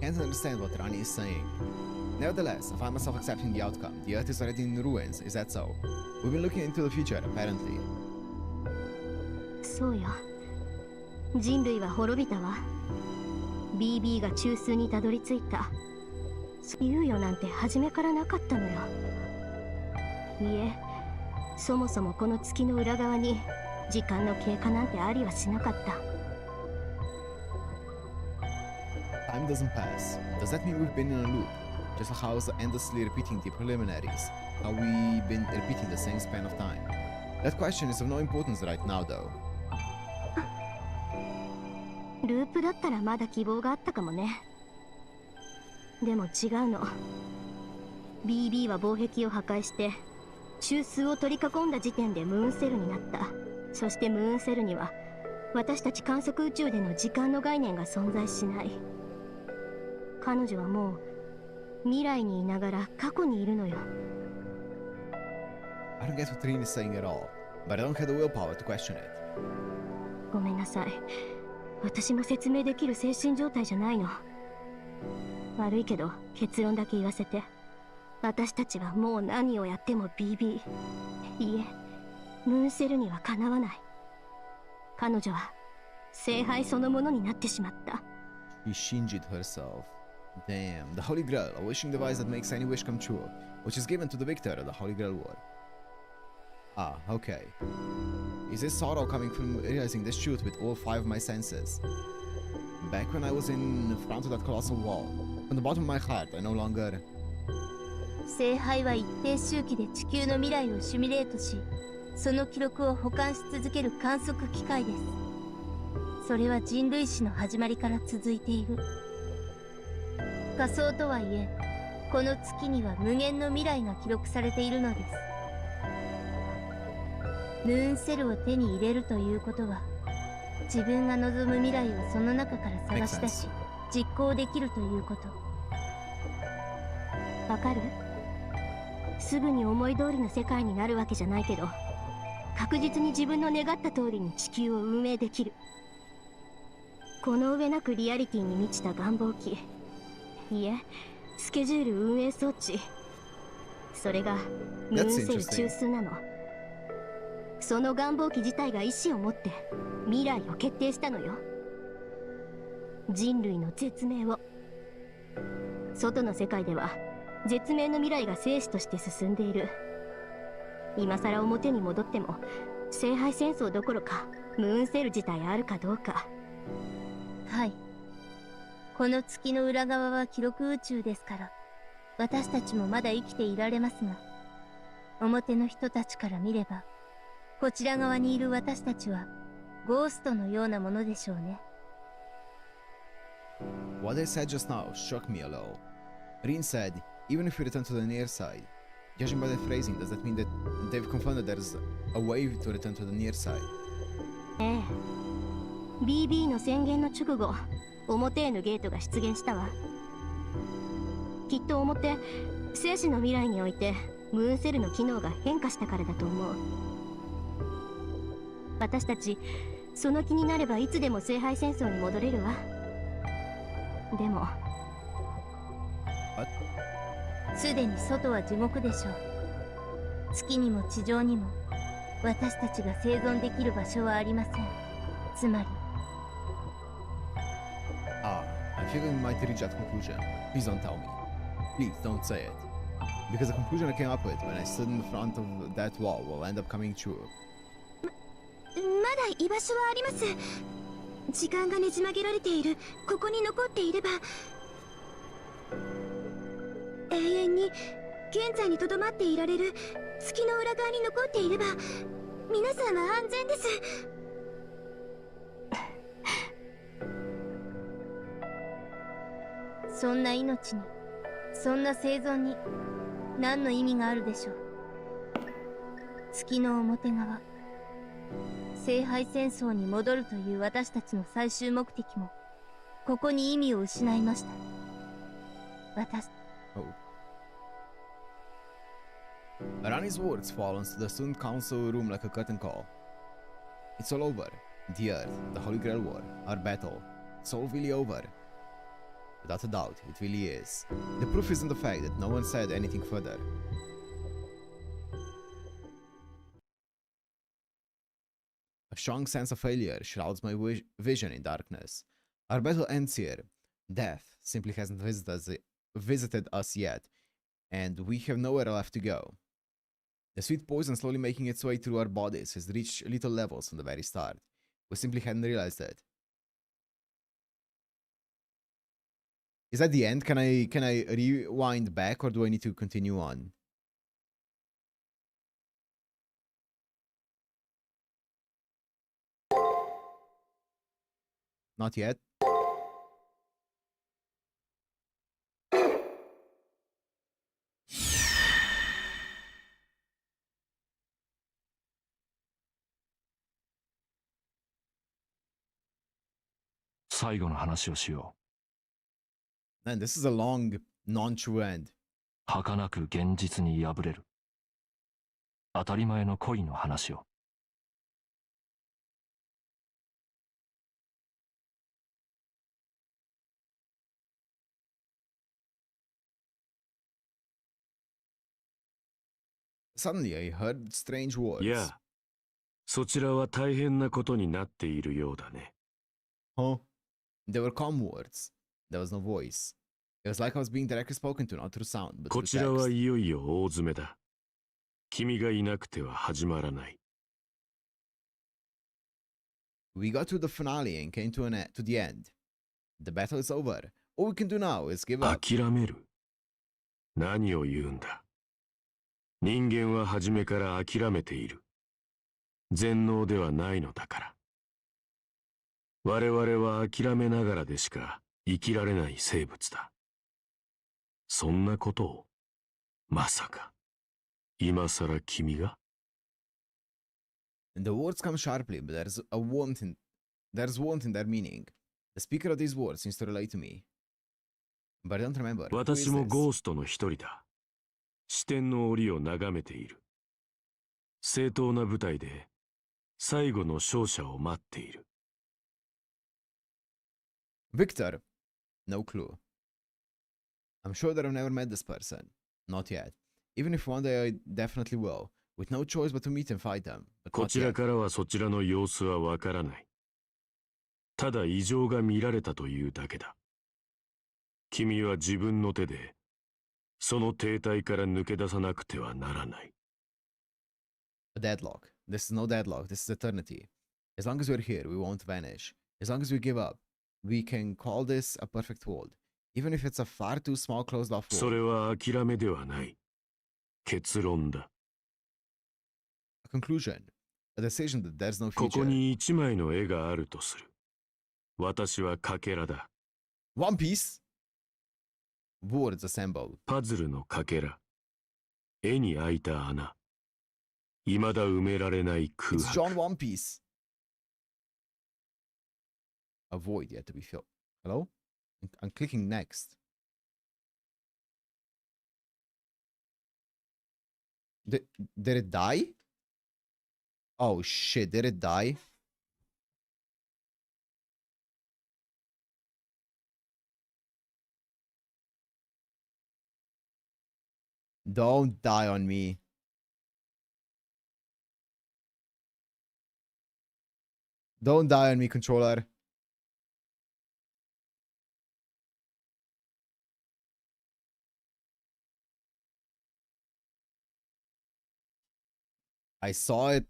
Can't understand what Rani is saying. Nevertheless, I find myself accepting the outcome. The Earth is already in ruins, is that so? We've been looking into the future, apparently. そうや。人類は滅びたわ。BB が中枢にたどり着いた。猶予なんて初めからなかったのよ。いえ、そもそもこの月の裏側に時間の経過なんてありはしなかった。 Time doesn't pass. Does that mean we've been in a loop? Just like how I was endlessly repeating the preliminaries, how we've been repeating the same span of time. That question is of no importance right now, though. ループだったらまだ希望があったかもね。でも違うの。BB は防壁を破壊して中枢を取り囲んだ時点でムーンセルになった。そしてムーンセルには私たち観測宇宙での時間の概念が存在しない。彼女はもう未来にいながら過去にいるのよ。 I don't get what Rin is saying at all, but I don't have the willpower to question it. ごめんなさい。私も説明できる精神状態じゃないの。悪いけど結論だけ言わせて。私たちはもう何をやっても BB。いいえ、ムーンセルにはかなわない。彼女は聖杯そのものになってしまった。 She shinjed herself. Damn, the Holy Grail, a wishing device that makes any wish come true, which is given to the victor of the Holy Grail War. Ah, okay. Is this sorrow coming from realizing this truth with all 5 of my senses? Back when I was in front of that colossal wall, from the bottom of my heart, I no longer... 聖杯は一定周期で地球の未来をシミュレートし、その記録を保管し続ける観測機械です。それは人類史の始まりから続いている。仮想とはいえ、この月には無限の未来が記録されているのです。ムーンセルを手に入れるということは、自分が望む未来をその中から探し出し、実行できるということ。わかる？すぐに思い通りの世界になるわけじゃないけど、確実に自分の願った通りに地球を運営できる。この上なくリアリティに満ちた願望機。いえ、スケジュール運営装置。それがムーンセル中枢なの。その願望機自体が意志を持って未来を決定したのよ。人類の絶命を。外の世界では絶命の未来が生死として進んでいる。今さら表に戻っても聖杯戦争どころかムーンセル自体あるかどうか。はい。この月の裏側は記録宇宙ですから、私たちもまだ生きていられますが、表の人たちから見れば、こちら側にいる私たちはゴーストのようなものでしょうね。What they said just now struck me a little. Rin said, even if we return to the near side, judging by the phrasing, does that mean that they've confirmed that there's a way to return to the near side? ええ。BB の宣言の直後、表へのゲートが出現したわ。きっと表、生死の未来においてムーンセルの機能が変化したからだと思う。私たち、その気になればいつでも聖杯戦争に戻れるわ。でもすでに外は地獄でしょう。月にも地上にも私たちが生存できる場所はありません。つまりI feel we might reach that conclusion. Please don't tell me. Please don't say it. Because the conclusion I came up with when I stood in front of that wall will end up coming true. まだ居場所はあります。時間がねじ曲げられているここに残っていれば、永遠に現在にとどまっていられる月の裏側に残っていれば、皆さんは安全です。そんな命に、そんな生存に何の意味があるでしょう。月の表側、聖杯戦争に戻るという私たちの最終目的もここに意味を失いました。Oh. Arani's words fall into the student council room like a curtain call. It's all over. The Earth, the Holy Grail War, our battle. It's all really over. Without a doubt, it really is. The proof is in the fact that no one said anything further. A strong sense of failure shrouds my vision in darkness. Our battle ends here. Death simply hasn't visited us yet, and we have nowhere left to go. The sweet poison slowly making its way through our bodies has reached lethal levels from the very start. We simply hadn't realized it. Is that the end? Can I rewind back, or do I need to continue on? Not yet. Man, this is a long, non-true end. 儚く現実に破れる。当たり前の恋の話を。Suddenly, I heard strange words. いや、そちらは大変なことになっているようだね。Huh? They were calm words. There was no voice. It was like I was being directly spoken to, not through sound, but こ through ちらは text. いよいよ大詰めだ。君がいなくては始まらない。We got to the finale and came to the end. The battle is over. All we can do now is give up. 諦める？何を言うんだ。人間は初めから諦めている。全能ではないのだから。我々は諦めながらでしか生きられない生物だ。そんなことを、まさか、今さら君が？ And the words come sharply, but there's warmth in their meaning. The speaker of these words seems to relate to me. But I don't remember. Who is 私も this? ゴーストの一人だ。視点の檻を眺めている。正当な舞台で最後の勝者を待っている。Victor? No clue. I'm sure that I've never met this person. Not yet. Even if one day I definitely will, with no choice but to meet and fight them. But こ not ちら yet. からはそちらの様子はわからない。ただ異常が見られたというだけだ。君は自分の手でその停滞から抜け出さなくてはならない。A deadlock. This is no deadlock. This is eternity. As long as we're here, we won't vanish. As long as we give up, we can call this a perfect world. Even if it's a far too small closed off そ world. れは諦めではない。結論だ。A conclusion. A decision that there's no ここ future. に一枚の絵があるとする。私はかけらだ。 One Piece? Words assemble. パズルのかけら。絵に開いた穴。未だ埋められない空 It's John 白。 One Piece. A void yet to be filled. Hello? I'm clicking next. Did it die? Oh shit, did it die? Don't die on me. Don't die on me, controller. I saw it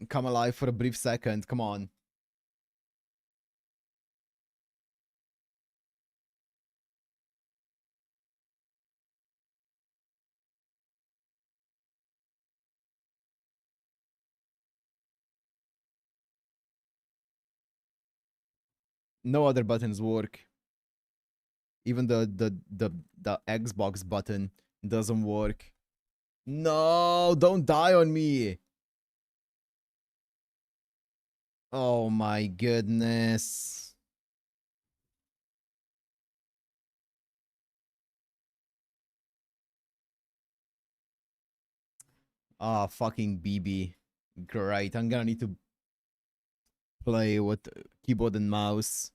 come alive for a brief second. Come on. No other buttons work. Even the Xbox button doesn't work. No, don't die on me. Oh my goodness. Ah, fucking BB. Great. I'm gonna need to play with keyboard and mouse.